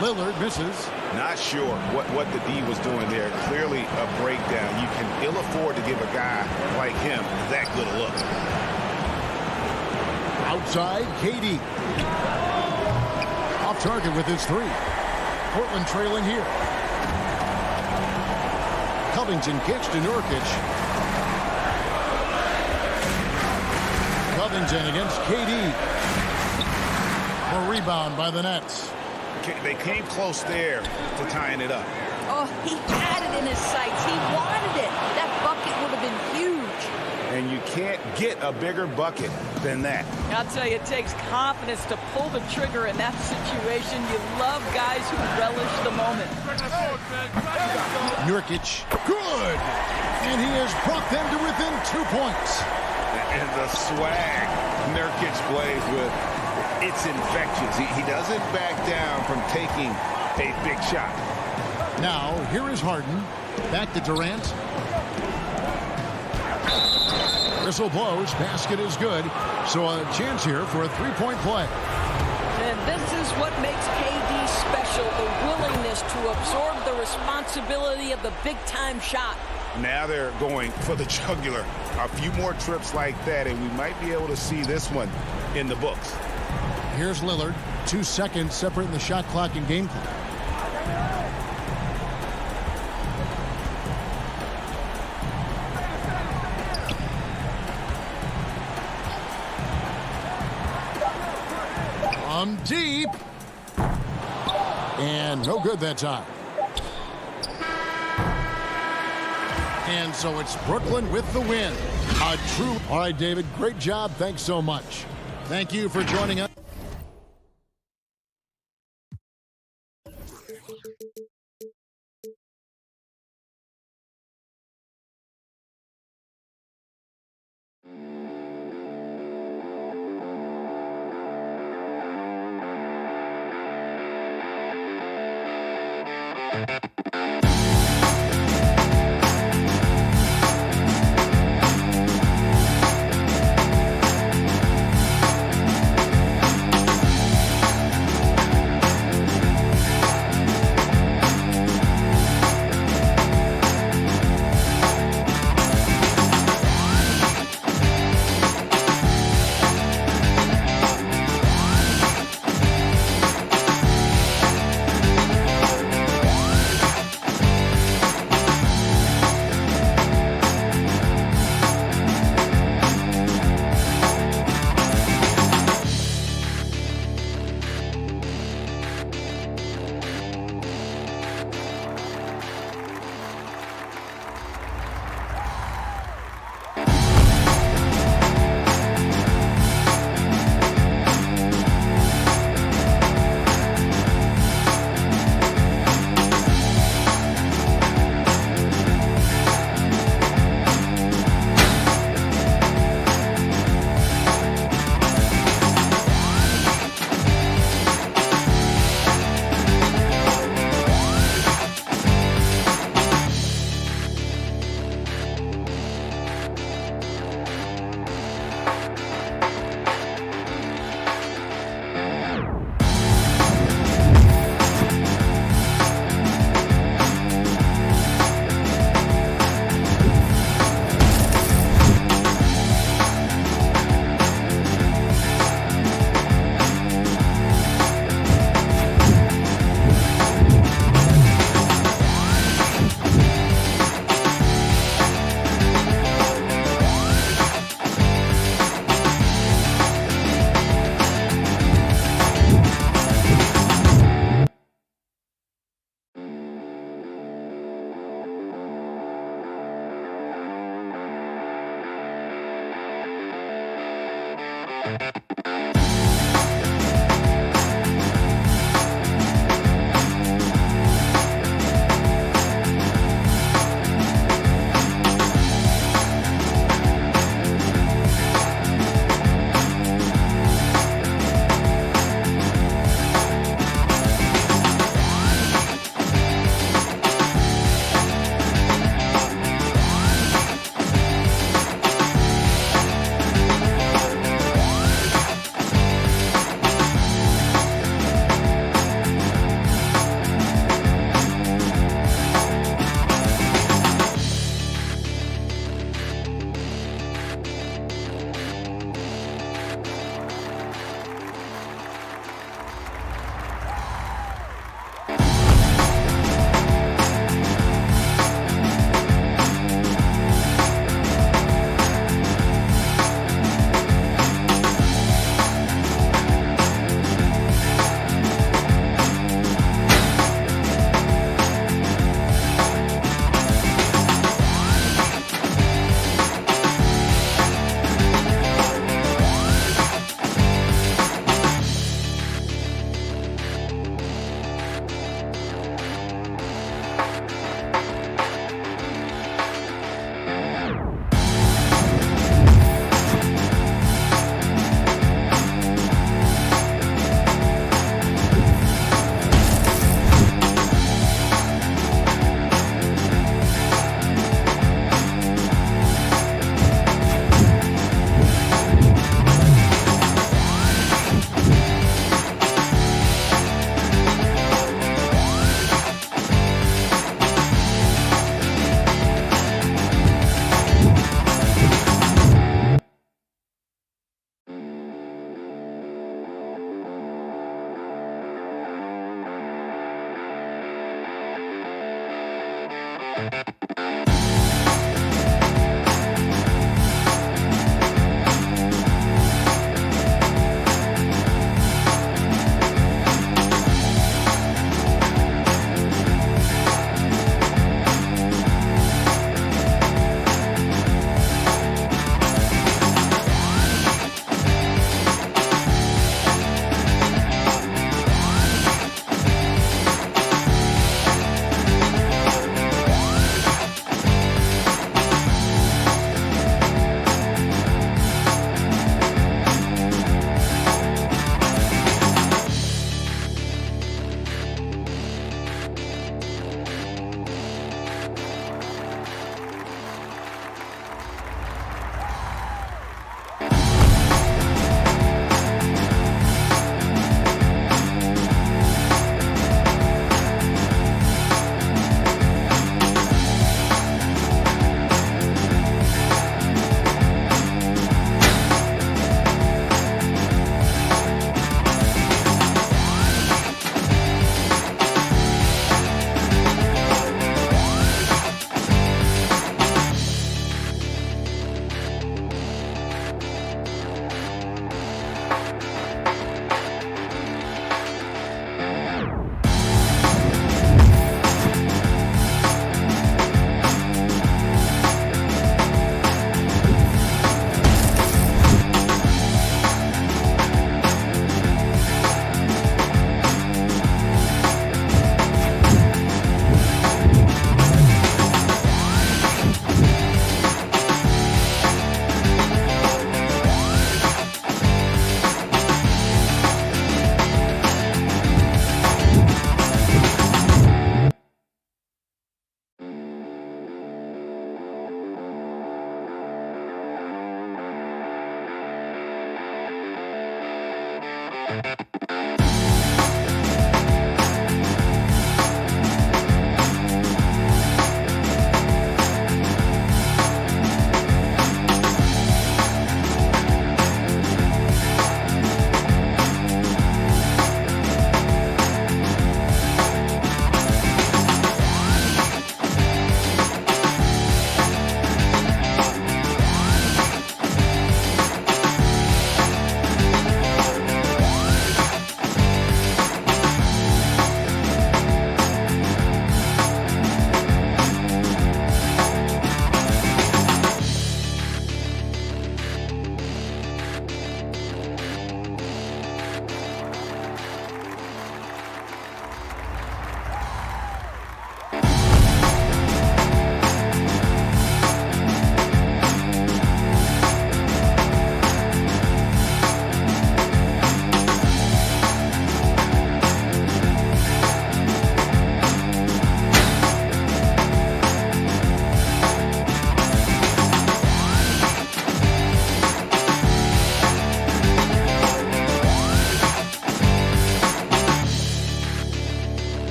[SPEAKER 1] Lillard misses.
[SPEAKER 10] Not sure what the D was doing there. Clearly a breakdown. You can ill afford to give a guy like him that good a look.
[SPEAKER 1] Outside, KD. Off target with his three. Portland trailing here. Covington kicks to Nurkic. Covington against KD. A rebound by the Nets.
[SPEAKER 10] They came close there to tying it up.
[SPEAKER 4] Oh, he had it in his sights. He wanted it. That bucket would have been huge.
[SPEAKER 10] And you can't get a bigger bucket than that.
[SPEAKER 4] I'll tell you, it takes confidence to pull the trigger in that situation. You love guys who relish the moment.
[SPEAKER 1] Nurkic, good! And he has brought them to within 2 points.
[SPEAKER 10] And the swag Nurkic plays with, it's infectious. He doesn't back down from taking a big shot.
[SPEAKER 1] Now, here is Harden. Back to Durant. Whistle blows. Basket is good. So a chance here for a three-point play.
[SPEAKER 4] And this is what makes KD special, the willingness to absorb the responsibility of the big-time shot.
[SPEAKER 10] Now they're going for the jugular. A few more trips like that, and we might be able to see this one in the books.
[SPEAKER 1] Here's Lillard. 2 seconds separating the shot clock and game clock. From deep. And no good that time. And so it's Brooklyn with the win. A true. All right, David, great job. Thanks so much. Thank you for joining us.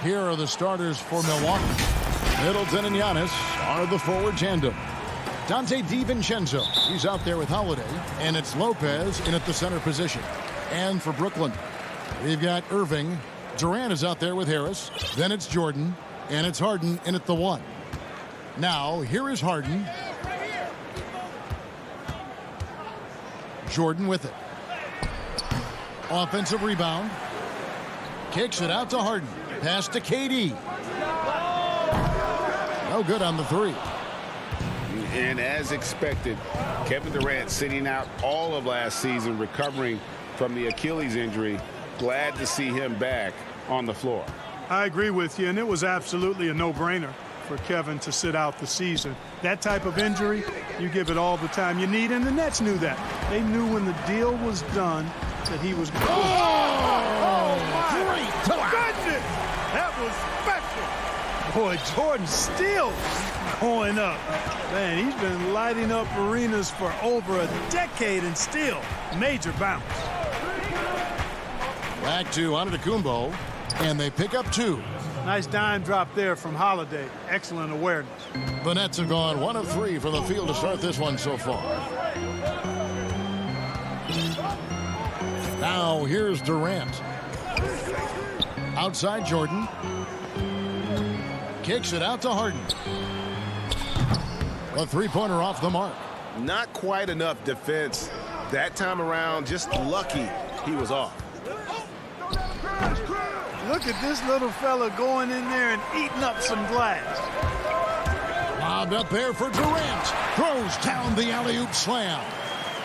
[SPEAKER 1] Here are the starters for Milwaukee. Middleton and Giannis are the forward tandem. Dante DiVincenzo, he's out there with Holiday, and it's Lopez in at the center position. And for Brooklyn, we've got Irving. Durant is out there with Harris. Then it's Jordan, and it's Harden in at the 1. Now, here is Harden. Jordan with it. Offensive rebound. Kicks it out to Harden. Pass to KD. No good on the 3.
[SPEAKER 3] And as expected, Kevin Durant sitting out all of last season, recovering from the Achilles injury. Glad to see him back on the floor.
[SPEAKER 12] I agree with you, and it was absolutely a no-brainer for Kevin to sit out the season. That type of injury, you give it all the time you need, and the Nets knew that. They knew when the deal was done that he was going. Oh, my goodness! That was special. Boy, Jordan still going up. Man, he's been lighting up arenas for over a decade and still major bounce.
[SPEAKER 1] Back to Antetokounmpo, and they pick up 2.
[SPEAKER 12] Nice dime drop there from Holiday. Excellent awareness.
[SPEAKER 1] The Nets have gone 1 of 3 from the field to start this one so far. Now here's Durant. Outside Jordan. Kicks it out to Harden. A 3-pointer off the mark.
[SPEAKER 10] Not quite enough defense that time around. Just lucky he was off.
[SPEAKER 12] Look at this little fella going in there and eating up some glass.
[SPEAKER 1] Lobbed up there for Durant. Throws down the alley-oop slam.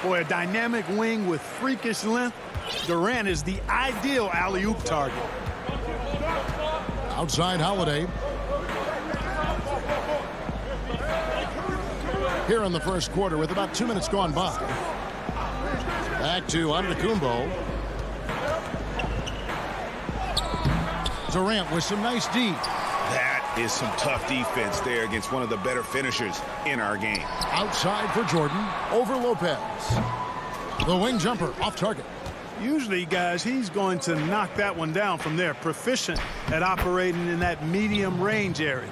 [SPEAKER 12] Boy, a dynamic wing with freakish length. Durant is the ideal alley-oop target.
[SPEAKER 1] Outside Holiday. Here in the first quarter with about 2 minutes gone by. Back to Antetokounmpo. Durant with some nice D.
[SPEAKER 10] That is some tough defense there against one of the better finishers in our game.
[SPEAKER 1] Outside for Jordan. Over Lopez. The wing jumper off target.
[SPEAKER 12] Usually, guys, he's going to knock that one down from there. Proficient at operating in that medium range area.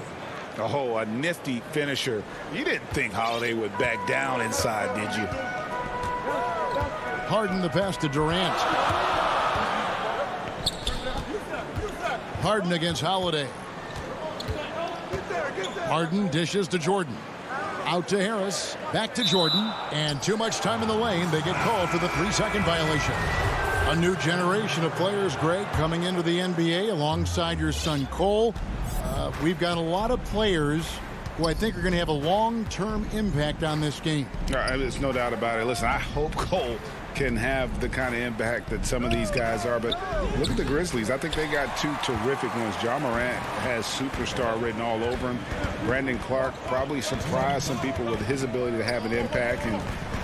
[SPEAKER 3] Oh, a nifty finisher. You didn't think Holiday would back down inside, did you?
[SPEAKER 1] Harden the pass to Durant. Harden against Holiday. Harden dishes to Jordan. Out to Harris. Back to Jordan. And too much time in the lane. They get called for the 3-second violation. A new generation of players, Greg, coming into the NBA alongside your son Cole. We've got a lot of players who I think are going to have a long-term impact on this game.
[SPEAKER 3] There's no doubt about it. Listen, I hope Cole can have the kind of impact that some of these guys are. But look at the Grizzlies. I think they got two terrific ones. Ja Morant has superstar written all over him. Brandon Clark probably surprised some people with his ability to have an impact. And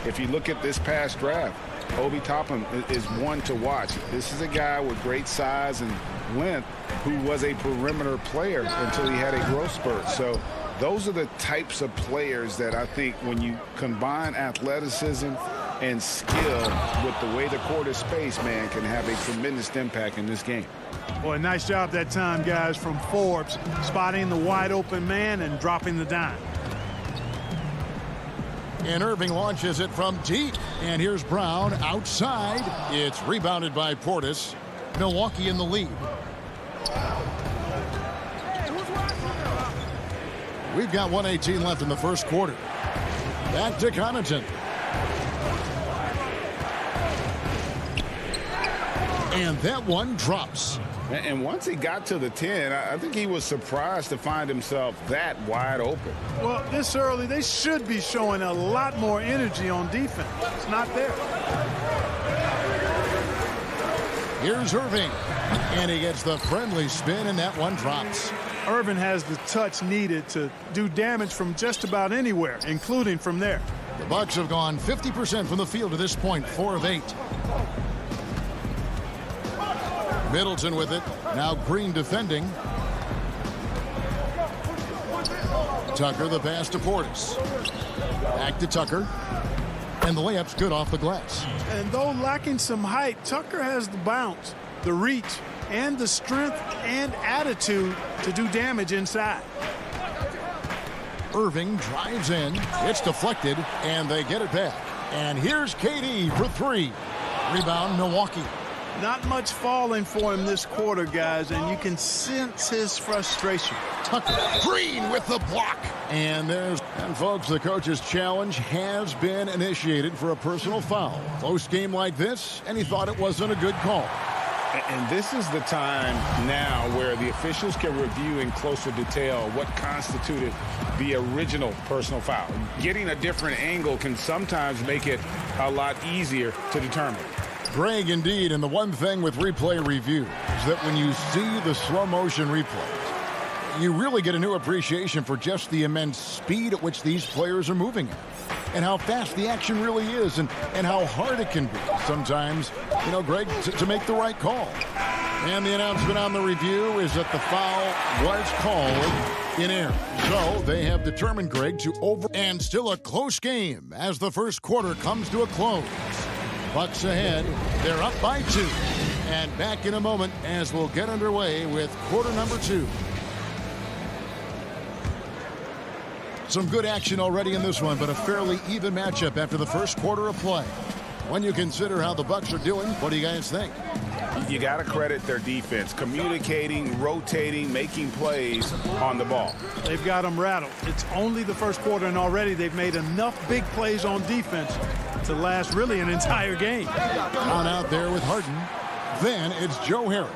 [SPEAKER 3] if you look at this past draft, Obi Toppin is one to watch. This is a guy with great size and length who was a perimeter player until he had a growth spurt. So those are the types of players that I think when you combine athleticism and skill with the way the court is spaced, man, can have a tremendous impact in this game.
[SPEAKER 12] Boy, nice job that time, guys, from Forbes, spotting the wide open man and dropping the dime.
[SPEAKER 1] And Irving launches it from deep. And here's Brown outside. It's rebounded by Portis. Milwaukee in the lead. We've got 1:18 left in the first quarter. Back to Connaughton. And that one drops.
[SPEAKER 3] And once he got to the 10, I think he was surprised to find himself that wide open.
[SPEAKER 12] Well, this early, they should be showing a lot more energy on defense. It's not there.
[SPEAKER 1] Here's Irving. And he gets the friendly spin, and that one drops.
[SPEAKER 12] Irving has the touch needed to do damage from just about anywhere, including from there.
[SPEAKER 1] The Bucks have gone 50% from the field to this point, 4 of 8. Middleton with it. Now Green defending. Tucker the pass to Portis. Back to Tucker. And the layup's good off the glass.
[SPEAKER 12] And though lacking some height, Tucker has the bounce, the reach, and the strength and attitude to do damage inside.
[SPEAKER 1] Irving drives in. It's deflected, and they get it back. And here's KD for 3. Rebound, Milwaukee.
[SPEAKER 12] Not much falling for him this quarter, guys, and you can sense his frustration.
[SPEAKER 1] Tucker, Green with the block. And folks, the coach's challenge has been initiated for a personal foul. Close game like this, and he thought it wasn't a good call.
[SPEAKER 3] And this is the time now where the officials can review in closer detail what constituted the original personal foul. Getting a different angle can sometimes make it a lot easier to determine.
[SPEAKER 1] Greg, indeed, and the one thing with replay review is that when you see the slow motion replays, you really get a new appreciation for just the immense speed at which these players are moving at, and how fast the action really is, and how hard it can be sometimes, Greg, to make the right call. And the announcement on the review is that the foul was called in air. So they have determined, Greg, and still a close game as the first quarter comes to a close. Bucks ahead. They're up by 2. And back in a moment as we'll get underway with quarter number 2. Some good action already in this one, but a fairly even matchup after the first quarter of play. When you consider how the Bucks are doing, what do you guys think?
[SPEAKER 3] You got to credit their defense, communicating, rotating, making plays on the ball.
[SPEAKER 12] They've got them rattled. It's only the first quarter, and already they've made enough big plays on defense to last really an entire game.
[SPEAKER 1] On out there with Harden. Then it's Joe Harris.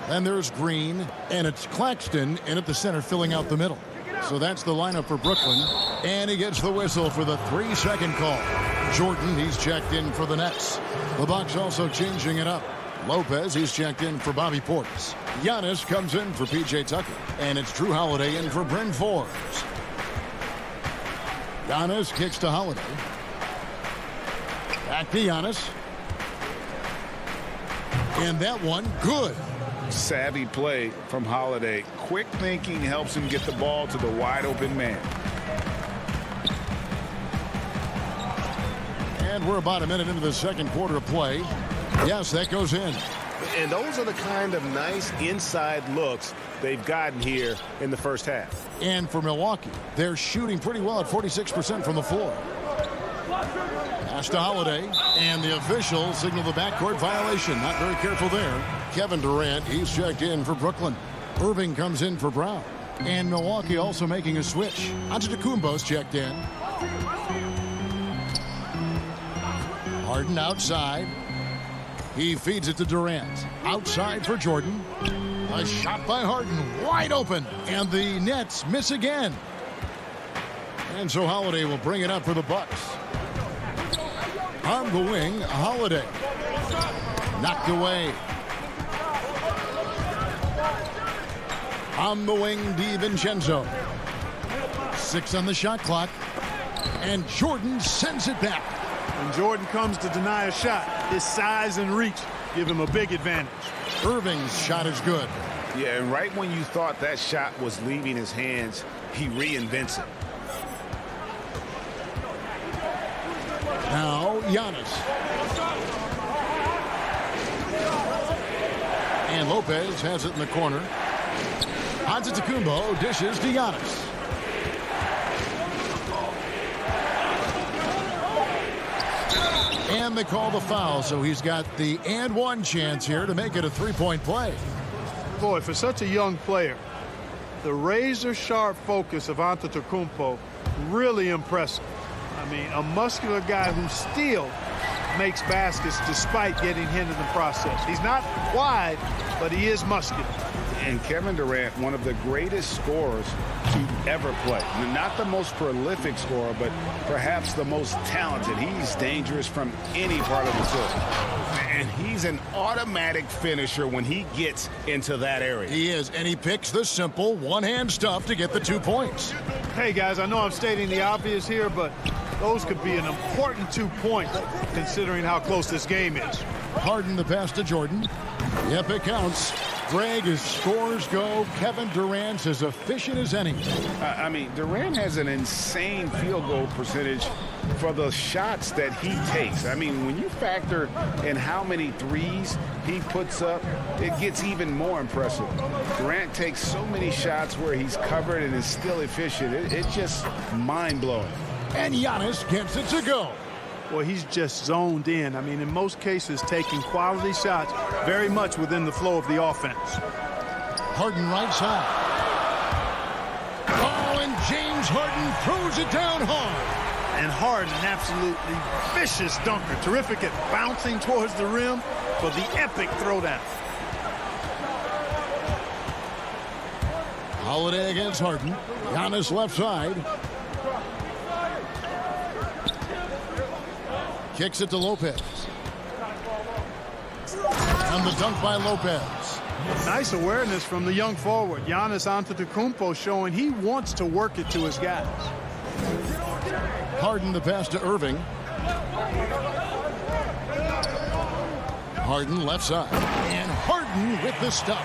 [SPEAKER 1] Then there's Green, and it's Claxton in at the center filling out the middle. So that's the lineup for Brooklyn. And he gets the whistle for the 3-second call. Jordan, he's checked in for the Nets. The Bucks also changing it up. Lopez, he's checked in for Bobby Portis. Giannis comes in for P.J. Tucker. And it's Drew Holiday in for Bryn Forbes. Giannis kicks to Holiday. Back to Giannis. And that one, good.
[SPEAKER 3] Savvy play from Holiday. Quick thinking helps him get the ball to the wide open man.
[SPEAKER 1] And we're about a minute into the second quarter of play. Yes, that goes in.
[SPEAKER 10] And those are the kind of nice inside looks they've gotten here in the first half.
[SPEAKER 1] And for Milwaukee, they're shooting pretty well at 46% from the floor. Pass to Holiday, and the officials signal the backcourt violation. Not very careful there. Kevin Durant, he's checked in for Brooklyn. Irving comes in for Brown. And Milwaukee also making a switch. Antetokounmpo's checked in. Harden outside. He feeds it to Durant. Outside for Jordan. A shot by Harden, wide open. And the Nets miss again. And so Holiday will bring it up for the Bucks. On the wing, Holiday. Knocked away. On the wing, DiVincenzo. 6 on the shot clock. And Jordan sends it back.
[SPEAKER 12] When Jordan comes to deny a shot, his size and reach give him a big advantage.
[SPEAKER 1] Irving's shot is good.
[SPEAKER 10] Yeah, and right when you thought that shot was leaving his hands, he reinvents it.
[SPEAKER 1] Now, Giannis. And Lopez has it in the corner. Antetokounmpo dishes to Giannis. And they call the foul, so he's got the and one chance here to make it a three-point play.
[SPEAKER 12] Boy, for such a young player, the razor-sharp focus of Antetokounmpo, really impressive. I mean, a muscular guy who still makes baskets despite getting hit in the process. He's not wide, but he is muscular.
[SPEAKER 3] And Kevin Durant, one of the greatest scorers to ever play. Not the most prolific scorer, but perhaps the most talented. He's dangerous from any part of the court. And he's an automatic finisher when he gets into that area.
[SPEAKER 1] He is, and he picks the simple one-hand stuff to get the 2 points.
[SPEAKER 12] Hey, guys, I know I'm stating the obvious here, but those could be an important 2 points considering how close this game is.
[SPEAKER 1] Harden the pass to Jordan. Yep, it counts. Greg, as scores go, Kevin Durant's as efficient as any.
[SPEAKER 3] I mean, Durant has an insane field goal percentage for the shots that he takes. I mean, when you factor in how many threes he puts up, it gets even more impressive. Durant takes so many shots where he's covered and is still efficient. It's just mind-blowing.
[SPEAKER 1] And Giannis gets it to go.
[SPEAKER 12] Well, he's just zoned in. I mean, in most cases, taking quality shots very much within the flow of the offense.
[SPEAKER 1] Harden right side. Oh, and James Harden throws it down hard.
[SPEAKER 12] And Harden, an absolutely vicious dunker. Terrific at bouncing towards the rim for the epic throwdown.
[SPEAKER 1] Holiday against Harden. Giannis left side. Kicks it to Lopez. And the dunk by Lopez.
[SPEAKER 12] Nice awareness from the young forward. Giannis Antetokounmpo showing he wants to work it to his guys.
[SPEAKER 1] Harden the pass to Irving. Harden left side. And Harden with the stuff.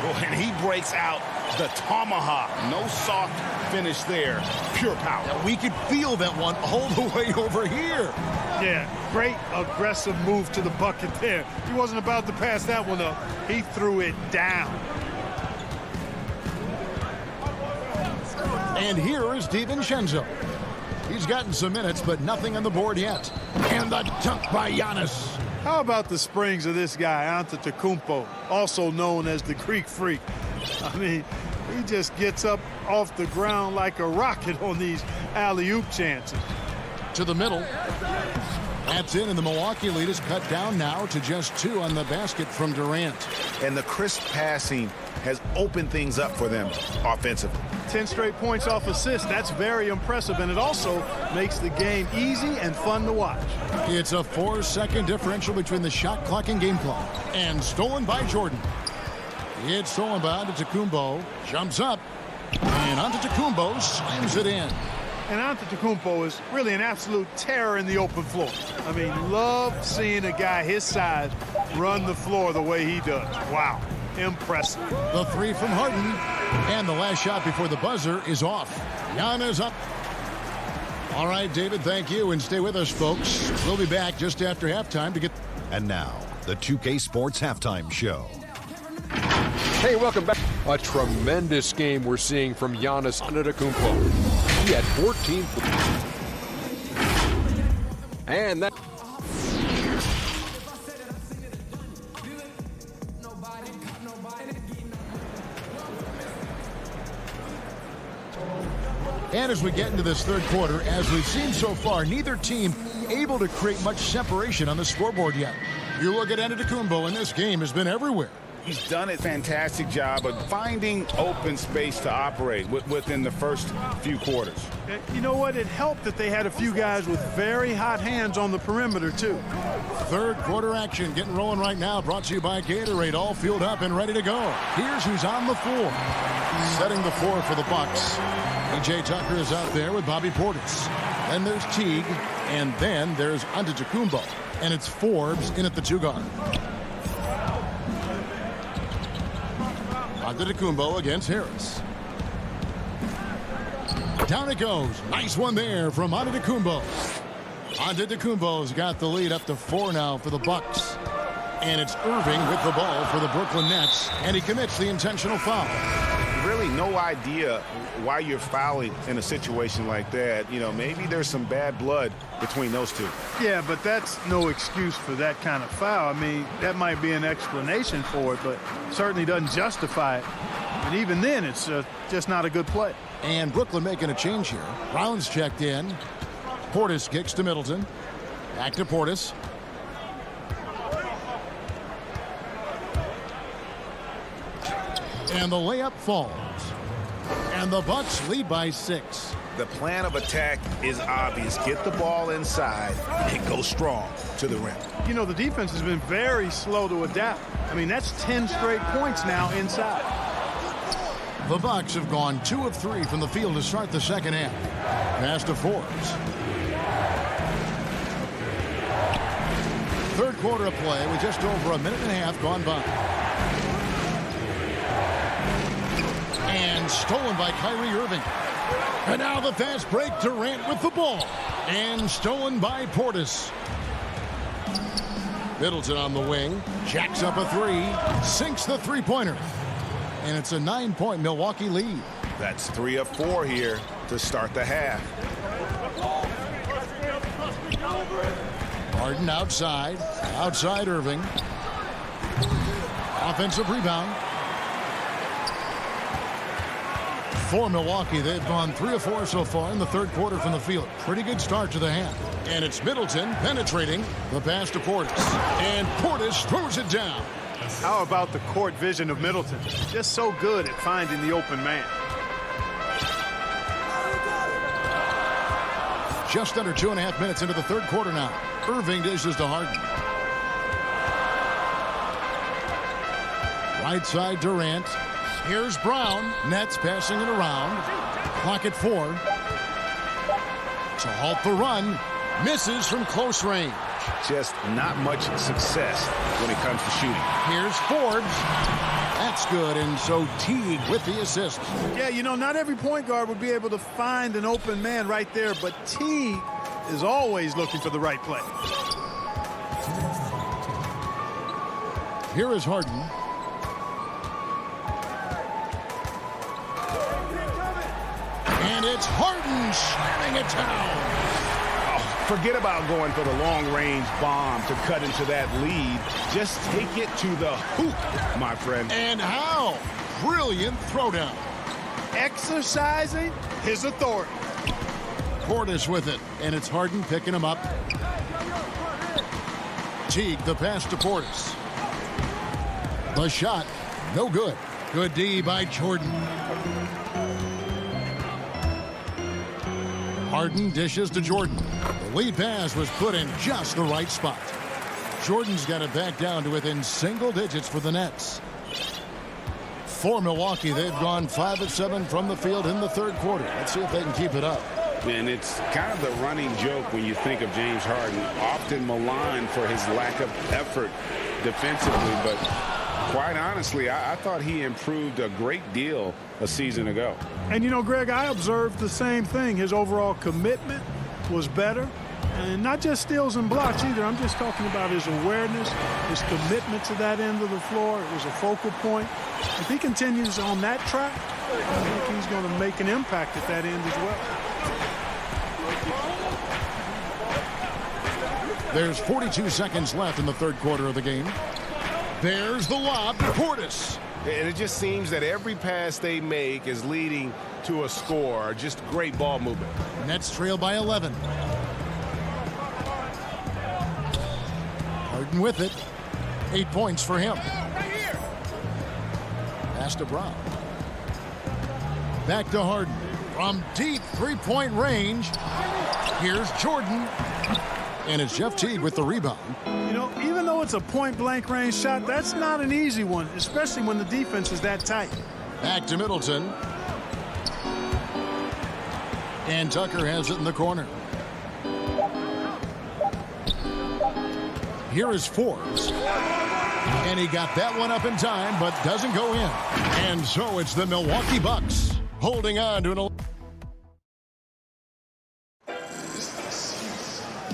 [SPEAKER 10] Oh, and he breaks out the tomahawk. No soft finish there. Pure power.
[SPEAKER 1] Now we could feel that one all the way over here.
[SPEAKER 12] Yeah, great aggressive move to the bucket there. He wasn't about to pass that one up. He threw it down.
[SPEAKER 1] And here is DiVincenzo. He's gotten some minutes, but nothing on the board yet. And the dunk by Giannis.
[SPEAKER 12] How about the springs of this guy, Antetokounmpo, also known as the Greek Freak? I mean, he just gets up off the ground like a rocket on these alley-oop chances.
[SPEAKER 1] To the middle. That's in, and the Milwaukee lead is cut down now to just 2 on the basket from Durant.
[SPEAKER 10] And the crisp passing has opened things up for them offensively.
[SPEAKER 12] 10 straight points off assists. That's very impressive, and it also makes the game easy and fun to watch.
[SPEAKER 1] It's a 4-second differential between the shot clock and game clock. And stolen by Jordan. It's stolen by Antetokounmpo. Jumps up. And Antetokounmpo slams it in.
[SPEAKER 12] And Antetokounmpo is really an absolute terror in the open floor. I mean, love seeing a guy his size run the floor the way he does. Wow, impressive.
[SPEAKER 1] The 3 from Harden. And the last shot before the buzzer is off. Giannis up. All right, David, thank you. And stay with us, folks. We'll be back just after halftime to get...
[SPEAKER 5] And now, the 2K Sports Halftime Show.
[SPEAKER 6] Hey, welcome back. A tremendous game we're seeing from Giannis Antetokounmpo. He had 14. And that.
[SPEAKER 1] And as we get into this third quarter, as we've seen so far, neither team able to create much separation on the scoreboard yet. You look at Antetokounmpo, and this game has been everywhere.
[SPEAKER 3] He's done a fantastic job of finding open space to operate within the first few quarters.
[SPEAKER 12] You know what? It helped that they had a few guys with very hot hands on the perimeter, too.
[SPEAKER 1] Third quarter action getting rolling right now, brought to you by Gatorade, all fueled up and ready to go. Here's who's on the floor. Setting the floor for the Bucks. P.J. Tucker is out there with Bobby Portis. Then there's Teague, and then there's Antetokounmpo. And it's Forbes in at the 2-guard. Antetokounmpo against Harris. Down it goes. Nice one there from Antetokounmpo. Antetokounmpo's got the lead up to 4 now for the Bucks. And it's Irving with the ball for the Brooklyn Nets. And he commits the intentional foul.
[SPEAKER 3] Really no idea why you're fouling in a situation like that. You know, maybe there's some bad blood between those two.
[SPEAKER 12] Yeah, but that's no excuse for that kind of foul. I mean, that might be an explanation for it, but certainly doesn't justify it. And even then, it's just not a good play.
[SPEAKER 1] And Brooklyn making a change here. Brown's checked in. Portis kicks to Middleton. Back to Portis. And the layup falls. And the Bucks lead by 6.
[SPEAKER 3] The plan of attack is obvious. Get the ball inside and go strong to the rim.
[SPEAKER 12] You know, the defense has been very slow to adapt. I mean, that's 10 straight points now inside.
[SPEAKER 1] The Bucks have gone 2 of 3 from the field to start the second half. Pass to Forbes. Third quarter of play with just over a minute and a half gone by. And stolen by Kyrie Irving. And now the fast break. Durant with the ball. And stolen by Portis. Middleton on the wing. Jacks up a 3. Sinks the three-pointer. And it's a 9-point Milwaukee lead.
[SPEAKER 3] That's 3 of 4 here to start the half.
[SPEAKER 1] Harden outside. Outside Irving. Offensive rebound. For Milwaukee, they've gone 3 of 4 so far in the third quarter from the field. Pretty good start to the half. And it's Middleton penetrating. The pass to Portis. And Portis throws it down.
[SPEAKER 12] How about the court vision of Middleton? Just so good at finding the open man.
[SPEAKER 1] Just under 2.5 minutes into the third quarter now. Irving dishes to Harden. Right side Durant. Here's Brown. Nets passing it around. Clock at 4. To halt the run. Misses from close range.
[SPEAKER 3] Just not much success when it comes to shooting.
[SPEAKER 1] Here's Forbes. That's good, and so Teague with the assist.
[SPEAKER 12] Yeah, you know, not every point guard would be able to find an open man right there, but Teague is always looking for the right play.
[SPEAKER 1] Here is Harden. And it's Harden slamming it down.
[SPEAKER 3] Forget about going for the long-range bomb to cut into that lead. Just take it to the hoop, my friend.
[SPEAKER 1] And how? Brilliant throwdown.
[SPEAKER 12] Exercising his authority.
[SPEAKER 1] Portis with it, and it's Harden picking him up. Teague, the pass to Portis. The shot, no good. Good D by Jordan. Harden dishes to Jordan. The lead pass was put in just the right spot. Jordan's got it back down to within single digits for the Nets. For Milwaukee, they've gone 5 of 7 from the field in the third quarter. Let's see if they can keep it up.
[SPEAKER 3] And it's kind of the running joke when you think of James Harden, often maligned for his lack of effort defensively, but quite honestly, I thought he improved a great deal a season ago.
[SPEAKER 12] And you know, Greg, I observed the same thing. His overall commitment was better. And not just steals and blocks either. I'm just talking about his awareness, his commitment to that end of the floor. It was a focal point. If he continues on that track, I think he's going to make an impact at that end as well.
[SPEAKER 1] There's 42 seconds left in the third quarter of the game. There's the lob to Portis.
[SPEAKER 10] And it just seems that every pass they make is leading to a score. Just great ball movement.
[SPEAKER 1] Nets trail by 11. Harden with it. 8 points for him. Pass to Brown. Back to Harden. From deep three-point range. Here's Jordan. And it's Jeff Teague with the rebound.
[SPEAKER 12] You know, even though it's a point-blank range shot, that's not an easy one, especially when the defense is that tight.
[SPEAKER 1] Back to Middleton. And Tucker has it in the corner. Here is Forbes. And he got that one up in time, but doesn't go in. And so it's the Milwaukee Bucks holding on to an...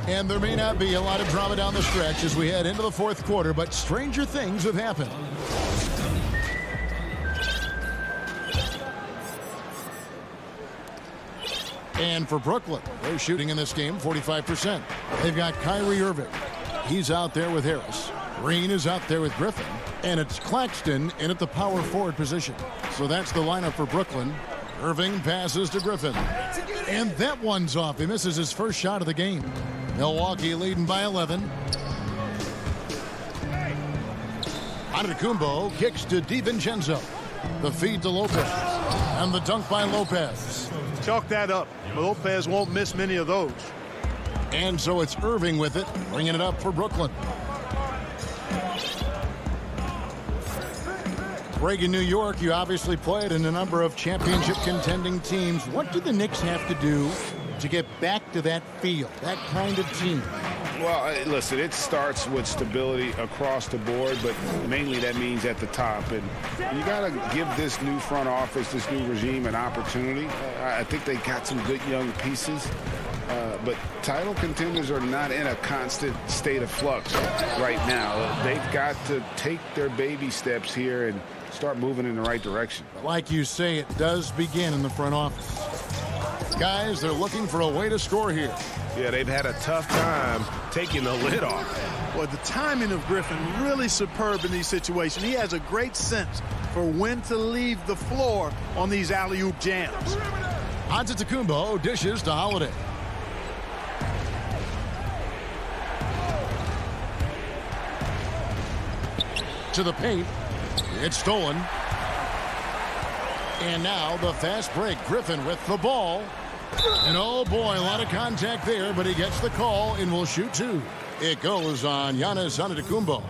[SPEAKER 1] And there may not be a lot of drama down the stretch as we head into the fourth quarter, but stranger things have happened. And for Brooklyn, they're shooting in this game 45%. They've got Kyrie Irving. He's out there with Harris. Green is out there with Griffin. And it's Claxton in at the power forward position. So that's the lineup for Brooklyn. Irving passes to Griffin. And that one's off. He misses his first shot of the game. Milwaukee leading by 11. Antetokounmpo kicks to DiVincenzo. The feed to Lopez. And the dunk by Lopez.
[SPEAKER 12] Chalk that up. Lopez won't miss many of those.
[SPEAKER 1] And so it's Irving with it, bringing it up for Brooklyn. Greg, in New York, you obviously played in a number of championship contending teams. What do the Knicks have to do to get back to that feel, that kind of team?
[SPEAKER 3] Well, listen, it starts with stability across the board, but mainly that means at the top. And you got to give this new front office, this new regime, an opportunity. I think they got some good young pieces. But title contenders are not in a constant state of flux right now. They've got to take their baby steps here and start moving in the right direction.
[SPEAKER 1] Like you say, it does begin in the front office. Guys, they're looking for a way to score here.
[SPEAKER 10] Yeah, they've had a tough time taking the lid off.
[SPEAKER 12] Well, the timing of Griffin really superb in these situations. He has a great sense for when to leave the floor on these alley-oop jams.
[SPEAKER 1] Antetokounmpo dishes to Holiday. To the paint. It's stolen. And now the fast break. Griffin with the ball. And oh boy, a lot of contact there, but he gets the call and will shoot two. It goes on Giannis Antetokounmpo.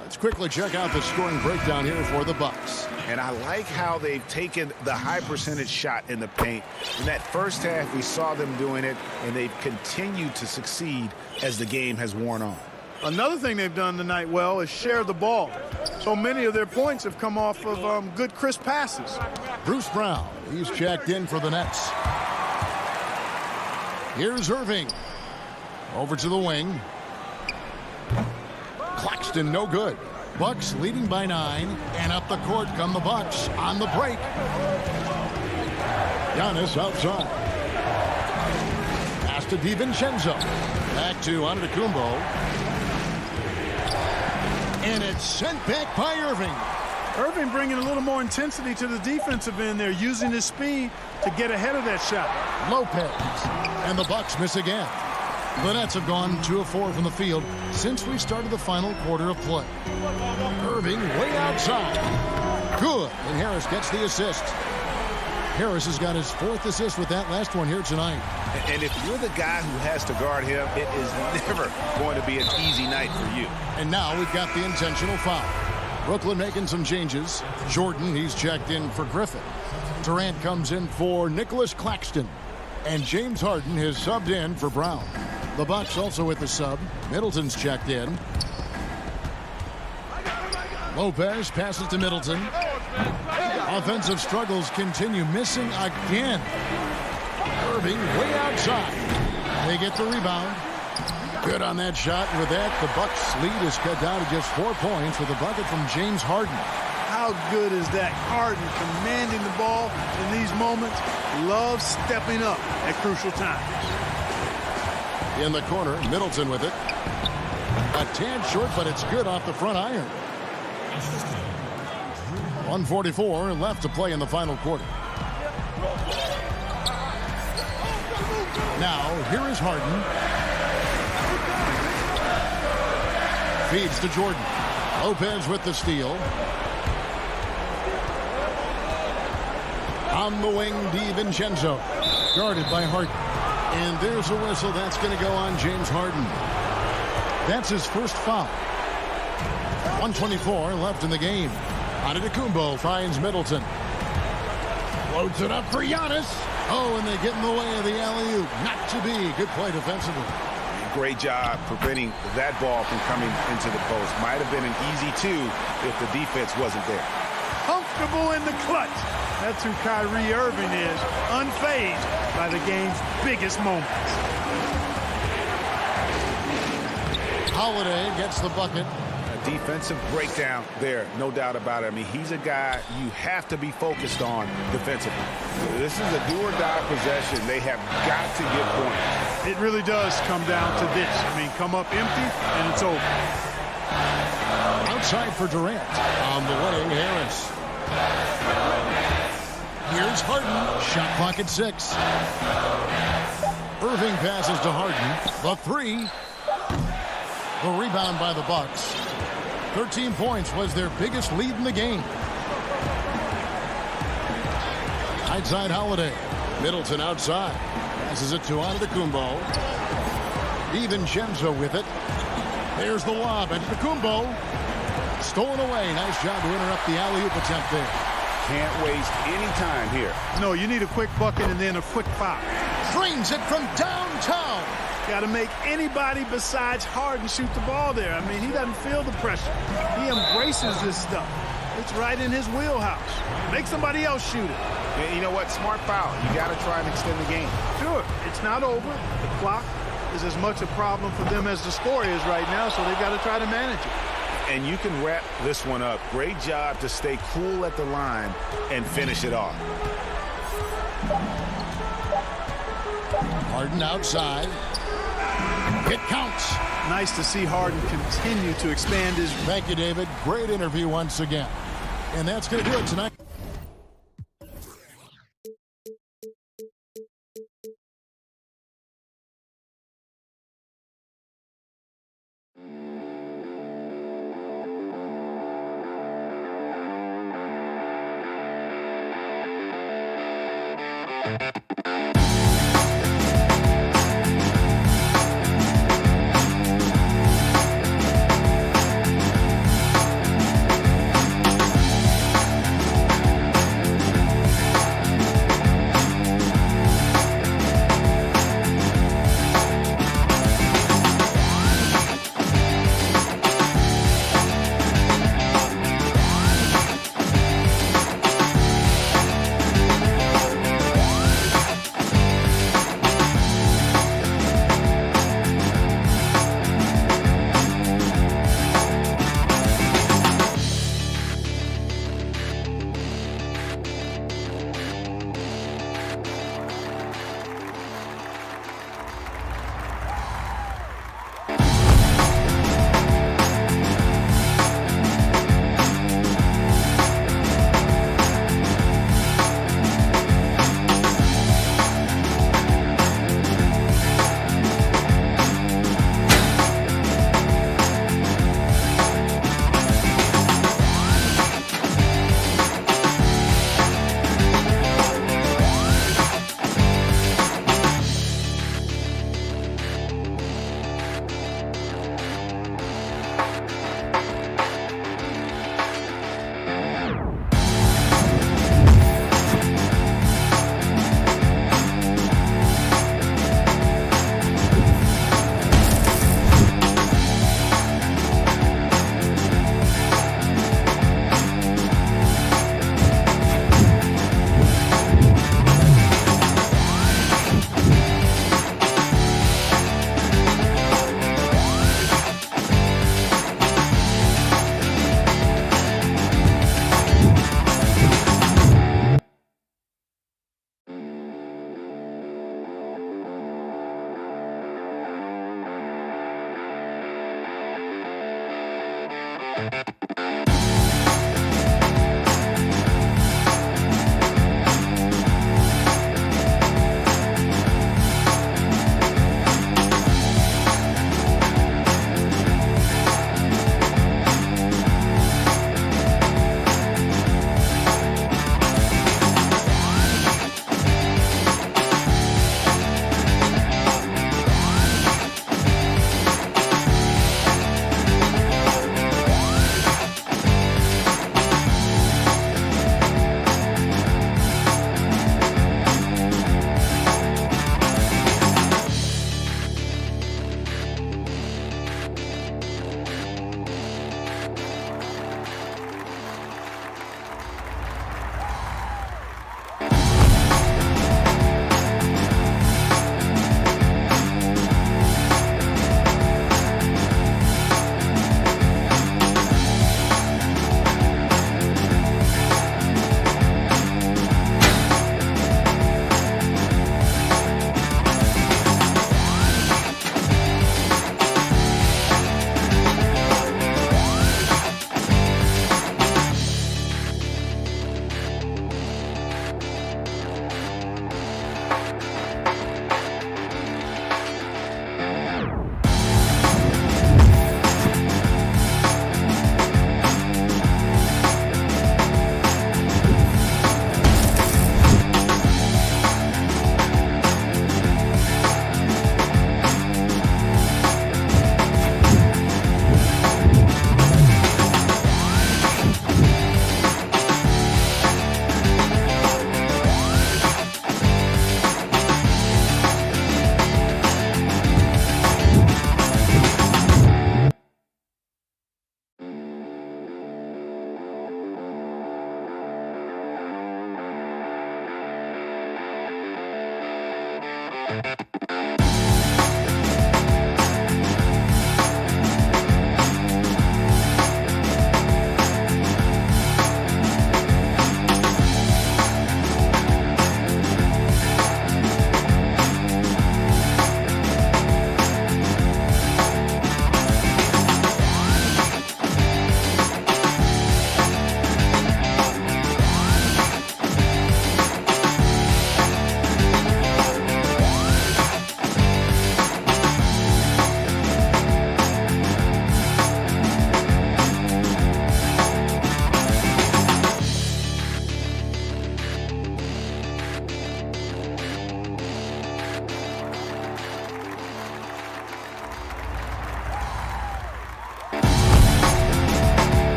[SPEAKER 1] Let's quickly check out the scoring breakdown here for the Bucks.
[SPEAKER 3] And I like how they've taken the high percentage shot in the paint. In that first half, we saw them doing it, and they've continued to succeed as the game has worn on.
[SPEAKER 12] Another thing they've done tonight well is share the ball. So many of their points have come off of good, crisp passes.
[SPEAKER 1] Bruce Brown, he's checked in for the Nets. Here's Irving. Over to the wing. Claxton, no good. Bucks leading by 9. And up the court come the Bucks on the break. Giannis outside. Pass to DiVincenzo. Back to Antetokounmpo. And it's sent back by Irving.
[SPEAKER 12] Irving bringing a little more intensity to the defensive end there, using his speed to get ahead of that shot.
[SPEAKER 1] Lopez. And the Bucks miss again. The Nets have gone 2 of 4 from the field since we started the final quarter of play. Irving way outside. Good. And Harris gets the assist. Harris has got his 4th assist with that last one here tonight.
[SPEAKER 3] And if you're the guy who has to guard him, it is never going to be an easy night for you.
[SPEAKER 1] And now we've got the intentional foul. Brooklyn making some changes. Jordan, he's checked in for Griffin. Durant comes in for Nicholas Claxton. And James Harden has subbed in for Brown. The Bucks also with the sub. Middleton's checked in. Lopez passes to Middleton. Offensive struggles continue, missing again. Irving way outside. They get the rebound. Good on that shot. And with that, the Bucks lead is cut down to just 4 points with a bucket from James Harden.
[SPEAKER 12] How good is that? Harden commanding the ball in these moments. Loves stepping up at crucial times.
[SPEAKER 1] In the corner, Middleton with it. A tad short, but it's good off the front iron. 1:44 left to play in the final quarter. Now, here is Harden. Feeds to Jordan. Lopez with the steal. On the wing, DiVincenzo. Guarded by Harden. And there's a whistle. That's going to go on James Harden. That's his first foul. 1:24 left in the game. Antetokounmpo finds Middleton. Loads it up for Giannis. Oh, and they get in the way of the alley-oop. Not to be. Good play defensively.
[SPEAKER 3] Great job preventing that ball from coming into the post. Might have been an easy two if the defense wasn't there.
[SPEAKER 12] Comfortable in the clutch. That's who Kyrie Irving is. Unfazed by the game's biggest moments.
[SPEAKER 1] Holiday gets the bucket.
[SPEAKER 3] A defensive breakdown there, no doubt about it. I mean, he's a guy you have to be focused on defensively. This is a do-or-die possession. They have got to get points.
[SPEAKER 12] It really does come down to this. I mean, come up empty, and it's over.
[SPEAKER 1] Outside for Durant. On the wing, Harris. Here's Harden. Shot clock at 6. Irving passes to Harden. The 3. The rebound by the Bucks. 13 points was their biggest lead in the game. Outside Holiday. Middleton outside. Passes it to Antetokounmpo. DiVincenzo with it. There's the lob. Antetokounmpo. Stolen away. Nice job to interrupt the alley-oop attempt there.
[SPEAKER 3] Can't waste any time here.
[SPEAKER 12] No, you need a quick bucket and then a quick foul.
[SPEAKER 1] Drains it from downtown.
[SPEAKER 12] Got to make anybody besides Harden shoot the ball there. I mean, he doesn't feel the pressure. He embraces this stuff. It's right in his wheelhouse. Make somebody else shoot it.
[SPEAKER 3] And you know what? Smart foul. You got to try and extend the game.
[SPEAKER 12] Sure. It's not over. The clock is as much a problem for them as the score is right now, so they've got to try to manage it.
[SPEAKER 3] And you can wrap this one up. Great job to stay cool at the line and finish it off.
[SPEAKER 1] Harden outside. It counts.
[SPEAKER 12] Nice to see Harden continue to expand his...
[SPEAKER 1] Thank you, David. Great interview once again. And that's going to do it tonight.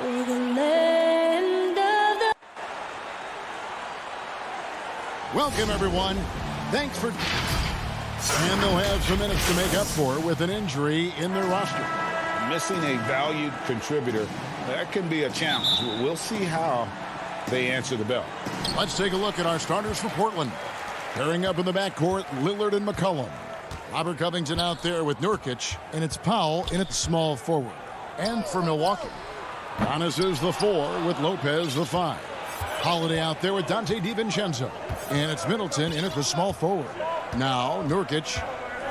[SPEAKER 13] for the land of the...
[SPEAKER 1] Welcome, everyone. Thanks for... And they'll have some minutes to make up for with an injury in their roster.
[SPEAKER 3] Missing a valued contributor, that can be a challenge. We'll see how they answer the bell.
[SPEAKER 1] Let's take a look at our starters for Portland. Pairing up in the backcourt, Lillard and McCollum. Robert Covington out there with Nurkic, and it's Powell in at the small forward. And for Milwaukee, Giannis is the 4 with Lopez the 5. Holiday out there with Dante DiVincenzo. And it's Middleton in at the small forward. Now Nurkic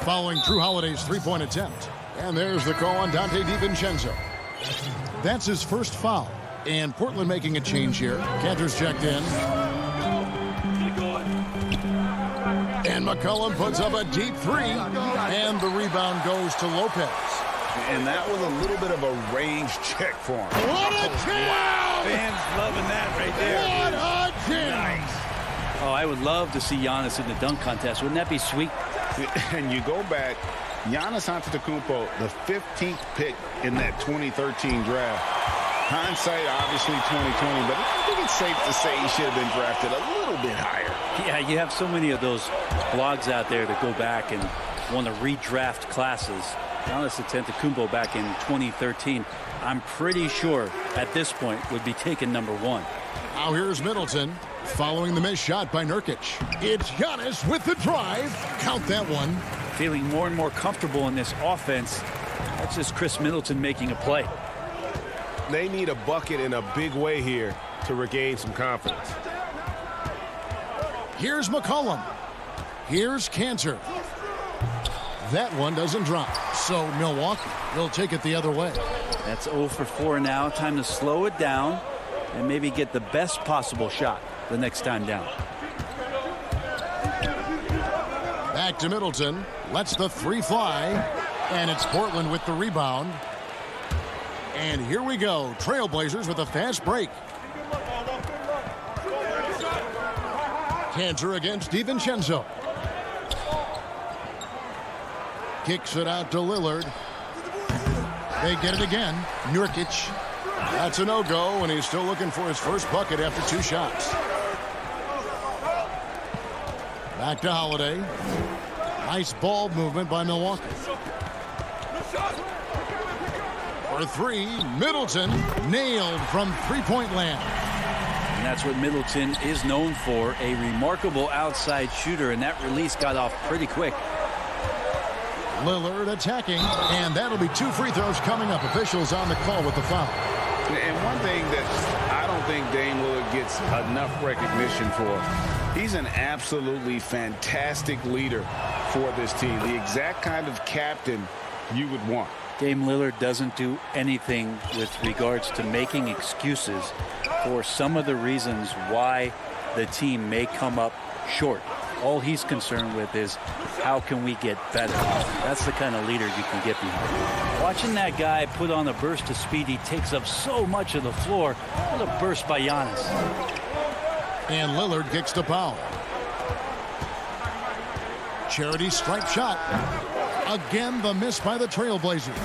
[SPEAKER 1] following Drew Holiday's three-point attempt. And there's the call on Dante DiVincenzo. That's his first foul. And Portland making a change here. Cantor's checked in. And McCollum puts up a deep 3. And the rebound goes to Lopez.
[SPEAKER 3] And that was a little bit of a range check for him.
[SPEAKER 1] What a jam!
[SPEAKER 8] Wow. Fans loving that right there.
[SPEAKER 1] What a jam!
[SPEAKER 8] Nice. Oh, I would love to see Giannis in the dunk contest. Wouldn't that be sweet?
[SPEAKER 3] And you go back, Giannis Antetokounmpo, the 15th pick in that 2013 draft. Hindsight, obviously 2020, but I think it's safe to say he should have been drafted a little bit higher.
[SPEAKER 8] Yeah, you have so many of those blogs out there to go back and want to redraft classes. Giannis Antetokounmpo back in 2013, I'm pretty sure at this point would be taken number 1.
[SPEAKER 1] Now here's Middleton following the missed shot by Nurkic. It's Giannis with the drive. Count that one.
[SPEAKER 8] Feeling more and more comfortable in this offense. That's just Chris Middleton making a play.
[SPEAKER 10] They need a bucket in a big way here to regain some confidence.
[SPEAKER 1] Here's McCollum. Here's Cantor. That one doesn't drop. So Milwaukee will take it the other way.
[SPEAKER 8] That's 0 for 4 now. Time to slow it down and maybe get the best possible shot the next time down.
[SPEAKER 1] Back to Middleton. Lets the 3 fly. And it's Portland with the rebound. And here we go. Trailblazers with a fast break. Cantor against DiVincenzo. Kicks it out to Lillard. They get it again. Nurkic. That's a no-go, and he's still looking for his first bucket after 2 shots. Back to Holiday. Nice ball movement by Milwaukee. For 3, Middleton nailed from three-point land.
[SPEAKER 8] And that's what Middleton is known for, a remarkable outside shooter, and that release got off pretty quick.
[SPEAKER 1] Lillard attacking, and that'll be 2 free throws coming up. Officials on the call with the foul.
[SPEAKER 3] And one thing that I don't think Dame Lillard gets enough recognition for, he's an absolutely fantastic leader for this team. The exact kind of captain you would want.
[SPEAKER 8] Dame Lillard doesn't do anything with regards to making excuses for some of the reasons why the team may come up short. All he's concerned with is how can we get better. That's the kind of leader you can get behind. Watching that guy put on a burst of speed, he takes up so much of the floor. What a burst by Giannis.
[SPEAKER 1] And Lillard kicks to Powell. Charity stripe shot. Again, the miss by the Trailblazers.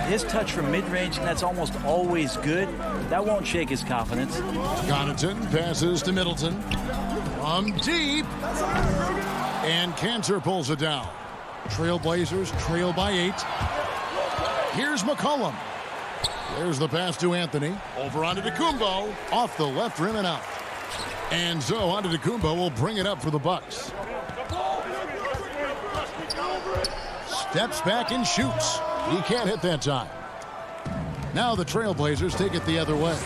[SPEAKER 8] His touch from mid-range, and that's almost always good. That won't shake his confidence.
[SPEAKER 1] Connaughton passes to Middleton. From deep. And Cantor pulls it down. Trailblazers trail by 8. Here's McCollum. There's the pass to Anthony. Over onto Antetokounmpo. Off the left rim and out. And so Antetokounmpo will bring it up for the Bucks. Steps back and shoots. He can't hit that time. Now the Trailblazers take it the other way.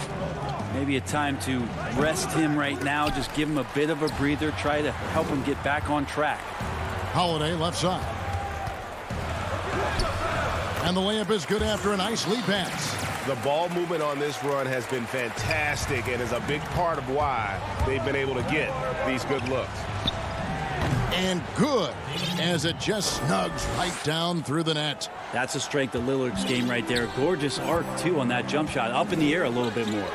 [SPEAKER 8] Maybe a time to rest him right now. Just give him a bit of a breather. Try to help him get back on track.
[SPEAKER 1] Holiday left side. And the layup is good after a nice lead pass.
[SPEAKER 10] The ball movement on this run has been fantastic and is a big part of why they've been able to get these good looks.
[SPEAKER 1] And good as it just snugs right down through the net.
[SPEAKER 8] That's the strength of Lillard's game right there. Gorgeous arc, too, on that jump shot. Up in the air a little bit more.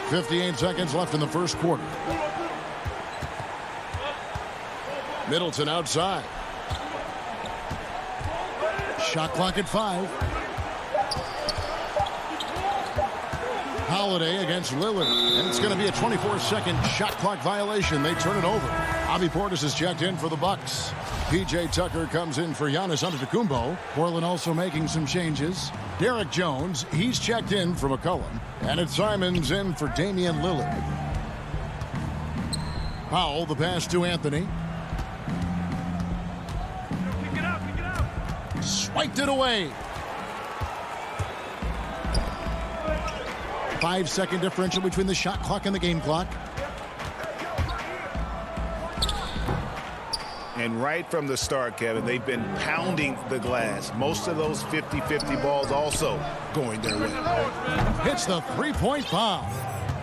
[SPEAKER 1] 58 seconds left in the first quarter. Middleton outside. Shot clock at 5. Holiday against Lillard. And it's going to be a 24-second shot clock violation. They turn it over. Avi Portis is checked in for the Bucks. P.J. Tucker comes in for Giannis Antetokounmpo. Portland also making some changes. Derek Jones, he's checked in for McCollum. And it's Simons in for Damian Lillard. Powell, the pass to Anthony. Swiped it away. 5-second differential between the shot clock and the game clock.
[SPEAKER 10] And right from the start, Kevin, they've been pounding the glass. Most of those 50-50 balls also going their way.
[SPEAKER 1] Hits the three-point bomb.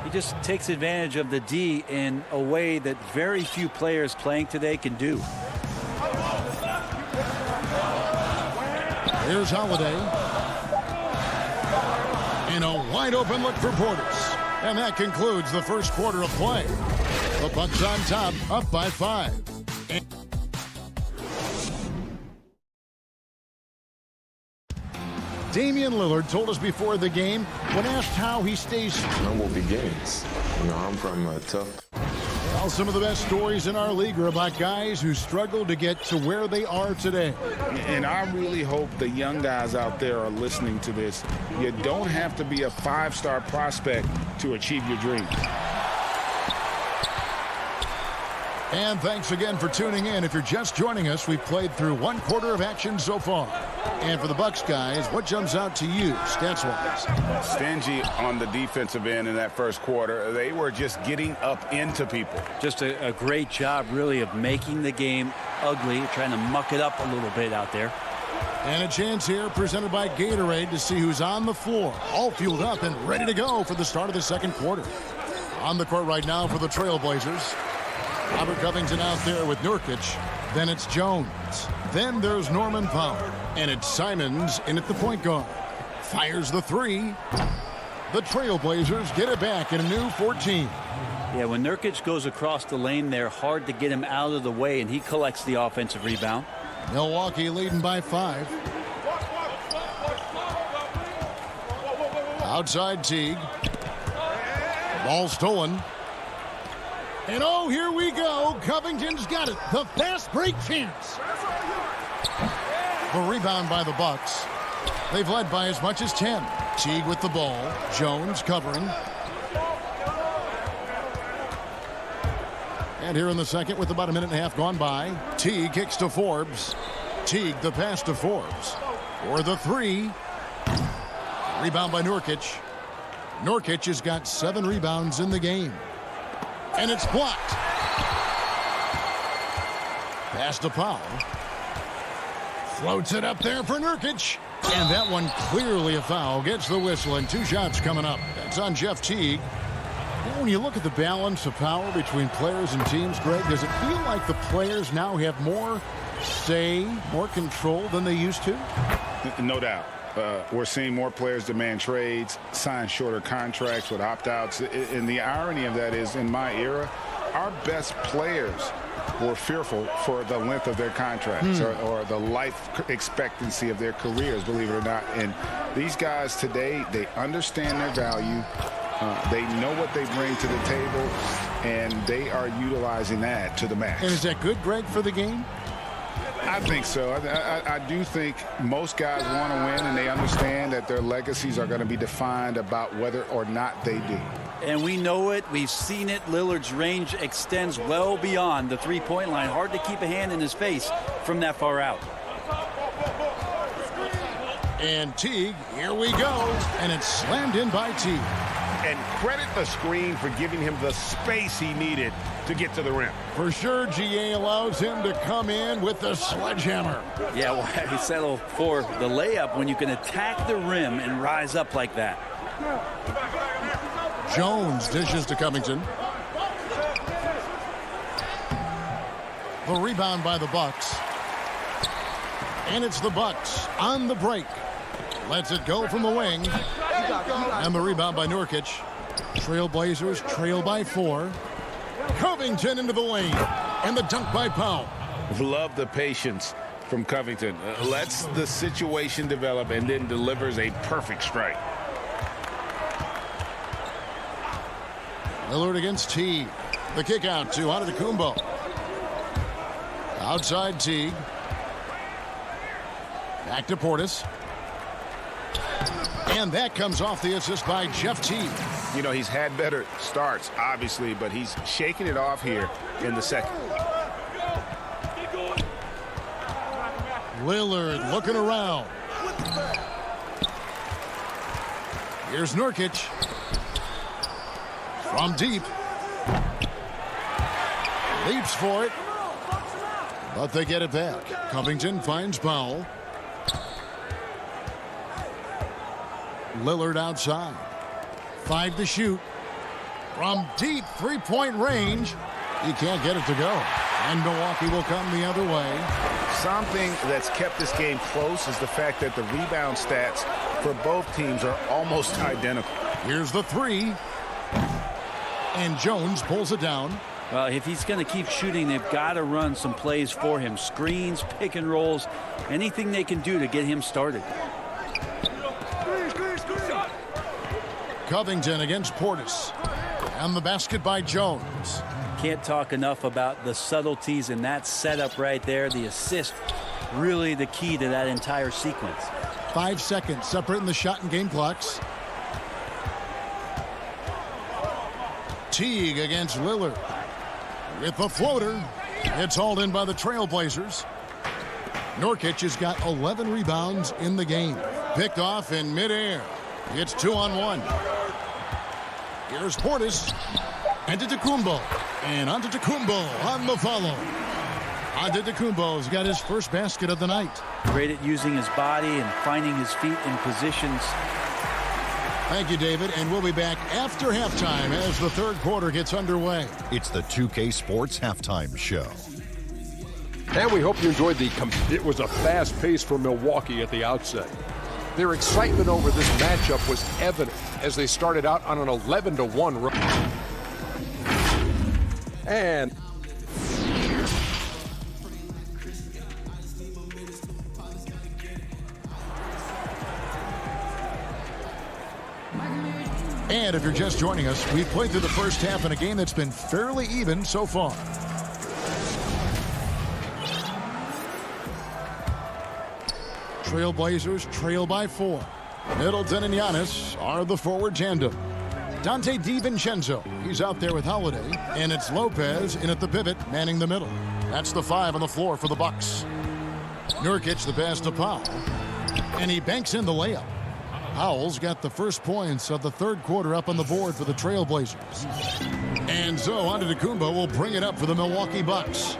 [SPEAKER 8] He just takes advantage of the D in a way that very few players playing today can do.
[SPEAKER 1] Here's Holiday. And a wide-open look for Portis. And that concludes the first quarter of play. The Bucks on top, up by 5. Damian Lillard told us before the game, when asked how he stays
[SPEAKER 2] humble beginnings. You know, I'm from a tough.
[SPEAKER 1] Well, some of the best stories in our league are about guys who struggled to get to where they are today.
[SPEAKER 3] And I really hope the young guys out there are listening to this. You don't have to be a 5-star prospect to achieve your dreams.
[SPEAKER 1] And thanks again for tuning in. If you're just joining us, we've played through 1 quarter of action so far. And for the Bucks guys, what jumps out to you stats-wise?
[SPEAKER 3] Stingy on the defensive end in that first quarter. They were just getting up into people.
[SPEAKER 8] Just a great job, really, of making the game ugly, trying to muck it up a little bit out there.
[SPEAKER 1] And a chance here presented by Gatorade to see who's on the floor, all fueled up and ready to go for the start of the second quarter. On the court right now for the Trailblazers. Robert Covington out there with Nurkic. Then it's Jones. Then there's Norman Powell. And it's Simons in at the point guard. Fires the 3. The Trailblazers get it back in a new 14.
[SPEAKER 8] Yeah, when Nurkic goes across the lane, they're hard to get him out of the way, and he collects the offensive rebound.
[SPEAKER 1] Milwaukee leading by 5. Outside Teague. Ball stolen. And oh, here we go. Covington's got it. The fast break chance. The rebound by the Bucks. They've led by as much as 10. Teague with the ball. Jones covering. And here in the second with about a minute and a half gone by. Teague kicks to Forbes. Teague the pass to Forbes. For the 3. Rebound by Nurkic. Nurkic has got 7 rebounds in the game. And it's blocked. Pass to Powell. Floats it up there for Nurkic. And that one clearly a foul. Gets the whistle and 2 shots coming up. That's on Jeff Teague. Now, when you look at the balance of power between players and teams, Greg, does it feel like the players now have more say, more control than they used to?
[SPEAKER 3] No doubt. We're seeing more players demand trades, sign shorter contracts with opt-outs. And the irony of that is, in my era, our best players were fearful for the length of their contracts or the life expectancy of their careers, believe it or not. And these guys today, they understand their value. They know what they bring to the table, and they are utilizing that to the max.
[SPEAKER 1] And is that good, Greg, for the game?
[SPEAKER 3] I think so. I do think most guys want to win, and they understand that their legacies are going to be defined about whether or not they do.
[SPEAKER 8] And we know it. We've seen it. Lillard's range extends well beyond the three-point line. Hard to keep a hand in his face from that far out.
[SPEAKER 1] And Teague, here we go. And it's slammed in by Teague.
[SPEAKER 10] And credit the screen for giving him the space he needed to get to the rim.
[SPEAKER 1] For sure, GA allows him to come in with the sledgehammer.
[SPEAKER 8] Yeah, well, he settled for the layup when you can attack the rim and rise up like that.
[SPEAKER 1] Jones dishes to Covington. The rebound by the Bucks. And it's the Bucks on the break. Lets it go from the wing. And the rebound by Nurkic. Trailblazers trail by 4. Covington into the lane. And the dunk by Powell.
[SPEAKER 10] Love the patience
[SPEAKER 3] from Covington. Lets the situation develop and then delivers a perfect strike.
[SPEAKER 1] Lillard against Teague. The kick out to Antetokounmpo. Outside Teague. Back to Portis. And that comes off the assist by Jeff Teague.
[SPEAKER 3] You know, he's had better starts, obviously, but he's shaking it off here in the second.
[SPEAKER 1] Lillard looking around. Here's Nurkic. From deep. Leaps for it. But they get it back. Covington finds Powell. Lillard outside. 5 to shoot. From deep three-point range. He can't get it to go. And Milwaukee will come the other way.
[SPEAKER 3] Something that's kept this game close is the fact that the rebound stats for both teams are almost identical.
[SPEAKER 1] Here's the three. And Jones pulls it down.
[SPEAKER 8] Well, if he's going to keep shooting, they've got to run some plays for him. Screens, pick and rolls, anything they can do to get him started.
[SPEAKER 1] Covington against Portis. And the basket by Jones.
[SPEAKER 8] Can't talk enough about the subtleties in that setup right there. The assist, really the key to that entire sequence.
[SPEAKER 1] 5 seconds separating the shot and game clocks. Teague against Lillard. With the floater. It's hauled in by the Trailblazers. Nurkic has got 11 rebounds in the game. Picked off in midair. It's 2-on-1. Here's Portis. Antetokounmpo. And Antetokounmpo on the follow. Antetokounmpo's got his first basket of the night.
[SPEAKER 8] Great at using his body and finding his feet in positions.
[SPEAKER 1] Thank you, David. And we'll be back after halftime as the third quarter gets underway.
[SPEAKER 5] It's the 2K Sports Halftime Show.
[SPEAKER 6] And we hope you enjoyed it was a fast pace for Milwaukee at the outset. Their excitement over this matchup was evident as they started out on an 11-1 run. And
[SPEAKER 1] if you're just joining us, we've played through the first half in a game that's been fairly even so far. Trailblazers trail by 4. Middleton and Giannis are the forward tandem. Dante DiVincenzo, he's out there with Holiday, and it's Lopez in at the pivot, manning the middle. That's the 5 on the floor for the Bucks. Nurkic the pass to Powell, and he banks in the layup. Powell's got the first points of the third quarter up on the board for the Trailblazers. And so Antetokounmpo will bring it up for the Milwaukee Bucks.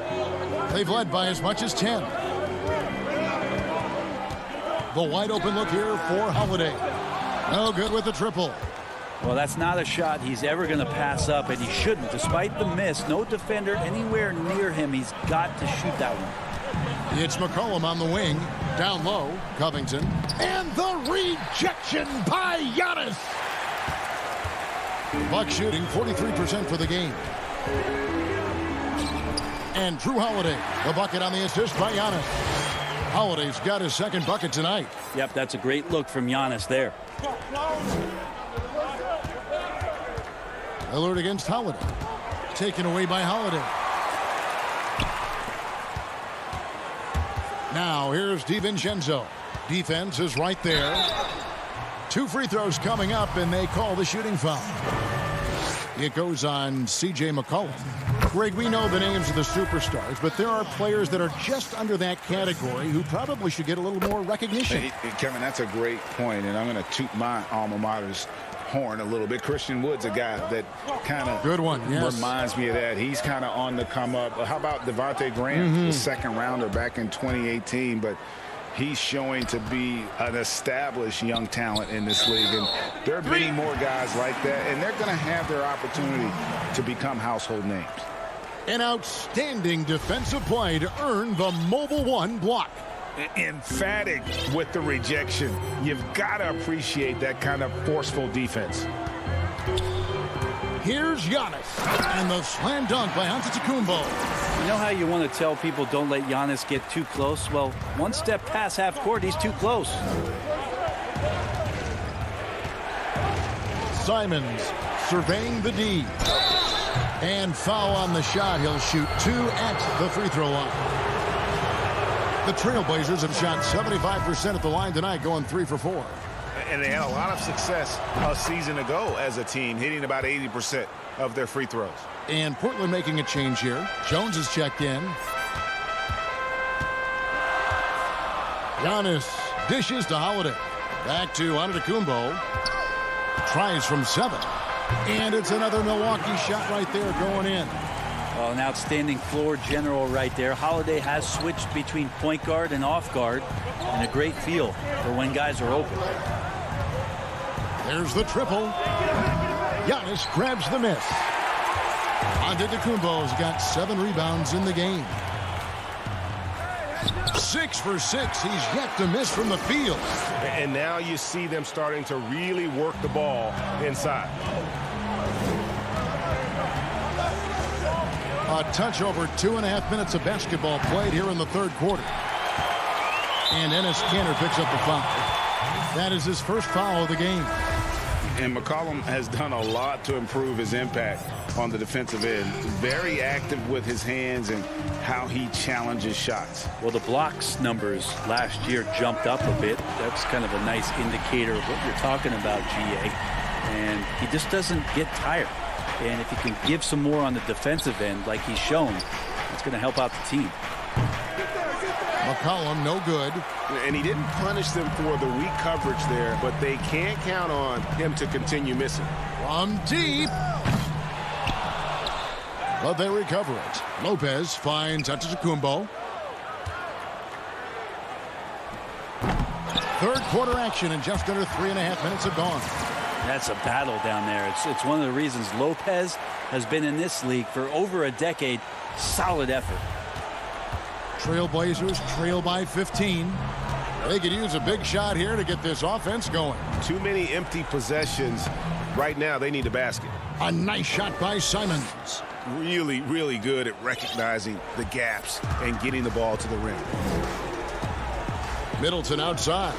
[SPEAKER 1] They've led by as much as 10. The wide open look here for Holiday. No good with the triple.
[SPEAKER 8] Well, that's not a shot he's ever going to pass up, and he shouldn't. Despite the miss, no defender anywhere near him. He's got to shoot that one.
[SPEAKER 1] It's McCollum on the wing. Down low, Covington. And the rejection by Giannis. Bucks shooting 43% for the game. And Drew Holiday, the bucket on the assist by Giannis. Holiday's got his second bucket tonight.
[SPEAKER 8] Yep, that's a great look from Giannis there.
[SPEAKER 1] Lillard against Holiday. Taken away by Holiday. Now here's DiVincenzo. Defense is right there. 2 free throws coming up, and they call the shooting foul. It goes on C.J. McCollum. Greg, we know the names of the superstars, but there are players that are just under that category who probably should get a little more recognition.
[SPEAKER 3] Hey, Kevin, that's a great point, and I'm going to toot my alma mater's horn a little bit. Christian Wood's a guy that kind of
[SPEAKER 1] good one, yes.
[SPEAKER 3] Reminds me of that. He's kind of on the come up. How about Devontae Graham, the second rounder back in 2018, but he's showing to be an established young talent in this league, and there are many more guys like that, and they're going to have their opportunity to become household names.
[SPEAKER 1] An outstanding defensive play to earn the Mobile One block.
[SPEAKER 3] Emphatic with the rejection. You've got to appreciate that kind of forceful defense.
[SPEAKER 1] Here's Giannis, and the slam dunk by Antetokounmpo.
[SPEAKER 8] You know how you want to tell people don't let Giannis get too close? Well, one step past half court, he's too close.
[SPEAKER 1] Simons surveying the D. And foul on the shot. He'll shoot 2 at the free throw line. The Trailblazers have shot 75% at the line tonight, going 3 for 4.
[SPEAKER 10] And they had a lot of success a season ago as a team, hitting about 80% of their free throws.
[SPEAKER 1] And Portland making a change here. Jones is checked in. Giannis dishes to Holiday. Back to Antetokounmpo. Tries from 7. And it's another Milwaukee shot right there going in.
[SPEAKER 8] Well, an outstanding floor general right there. Holiday has switched between point guard and off guard, and a great feel for when guys are open.
[SPEAKER 1] There's the triple. Giannis grabs the miss. Antetokounmpo's got 7 rebounds in the game. 6 for 6. He's yet to miss from the field.
[SPEAKER 10] And now you see them starting to really work the ball inside.
[SPEAKER 1] A touch over 2.5 minutes of basketball played here in the third quarter. And Enes Kanter picks up the foul. That is his first foul of the game.
[SPEAKER 3] And McCollum has done a lot to improve his impact on the defensive end. Very active with his hands and how he challenges shots.
[SPEAKER 8] Well, the blocks numbers last year jumped up a bit. That's kind of a nice indicator of what you're talking about, GA. And he just doesn't get tired. And if he can give some more on the defensive end like he's shown, it's going to help out the team.
[SPEAKER 1] McCollum, no good.
[SPEAKER 10] And he didn't punish them for the weak coverage there, but they can't count on him to continue missing.
[SPEAKER 1] From deep. But they recover it. Lopez finds Antetokounmpo. Third quarter action, and just under 3.5 minutes have gone.
[SPEAKER 8] That's a battle down there. It's one of the reasons Lopez has been in this league for over a decade. Solid effort.
[SPEAKER 1] Trailblazers trail by 15. They could use a big shot here to get this offense going.
[SPEAKER 10] Too many empty possessions. Right now, they need a basket.
[SPEAKER 1] A nice shot by Simons.
[SPEAKER 10] Really, really good at recognizing the gaps and getting the ball to the rim.
[SPEAKER 1] Middleton outside.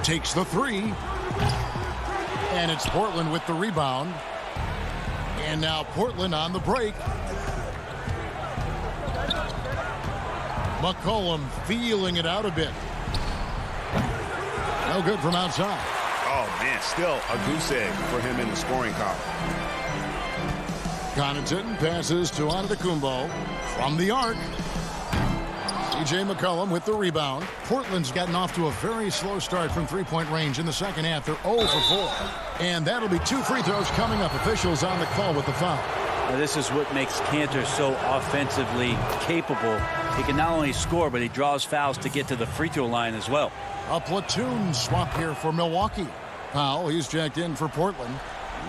[SPEAKER 1] Takes the 3. And it's Portland with the rebound. And now Portland on the break. McCollum feeling it out a bit. No good from outside.
[SPEAKER 10] Oh, man, still a goose egg for him in the scoring column.
[SPEAKER 1] Connaughton passes to Antetokounmpo from the arc. C.J. McCollum with the rebound. Portland's gotten off to a very slow start from three-point range in the second half. They're 0 for 4. And that'll be 2 free throws coming up. Officials on the call with the foul.
[SPEAKER 8] Now, this is what makes Kanter so offensively capable. He can not only score, but he draws fouls to get to the free throw line as well.
[SPEAKER 1] A platoon swap here for Milwaukee. Powell, he's checked in for Portland.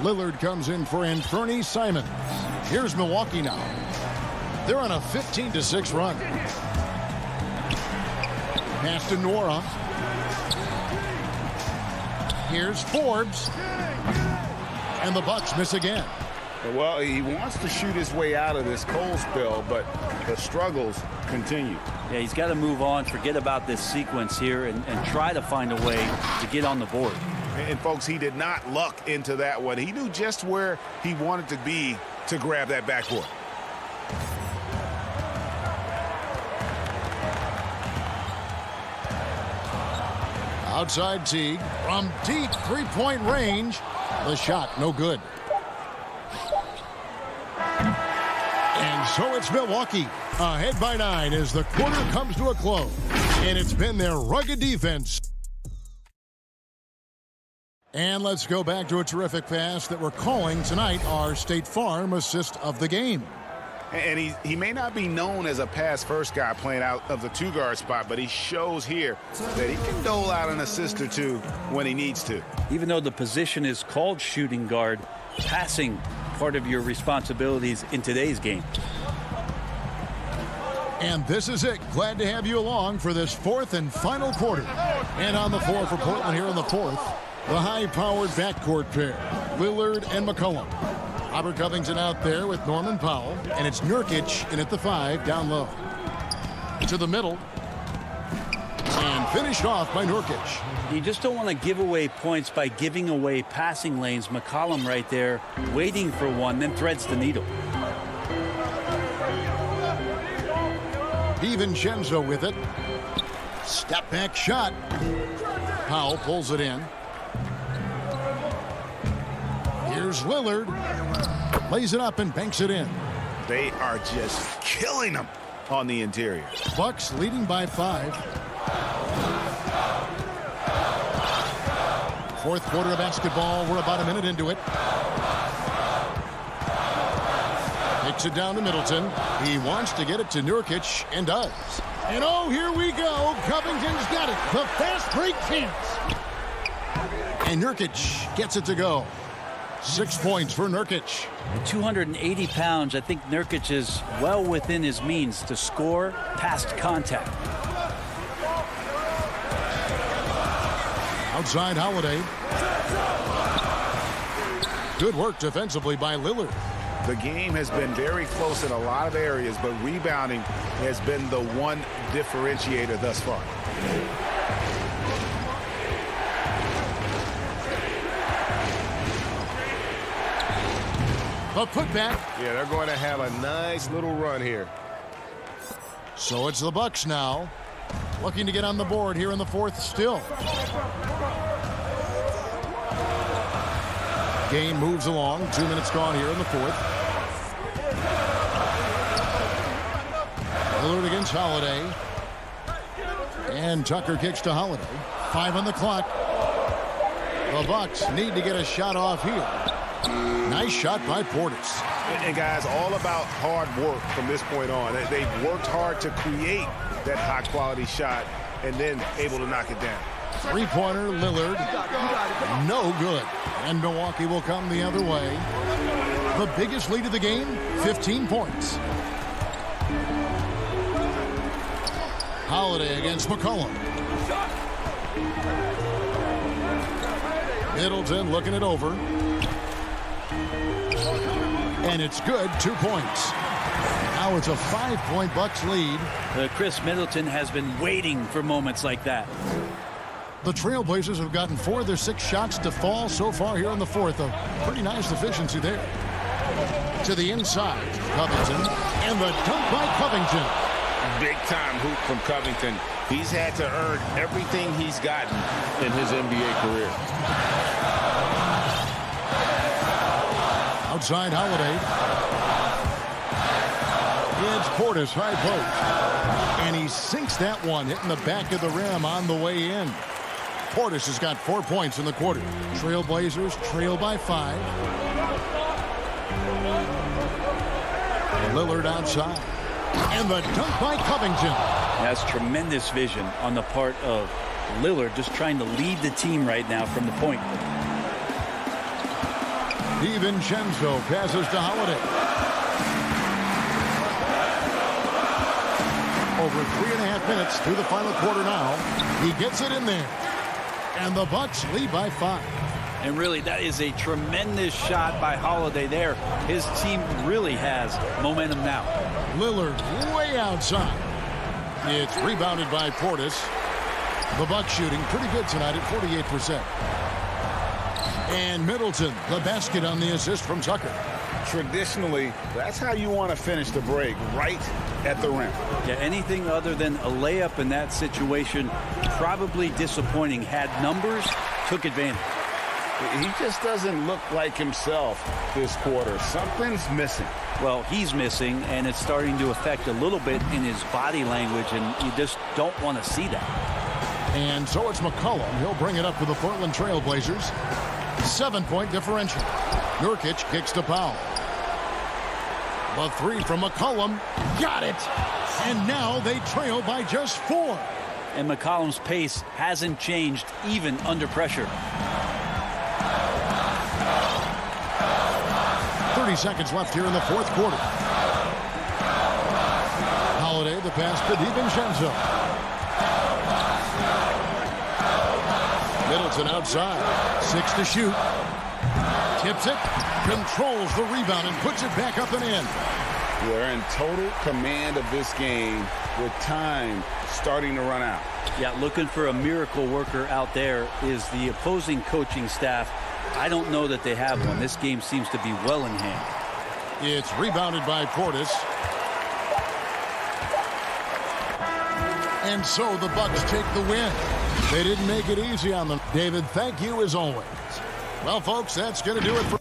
[SPEAKER 1] Lillard comes in for Anthony Simons. Here's Milwaukee now. They're on a 15-6 run. Pass to Nora. Here's Forbes. And the Bucks miss again.
[SPEAKER 3] Well, he wants to shoot his way out of this cold spell, but the struggles continue.
[SPEAKER 8] Yeah, he's got to move on, forget about this sequence here, and try to find a way to get on the board.
[SPEAKER 10] And, folks, he did not luck into that one. He knew just where he wanted to be to grab that backboard.
[SPEAKER 1] Outside Teague from deep three-point range. The shot, no good. And so it's Milwaukee ahead by 9 as the quarter comes to a close. And it's been their rugged defense. And let's go back to a terrific pass that we're calling tonight our State Farm assist of the game.
[SPEAKER 3] And he may not be known as a pass-first guy playing out of the two-guard spot, but he shows here that he can dole out an assist or two when he needs to.
[SPEAKER 8] Even though the position is called shooting guard, passing part of your responsibilities in today's game.
[SPEAKER 1] And this is it. Glad to have you along for this fourth and final quarter. And on the floor for Portland here in the fourth, the high-powered backcourt pair, Lillard and McCollum. Robert Covington out there with Norman Powell, and it's Nurkic in at the 5 down low. To the middle. And finished off by Nurkic.
[SPEAKER 8] You just don't want to give away points by giving away passing lanes. McCollum right there waiting for one, then threads the needle.
[SPEAKER 1] DiVincenzo with it. Step back shot. Powell pulls it in. Here's Lillard. Lays it up and banks it in.
[SPEAKER 3] They are just killing them on the interior.
[SPEAKER 1] Bucks leading by 5. Fourth quarter of basketball. We're about a minute into it. Takes it down to Middleton. He wants to get it to Nurkic and does. And oh, here we go. Covington's got it. The fast break chance. And Nurkic gets it to go. 6 points for Nurkic.
[SPEAKER 8] At 280 pounds, I think Nurkic is well within his means to score past contact.
[SPEAKER 1] Outside Holiday. Good work defensively by Lillard.
[SPEAKER 3] The game has been very close in a lot of areas, but rebounding has been the one differentiator thus far.
[SPEAKER 1] A putback.
[SPEAKER 10] Yeah, they're going to have a nice little run here.
[SPEAKER 1] So it's the Bucks now, looking to get on the board here in the fourth still. Game moves along. 2 minutes gone here in the fourth. Lillard against Holiday. And Tucker kicks to Holiday. 5 on the clock. The Bucks need to get a shot off here. Nice shot by Portis.
[SPEAKER 3] And guys, all about hard work from this point on. They've worked hard to create that high-quality shot and then able to knock it down.
[SPEAKER 1] Three-pointer, Lillard. No good. And Milwaukee will come the other way. The biggest lead of the game, 15 points. Holiday against McCollum. Middleton looking it over. And it's good, 2 points. Now it's a 5-point Bucks lead.
[SPEAKER 8] Chris Middleton has been waiting for moments like that.
[SPEAKER 1] The Trailblazers have gotten 4 of their 6 shots to fall so far here in the fourth. A pretty nice efficiency there. To the inside, Covington. And the dunk by Covington.
[SPEAKER 10] Big-time hoop from Covington. He's had to earn everything he's gotten in his NBA career.
[SPEAKER 1] Outside Holiday. It's Portis, high post. And he sinks that one, hitting the back of the rim on the way in. Portis has got 4 points in the quarter. Trailblazers trail by 5. Lillard outside. And the dunk by Covington.
[SPEAKER 8] That's tremendous vision on the part of Lillard, just trying to lead the team right now from the point.
[SPEAKER 1] DiVincenzo passes to Holiday. Over 3.5 minutes through the final quarter now. He gets it in there. And the Bucks lead by 5.
[SPEAKER 8] And really, that is a tremendous shot by Holiday there. His team really has momentum now.
[SPEAKER 1] Lillard way outside. It's rebounded by Portis. The Bucks shooting pretty good tonight at 48%. And Middleton, the basket on the assist from Tucker.
[SPEAKER 3] Traditionally, that's how you want to finish the break, right at the rim.
[SPEAKER 8] Yeah, anything other than a layup in that situation, probably disappointing. Had numbers, took advantage.
[SPEAKER 3] He just doesn't look like himself this quarter. Something's missing.
[SPEAKER 8] Well, he's missing, and it's starting to affect a little bit in his body language, and you just don't want to see that.
[SPEAKER 1] And so it's McCollum. He'll bring it up for the Portland Trailblazers. 7-point differential. Nurkic kicks to Powell. The 3 from McCollum. Got it! And now they trail by just 4.
[SPEAKER 8] And McCollum's pace hasn't changed even under pressure.
[SPEAKER 1] 30 seconds left here in the fourth quarter. Holiday, the pass to DiVincenzo. Middleton outside. 6 to shoot. Tips it. controls the rebound and puts it back up and in.
[SPEAKER 3] They're in total command of this game with time starting to run out.
[SPEAKER 8] Yeah, looking for a miracle worker out there is the opposing coaching staff. I don't know that they have one. This game seems to be well in hand.
[SPEAKER 1] It's rebounded by Portis. And so the Bucks take the win. They didn't make it easy on them. David, thank you as always. Well, folks, that's going to do it for